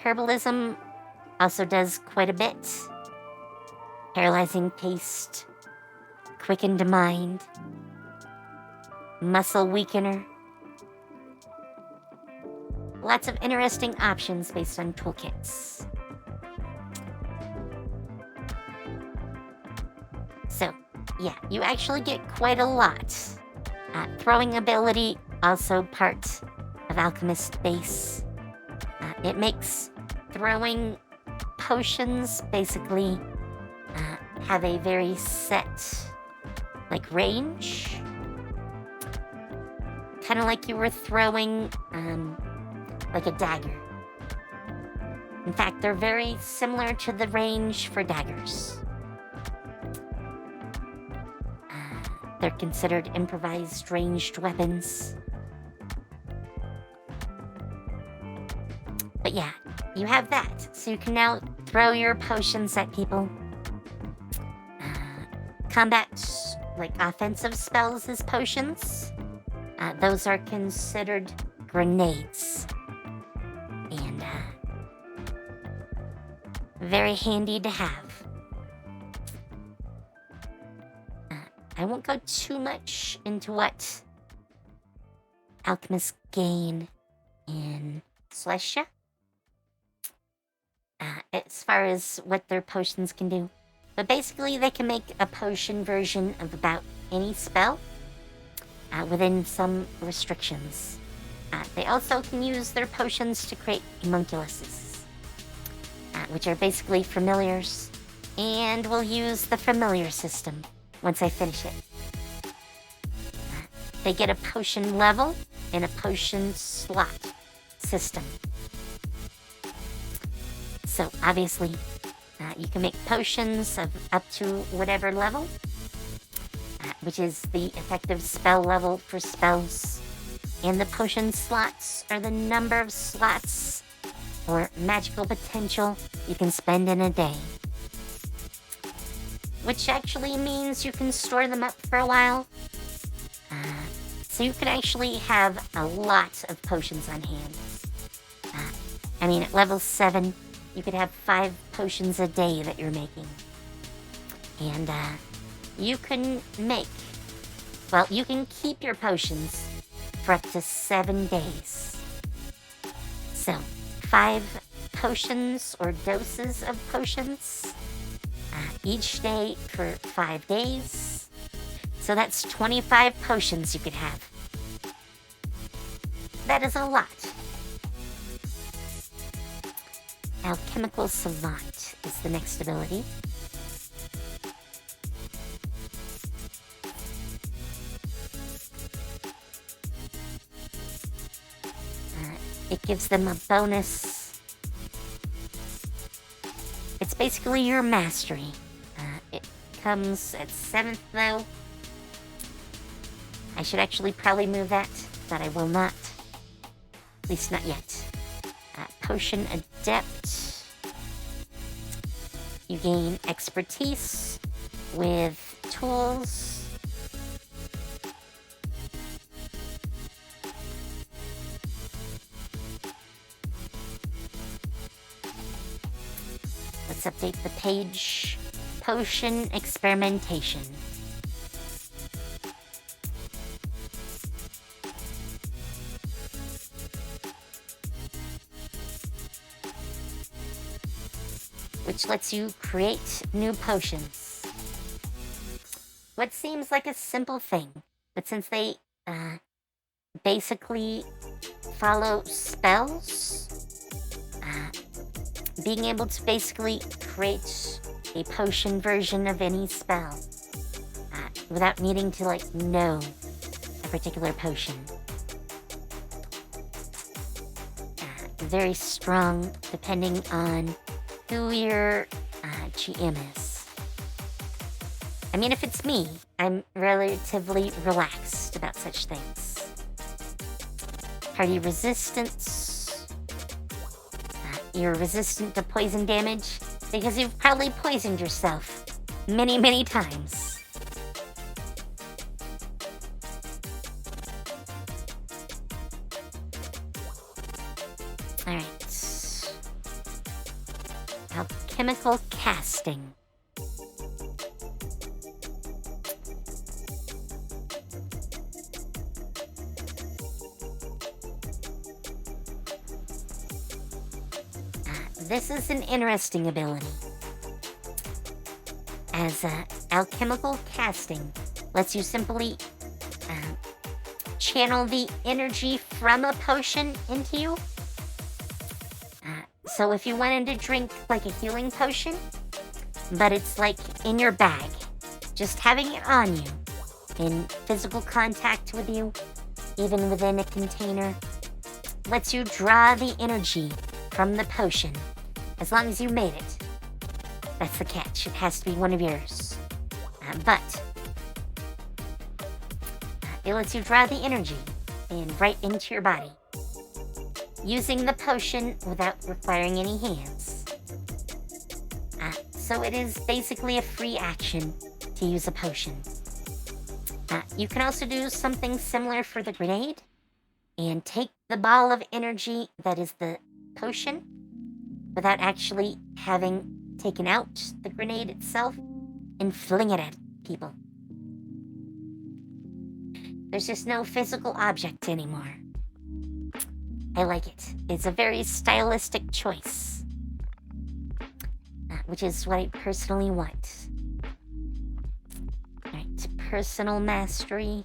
Herbalism also does quite a bit. Paralyzing paste, quicken to mind, muscle weakener. Lots of interesting options based on toolkits. So, yeah, you actually get quite a lot. Throwing ability, also part of Alchemist base. It makes throwing potions basically have a very set, like, range. Kind of like you were throwing, like a dagger. In fact, they're very similar to the range for daggers. They're considered improvised ranged weapons. But yeah, you have that, so you can now throw your potions at people. Combat, like offensive spells as potions. Those are considered grenades. And very handy to have. I won't go too much into what alchemists gain in Celestia. As far as what their potions can do. But basically, they can make a potion version of about any spell within some restrictions. They also can use their potions to create homunculuses, which are basically familiars, and will use the familiar system once I finish it. They get a potion level and a potion slot system. So obviously, you can make potions of up to whatever level, which is the effective spell level for spells. And the potion slots are the number of slots or magical potential you can spend in a day. Which actually means you can store them up for a while. So you could actually have a lot of potions on hand. I mean, at level 7, you could have 5 potions a day that you're making. And you can make, well, you can keep your potions for up to 7 days. So, 5 potions or doses of potions each day for 5 days. So that's 25 potions you could have. That is a lot. Alchemical Savant is the next ability. It gives them a bonus. It's basically your mastery. It comes at 7th though. I should actually probably move that, but I will not. At least not yet. Potion Adept. You gain expertise with tools. Let's update the page. Potion Experimentation. Which lets you create new potions. What seems like a simple thing, but since they basically follow spells, being able to basically create a potion version of any spell without needing to know a particular potion. Very strong depending on who your GM is. I mean, if it's me, I'm relatively relaxed about such things. Party resistance. You're resistant to poison damage because you've probably poisoned yourself many, many times. Alright. Alchemical Casting. This is an interesting ability, as Alchemical Casting lets you simply channel the energy from a potion into you. So if you wanted to drink like a healing potion, but it's like in your bag, just having it on you, in physical contact with you, even within a container, lets you draw the energy from the potion, as long as you made it. That's the catch. It has to be one of yours. But it lets you draw the energy and right into your body, using the potion without requiring any hands. So it is basically a free action to use a potion. You can also do something similar for the grenade, and take the ball of energy that is the potion, without actually having taken out the grenade itself, and fling it at people. There's just no physical object anymore. I like it. It's a very stylistic choice, which is what I personally want. Alright, Personal Mastery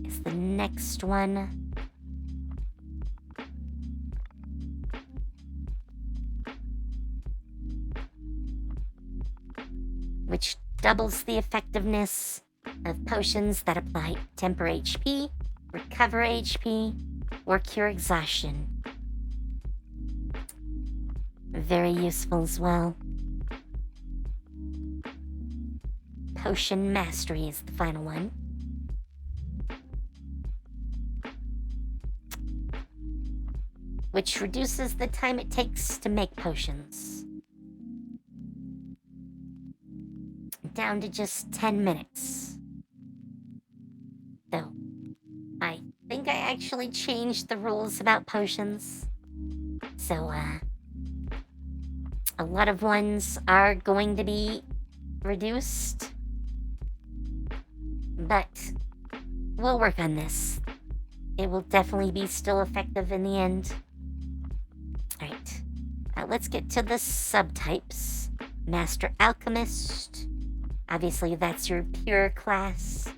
is the next one. Which doubles the effectiveness of potions that apply temper HP, recover HP, or cure exhaustion. Very useful as well. Potion Mastery is the final one. Which reduces the time it takes to make potions down to just 10 minutes. Though, I think I actually changed the rules about potions. So, a lot of ones are going to be reduced. But we'll work on this. It will definitely be still effective in the end. Alright, let's get to the subtypes. Master Alchemist. Obviously, that's your pure class.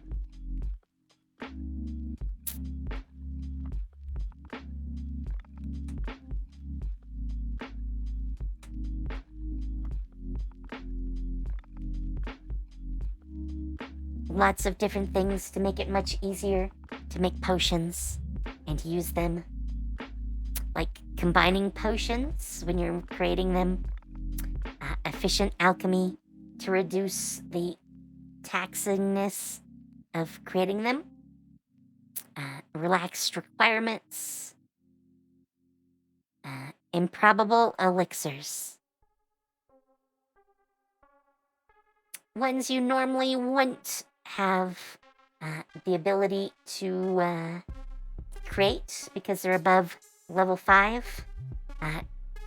Lots of different things to make it much easier to make potions and to use them. Like combining potions when you're creating them. Efficient alchemy to reduce the taxingness of creating them. Relaxed requirements. Improbable elixirs. Ones you normally wouldn't have the ability to create because they're above level 5.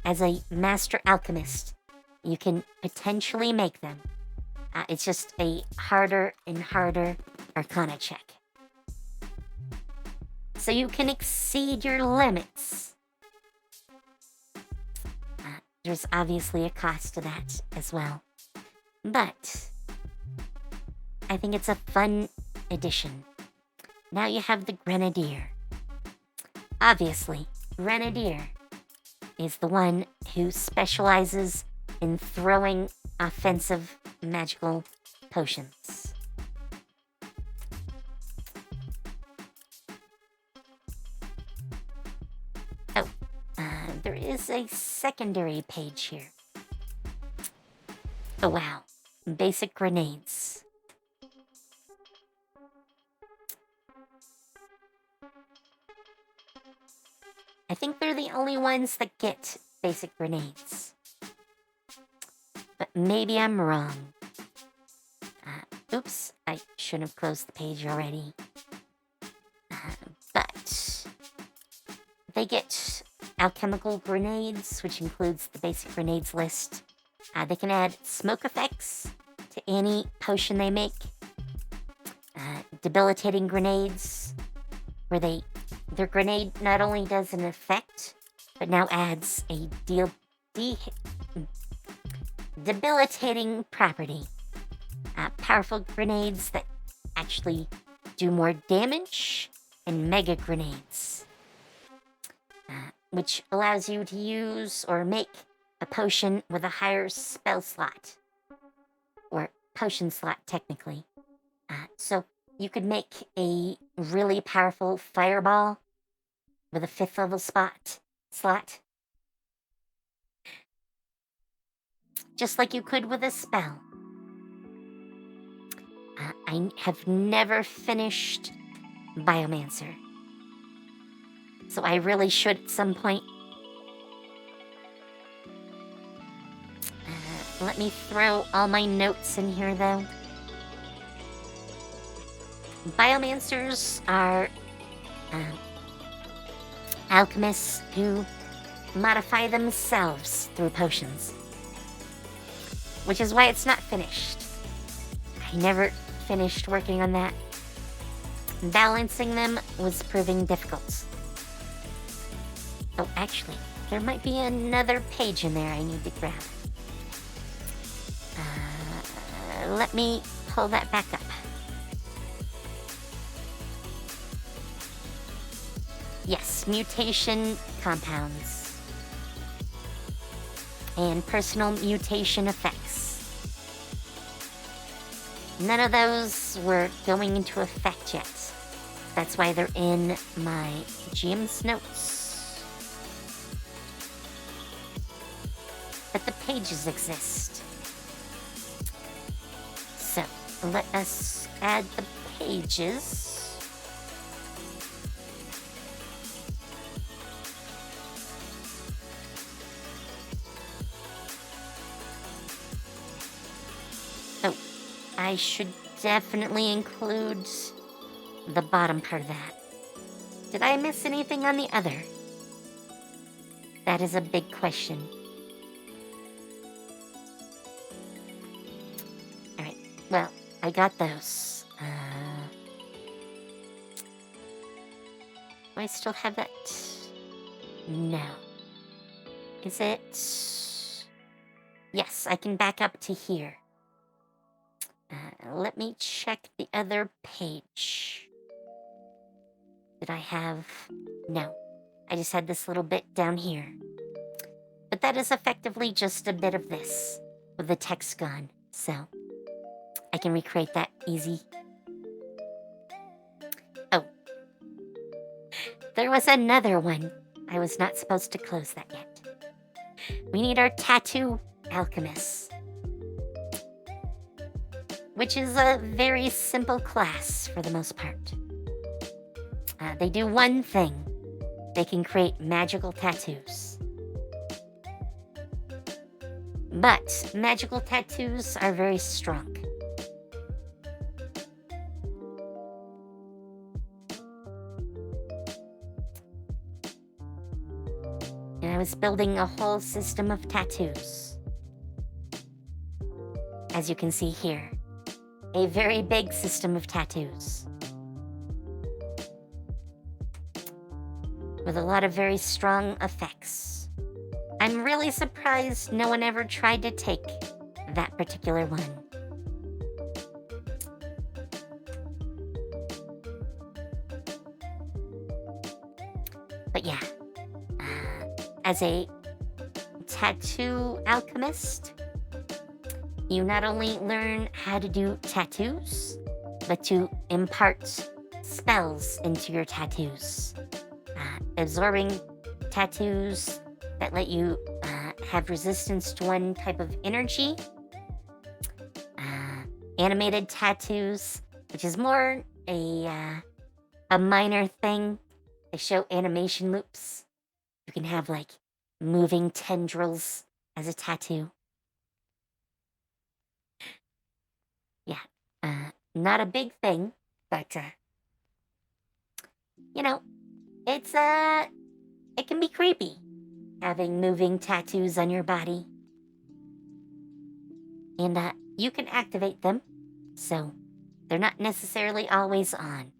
As a Master Alchemist, you can potentially make them. It's just a harder and harder Arcana check. So you can exceed your limits. There's obviously a cost to that as well. But I think it's a fun addition. Now you have the Grenadier. Obviously, Grenadier is the one who specializes in throwing offensive magical potions. Oh, there is a secondary page here. Oh wow, basic grenades. I think they're the only ones that get basic grenades. But maybe I'm wrong. Oops, I should have closed the page already. But they get alchemical grenades, which includes the basic grenades list. They can add smoke effects to any potion they make. Debilitating grenades, where their grenade not only does an effect, but now adds a debilitating property. Powerful grenades that actually do more damage, and mega grenades, which allows you to use or make a potion with a higher spell slot, or potion slot technically. So you could make a really powerful fireball with a 5th level slot. Just like you could with a spell. I have never finished Biomancer. So I really should at some point. Let me throw all my notes in here though. Biomancers are alchemists who modify themselves through potions. Which is why it's not finished. I never finished working on that. Balancing them was proving difficult. Oh, actually, there might be another page in there I need to grab. Let me pull that back up. Yes, mutation compounds. And personal mutation effects. none of those were going into effect yet. That's why they're in my GM's notes. But the pages exist. So, let us add the pages. Oh, I should definitely include the bottom part of that. Did I miss anything on the other? That is a big question. Alright, well, I got those. Do I still have that? No. Is it? Yes, I can back up to here. Let me check the other page. Did I have... No. I just had this little bit down here. But that is effectively just a bit of this, with the text gone, so I can recreate that easy. Oh. There was another one. I was not supposed to close that yet. We need our tattoo alchemist, which is a very simple class for the most part. They do one thing. They can create magical tattoos. But magical tattoos are very strong. And I was building a whole system of tattoos. As you can see here, a very big system of tattoos. With a lot of very strong effects. I'm really surprised no one ever tried to take that particular one. But yeah, as a tattoo alchemist, you not only learn how to do tattoos, but to impart spells into your tattoos. Absorbing tattoos that let you have resistance to one type of energy. Animated tattoos, which is more a minor thing. They show animation loops. You can have like moving tendrils as a tattoo. Yeah, not a big thing, but you know, it can be creepy having moving tattoos on your body. And you can activate them, so they're not necessarily always on.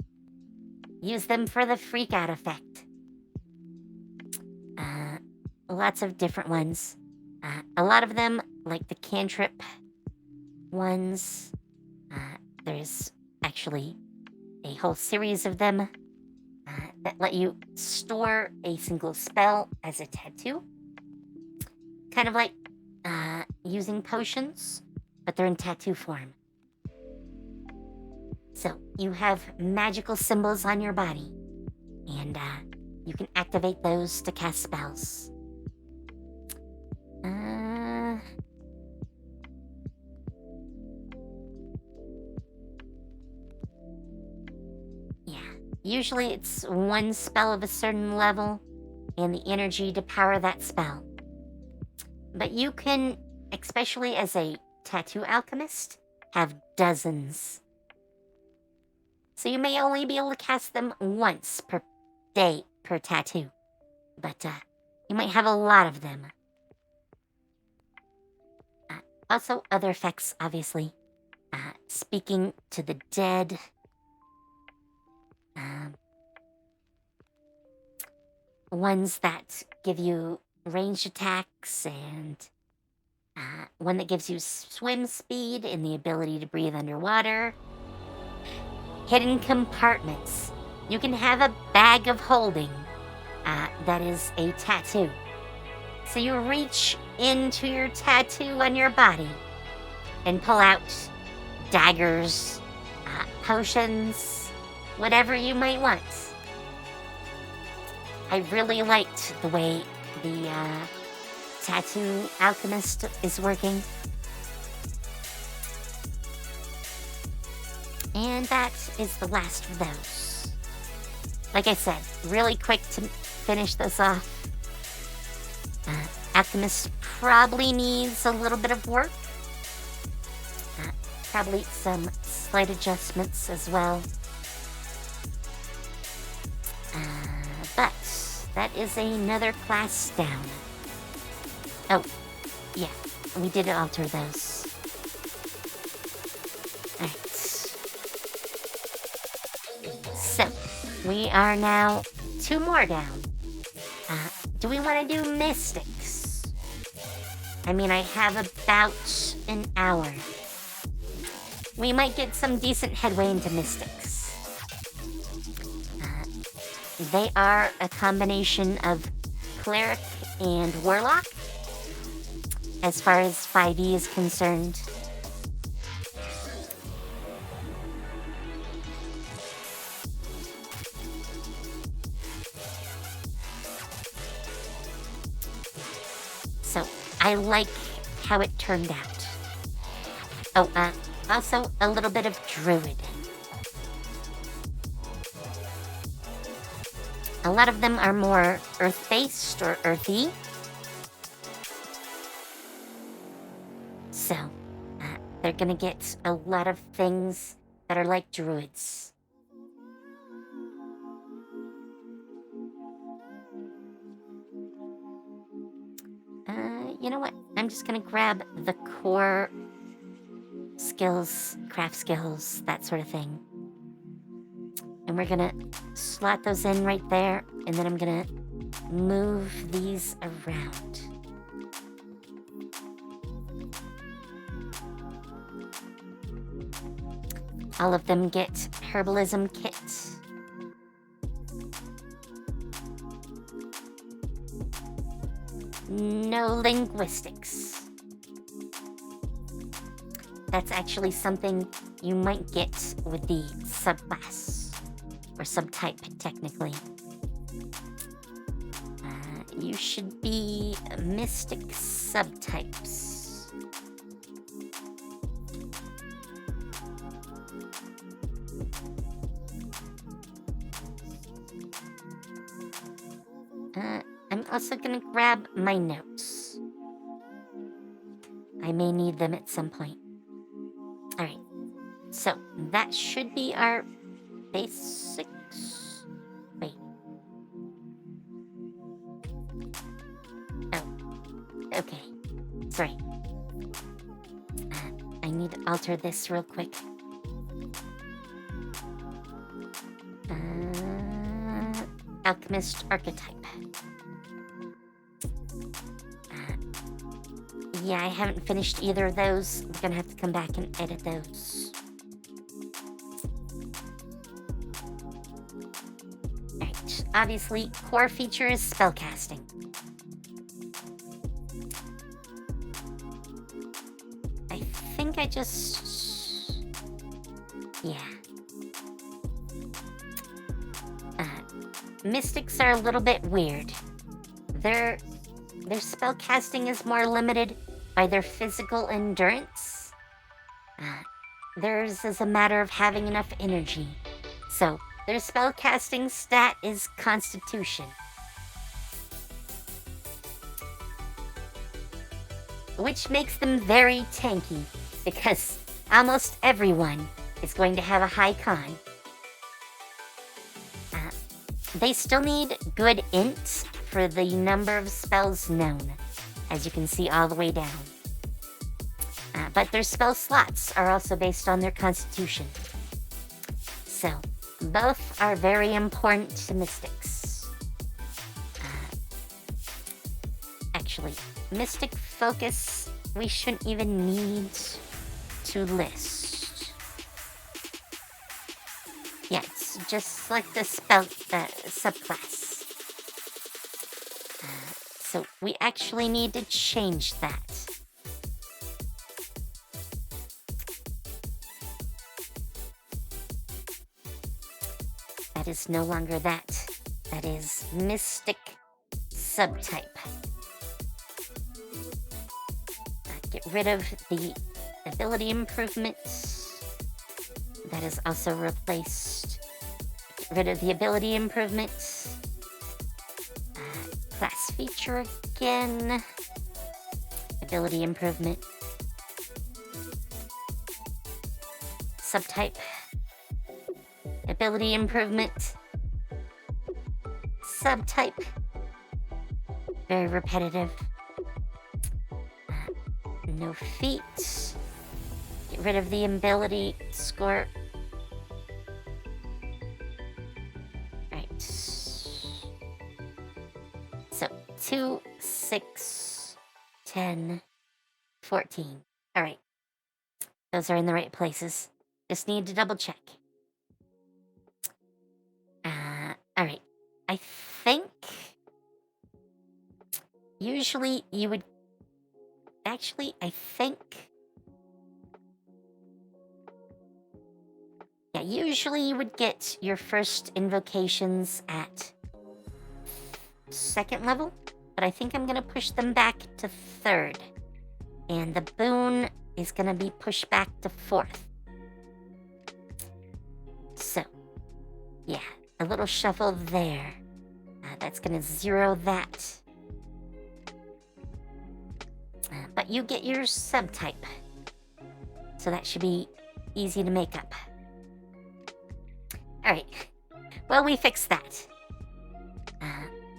Use them for the freak out effect. Lots of different ones. A lot of them, like the cantrip ones, there's actually a whole series of them that let you store a single spell as a tattoo. Kind of like using potions, but they're in tattoo form. So you have magical symbols on your body, and you can activate those to cast spells. Usually it's one spell of a certain level and the energy to power that spell. But you can, especially as a tattoo alchemist, have dozens. So you may only be able to cast them once per day per tattoo. But you might have a lot of them. Also other effects, obviously. Speaking to the dead. Ones that give you ranged attacks, and one that gives you swim speed and the ability to breathe underwater. Hidden compartments. You can have a bag of holding that is a tattoo. So you reach into your tattoo on your body and pull out daggers, potions, whatever you might want. I really liked the way the tattoo alchemist is working. And that is the last of those. Like I said, really quick to finish this off. Alchemist probably needs a little bit of work. Probably some slight adjustments as well. But that is another class down. Oh, yeah, we did alter those. Alright. So, we are now 2 more down. Do we want to do Mystics? I mean, I have about an hour. We might get some decent headway into Mystics. They are a combination of Cleric and Warlock, as far as 5e is concerned. So, I like how it turned out. Oh, also a little bit of Druid. A lot of them are more earth-based or earthy. So, they're gonna get a lot of things that are like druids. You know what? I'm just gonna grab the core skills, craft skills, that sort of thing. And we're gonna slot those in right there, and then I'm gonna move these around. All of them get herbalism kits. No linguistics. That's actually something you might get with the subclass, or subtype, technically. You should be Mystic subtypes. I'm also gonna grab my notes. I may need them at some point. Alright, so that should be our basics. Wait. Oh, okay. Sorry. I need to alter this real quick. Alchemist Archetype. Yeah, I haven't finished either of those. We're gonna have to come back and edit those. Alright, obviously, core feature is spellcasting. I think I just... yeah. Mystics are a little bit weird. Their spellcasting is more limited by their physical endurance. Theirs is a matter of having enough energy. So, their spellcasting stat is Constitution. Which makes them very tanky, because almost everyone is going to have a high con. They still need good int for the number of spells known, as you can see all the way down. But their spell slots are also based on their constitution. So, both are very important to Mystics. Actually, Mystic Focus, we shouldn't even need to list. Yeah, it's just like the spell subclass. So we actually need to change that. is no longer that. That is Mystic Subtype. Get rid of the ability improvements. That is also replaced. Get rid of the ability improvements. Class feature again. Ability improvement. Subtype. Ability improvement. Subtype. Very repetitive. No feat. Get rid of the ability score. Right. So 2, 6, 10, 14. All right. Those are in the right places. Just need to double check. All right. I think usually you would. Actually, I think. Yeah, usually you would get your first invocations at 2nd level, but I think I'm gonna push them back to 3rd. And the boon is gonna be pushed back to 4th. So, yeah, a little shuffle there. That's gonna 0 that. But you get your subtype. So that should be easy to make up. Alright. Well, we fixed that.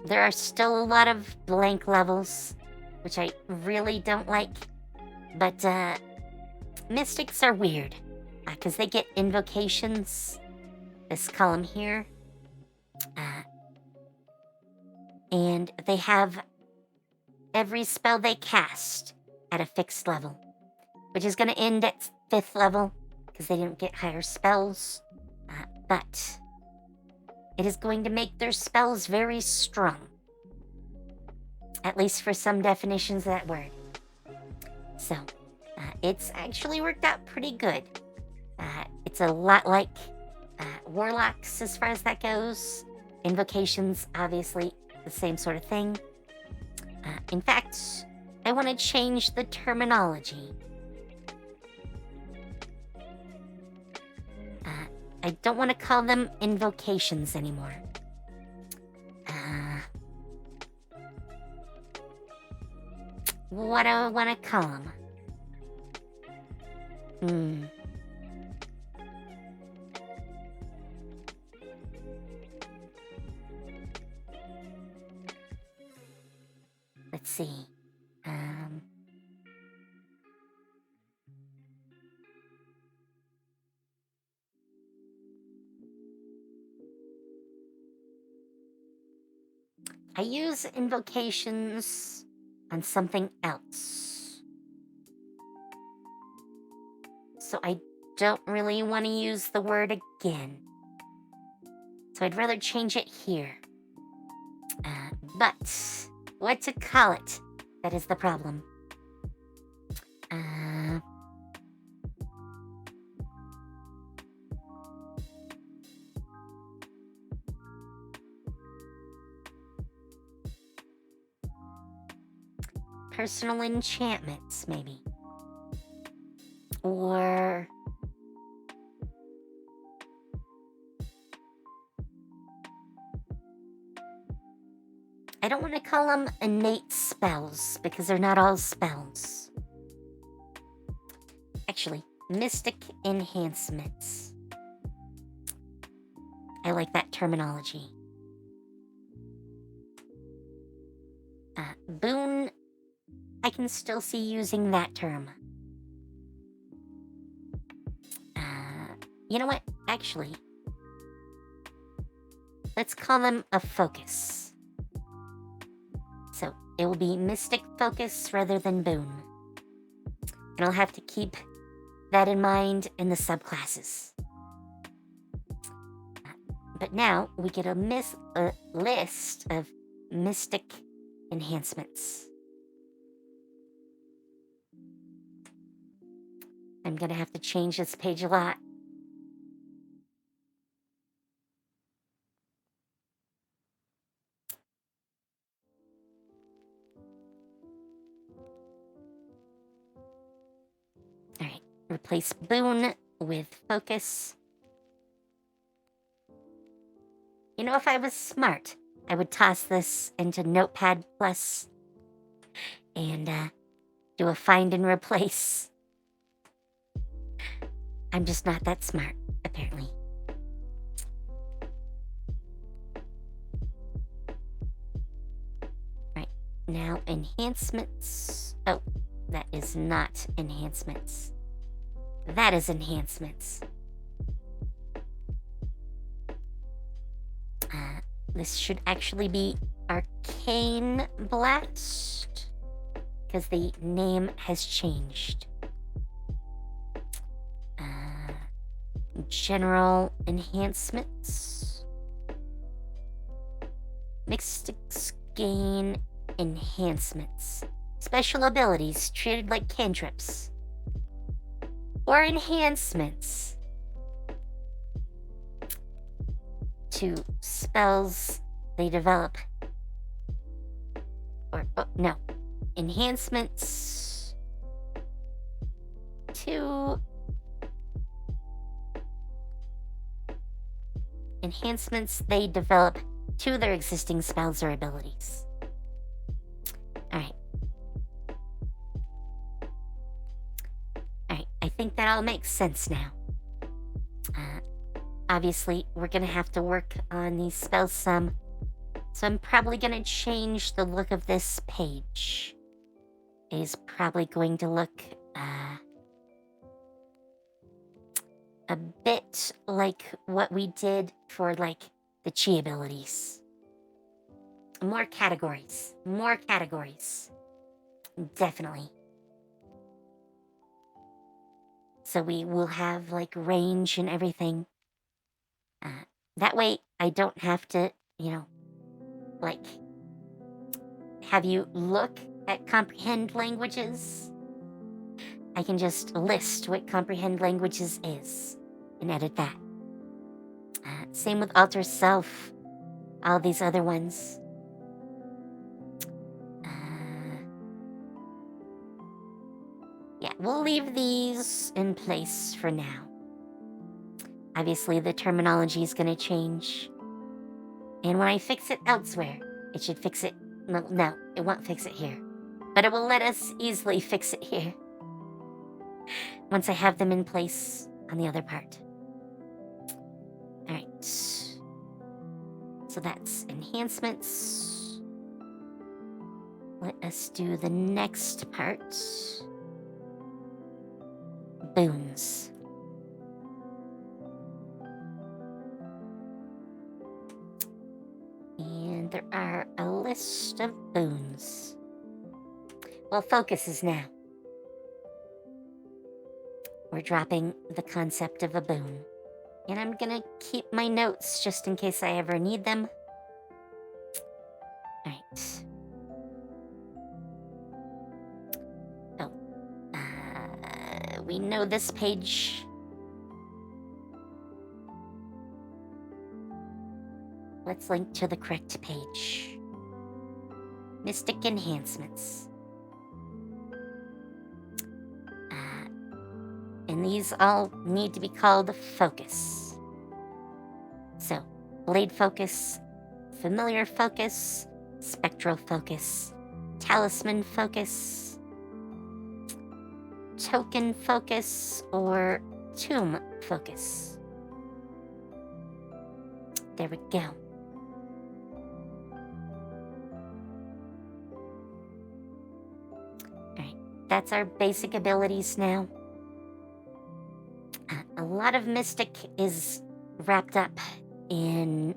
There are still a lot of blank levels, which I really don't like. But, Mystics are weird. Because they get invocations. This column here. And they have every spell they cast at a fixed level, which is going to end at 5th level because they didn't get higher spells. But it is going to make their spells very strong, at least for some definitions of that word. So it's actually worked out pretty good. It's a lot like Warlocks as far as that goes. Invocations, obviously, the same sort of thing. In fact, I want to change the terminology. I don't want to call them invocations anymore. What do I want to call them? Let's see. I use invocations on something else. So I don't really want to use the word again. So I'd rather change it here. But what to call it? That is the problem. Personal enchantments, maybe. Or I don't want to call them innate spells because they're not all spells. Actually, mystic enhancements. I like that terminology. Boon, I can still see using that term. You know what? Actually, let's call them a focus. So it will be mystic focus rather than boon. And I'll have to keep that in mind in the subclasses. But now we get a list of mystic enhancements. I'm gonna have to change this page a lot. replace boon with focus. You know, if I was smart, I would toss this into Notepad Plus and do a find and replace. I'm just not that smart, apparently. Right, now enhancements. Oh, that is not enhancements. That is enhancements. This should actually be Arcane Blast, because the name has changed. General enhancements. Mystics gain enhancements. Special abilities treated like cantrips. Or enhancements to spells they develop. Or, oh, no. Enhancements to they develop to their existing spells or abilities. Alright. Alright, I think that all makes sense now. Obviously, we're gonna have to work on these spells some, so I'm probably gonna change the look of this page. It is probably going to look a bit like what we did for, like, the chi abilities. More categories. More categories. Definitely. So we will have, like, range and everything. That way, I don't have to, you know, like, have you look at comprehend languages. I can just list what comprehend languages is and edit that. Same with alter self, all these other ones. Yeah, we'll leave these in place for now. Obviously, the terminology is going to change. And when I fix it elsewhere, it should fix it. No, it won't fix it here. But it will let us easily fix it here. Once I have them in place on the other part. Alright. So that's enhancements. Let us do the next part. Boons. And there are a list of boons. Well, focus is now. We're dropping the concept of a boon. And I'm gonna keep my notes just in case I ever need them. Alright. Oh. We know this page. Let's link to the correct page. Mystic enhancements. And these all need to be called focus. So, blade focus, familiar focus, spectral focus, talisman focus, token focus, or tomb focus. There we go. Alright, that's our basic abilities now. A lot of Mystic is wrapped up in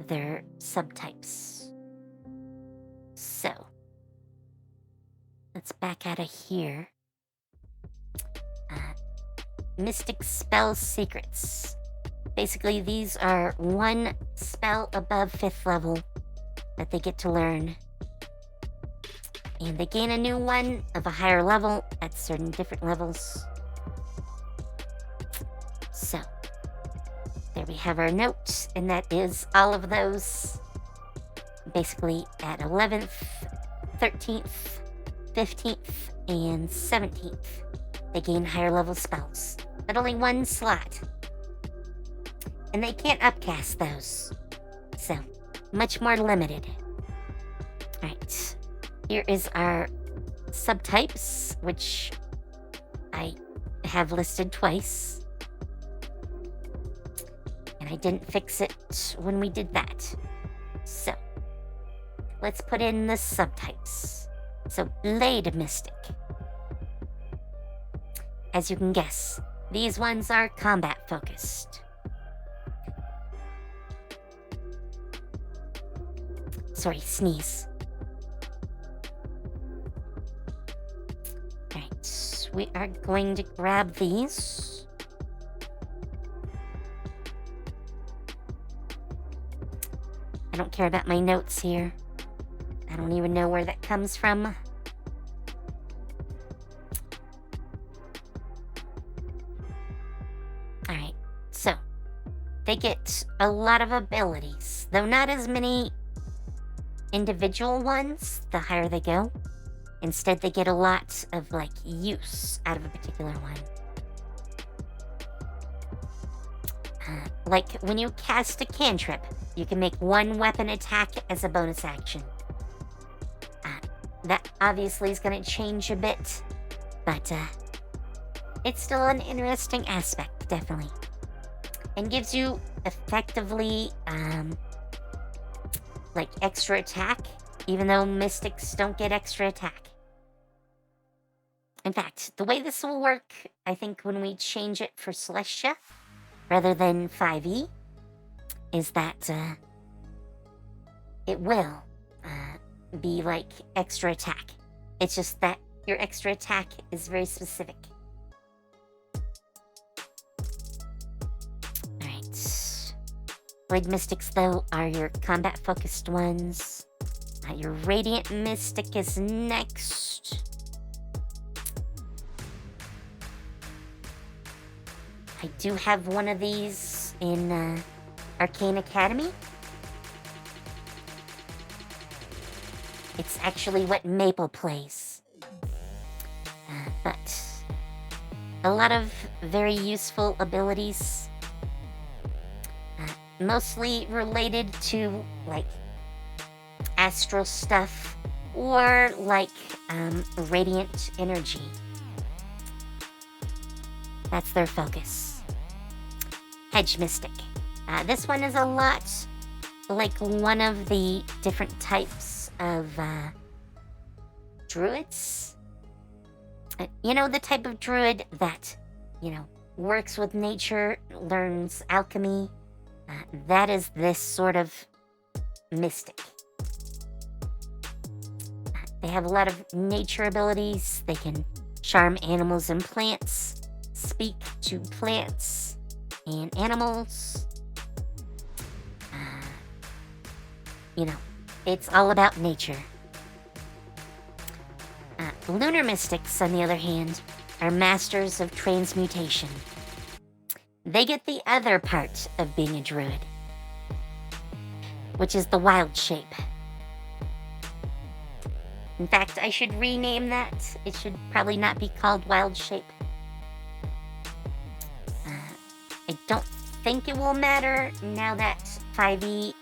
their subtypes. So, let's back out of here. Mystic spell secrets. Basically, these are one spell above 5th level that they get to learn. And they gain a new one of a higher level at certain different levels. So, there we have our note, and that is all of those. Basically at 11th, 13th, 15th, and 17th. they gain higher level spells, but only one slot. And they can't upcast those, so much more limited. Alright, here is our subtypes, which I have listed twice. And I didn't fix it when we did that. So, let's put in the subtypes. So, Blade Mystic. As you can guess, these ones are combat focused. Sorry, sneeze. Alright, we are going to grab these. I don't care about my notes here. I don't even know where that comes from. Alright, so they get a lot of abilities, though not as many individual ones the higher they go. Instead, they get a lot of, like, use out of a particular one. Like, when you cast a cantrip, you can make one weapon attack as a bonus action. That obviously is going to change a bit, but it's still an interesting aspect, definitely. And gives you, effectively, like, extra attack, even though mystics don't get extra attack. In fact, the way this will work, I think when we change it for Celestia, rather than 5e, is that it will be like extra attack. It's just that your extra attack is very specific. Alright. Blade Mystics, though, are your combat-focused ones. Your Radiant Mystic is next. I do have one of these in Arcane Academy. It's actually what Maple plays. But a lot of very useful abilities. Mostly related to, like, astral stuff or, like, radiant energy. That's their focus. Hedge Mystic. This one is a lot like one of the different types of druids. You know, the type of druid that, you know, works with nature, learns alchemy. That is this sort of mystic. They have a lot of nature abilities. They can charm animals and plants, speak to plants and animals. You know, it's all about nature. Lunar Mystics, on the other hand, are masters of transmutation. They get the other part of being a druid, which is the wild shape. In fact, I should rename that. It should probably not be called wild shape. I don't think it will matter now that 5e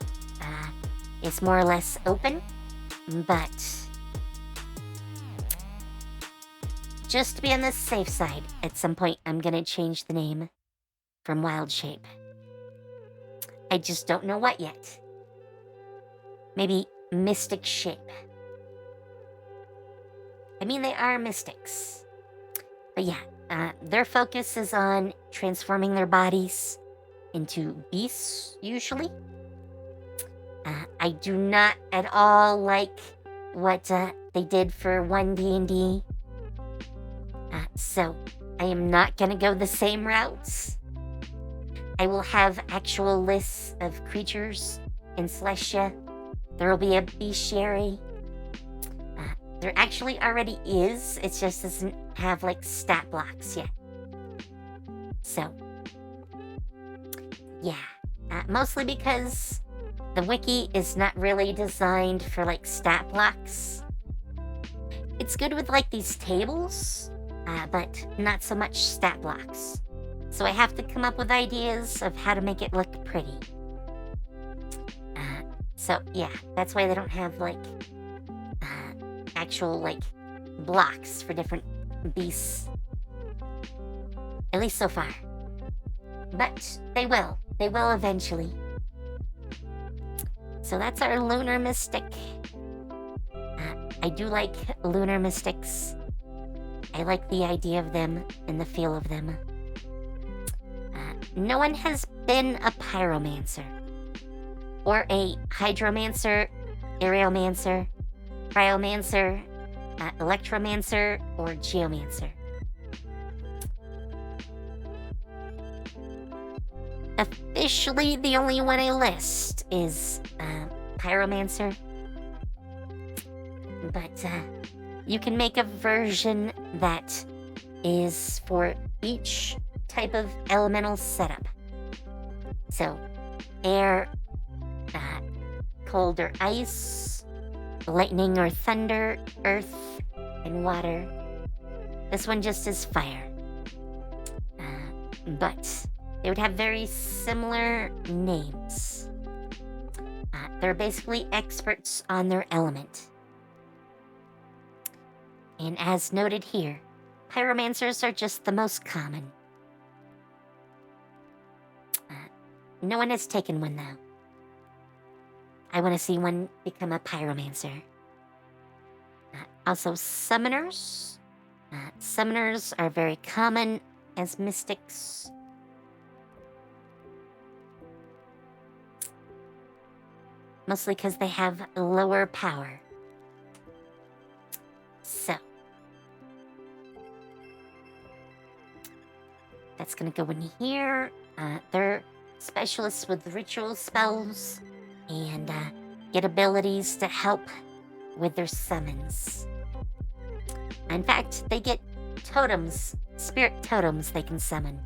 is more or less open, but just to be on the safe side, at some point I'm gonna change the name from Wild Shape. I just don't know what yet. Maybe Mystic Shape. I mean, they are mystics. But yeah, their focus is on transforming their bodies into beasts, usually. I do not at all like what they did for 1D&D. So I am not going to go the same routes. I will have actual lists of creatures in Celestia. There will be a bestiary. There actually already is. It just doesn't have, like, stat blocks yet. So, yeah. Mostly because the wiki is not really designed for, like, stat blocks. It's good with, like, these tables, but not so much stat blocks. So I have to come up with ideas of how to make it look pretty. So yeah, that's why they don't have like actual like blocks for different beasts. At least so far. But they will. They will eventually. So that's our Lunar Mystic. I do like Lunar Mystics. I like the idea of them and the feel of them. No one has been a Pyromancer. Or a Hydromancer, Aeromancer, Cryomancer, Electromancer, or Geomancer. Officially, the only one I list is Pyromancer. But you can make a version that is for each type of elemental setup. So, air, cold or ice, lightning or thunder, earth, and water. This one just is fire. But they would have very similar names. They're basically experts on their element. And as noted here, Pyromancers are just the most common. No one has taken one though. I want to see one become a Pyromancer. Also, Summoners. Summoners are very common as Mystics. Mostly because they have lower power. So. That's going to go in here. They're specialists with ritual spells and get abilities to help with their summons. In fact, they get totems, spirit totems they can summon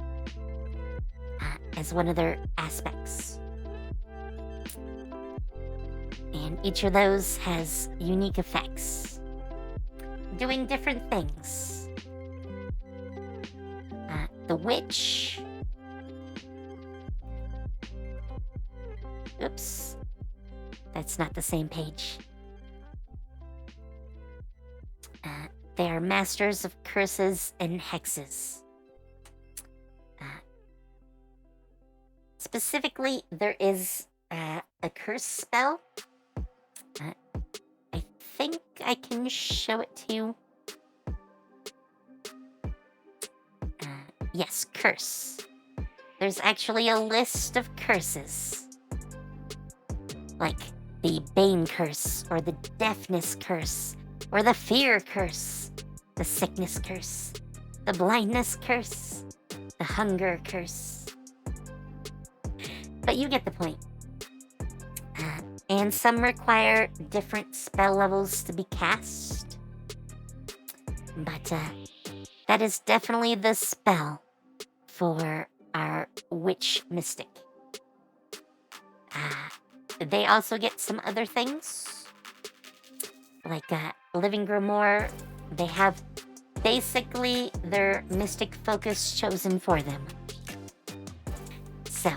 as one of their aspects. And each of those has unique effects, doing different things. The Witch. Oops. That's not the same page. They are masters of curses and hexes. Specifically, there is a curse spell. I think I can show it to you. Yes, curse. There's actually a list of curses. Like the Bane curse, or the Deafness curse, or the Fear curse, the Sickness curse, the Blindness curse, the Hunger curse. But you get the point. And some require different spell levels to be cast. But that is definitely the spell for our Witch Mystic. They also get some other things, like Living Grimoire. They have basically their mystic focus chosen for them. So,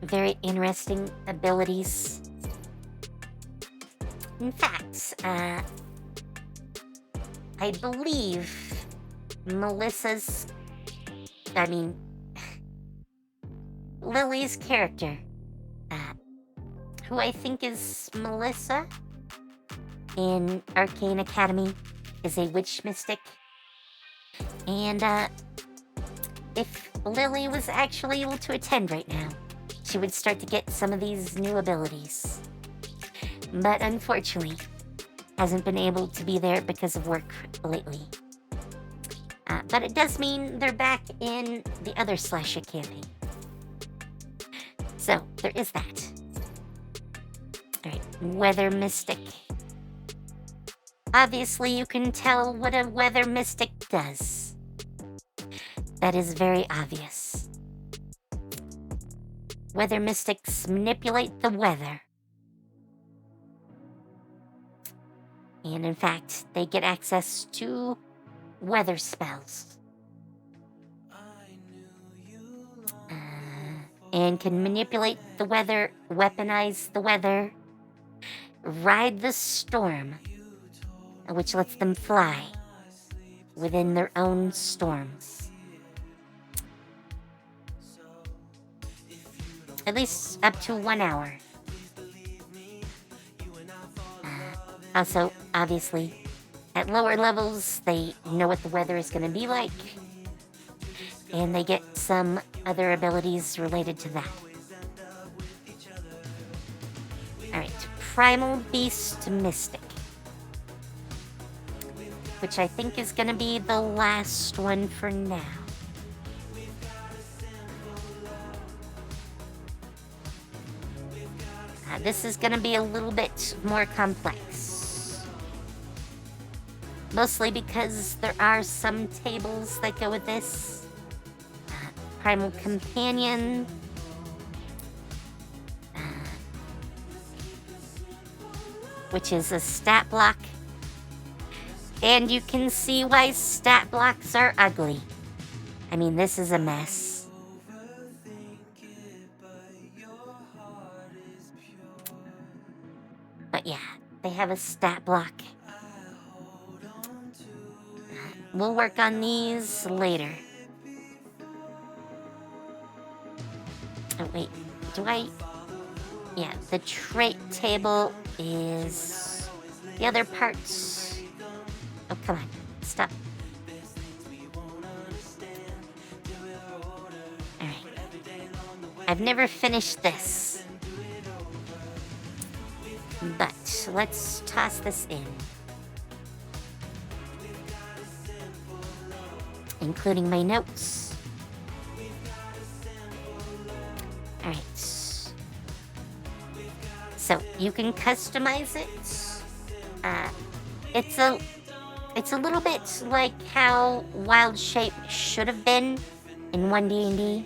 very interesting abilities. In fact, I believe Lily's character, who I think is Melissa in Arcane Academy, is a witch mystic. And if Lily was actually able to attend right now, she would start to get some of these new abilities. But unfortunately, hasn't been able to be there because of work lately. But it does mean they're back in the other slasher campaign. So, there is that. Alright, Weather Mystic. Obviously, you can tell what a Weather Mystic does. That is very obvious. Weather Mystics manipulate the weather. And in fact, they get access to weather spells. And can manipulate the weather, weaponize the weather, ride the storm, which lets them fly within their own storms. At least up to 1 hour. Also, obviously, at lower levels, they know what the weather is going to be like, and they get some other abilities related to that. Alright, Primal Beast Mystic, which I think is going to be the last one for now. This is going to be a little bit more complex. Mostly because there are some tables that go with this. Primal Companion. Which is a stat block. And you can see why stat blocks are ugly. I mean, this is a mess. But yeah, they have a stat block. We'll work on these later. Oh, wait. Do I... Yeah, the trait table is the other parts. Oh, come on. Stop. Alright. I've never finished this. But let's toss this in. Including my notes. Alright. So, you can customize it. It's a little bit like how Wild Shape should have been in 1D&D.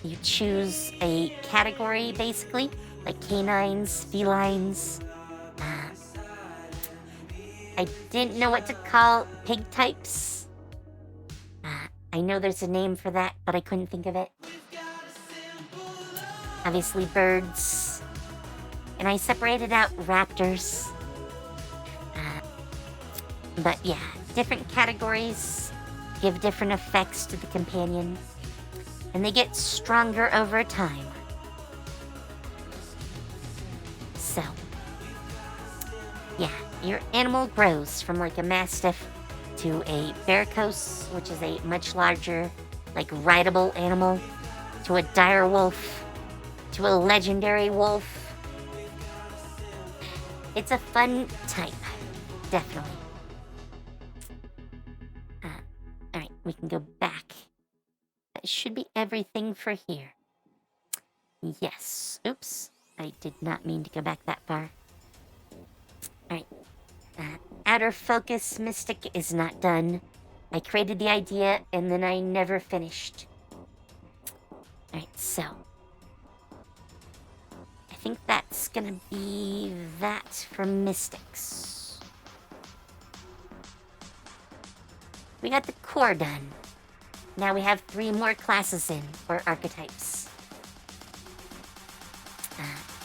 You choose a category, basically, like canines, felines. I didn't know what to call pig types. I know there's a name for that, but I couldn't think of it. Obviously birds. And I separated out raptors. But yeah, different categories give different effects to the companion. And they get stronger over time. So, yeah, your animal grows from like a mastiff to a barricos, which is a much larger, like rideable animal, to a dire wolf, to a legendary wolf. It's a fun type, definitely. Alright, we can go back. That should be everything for here. Yes. Oops. I did not mean to go back that far. Alright. Outer Focus Mystic is not done. I created the idea and then I never finished. Alright, so. I think that's gonna be that for Mystics. We got the core done. Now we have 3 more classes in for archetypes.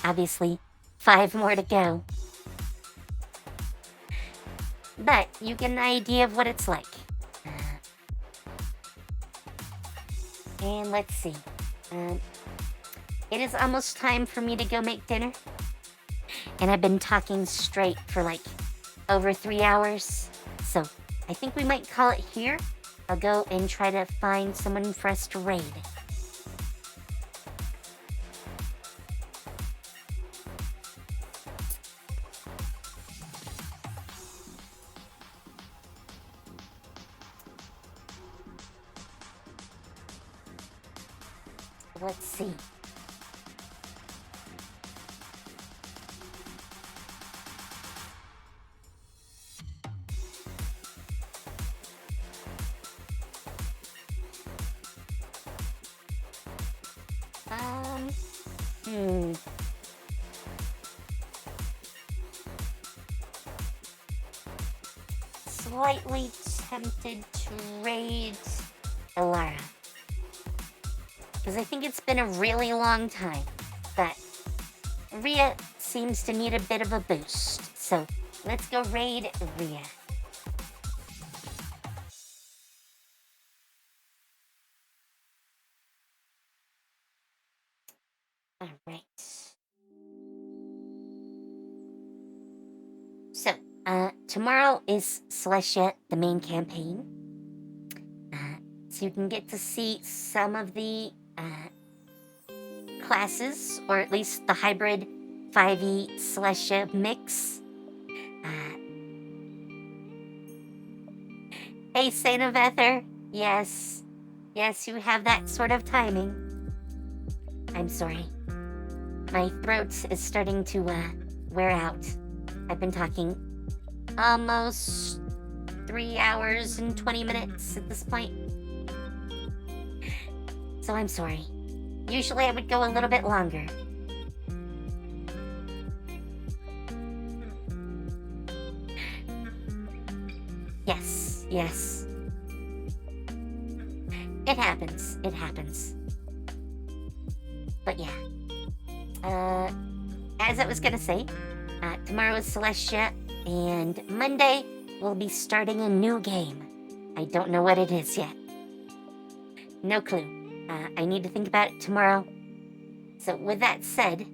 Obviously, 5 more to go. But you get an idea of what it's like. And let's see. It is almost time for me to go make dinner. And I've been talking straight for like over 3 hours. So I think we might call it here. I'll go and try to find someone for us to raid. Let's see. slightly tempted to raid Ilara. Because I think it's been a really long time. But Rhea seems to need a bit of a boost. So let's go raid Rhea. Alright. So, tomorrow is Celestia, the main campaign. So you can get to see some of the classes, or at least the hybrid 5e Celestia mix. Hey, Saint of Ether. Yes, you have that sort of timing. I'm sorry. My throat is starting to wear out. I've been talking almost 3 hours and 20 minutes at this point. So I'm sorry. Usually I would go a little bit longer. Yes. It happens. But yeah. As I was gonna say, tomorrow is Celestia, and Monday we'll be starting a new game. I don't know what it is yet. No clue. I need to think about it tomorrow. So with that said,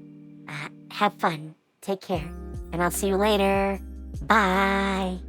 have fun, take care, and I'll see you later. Bye.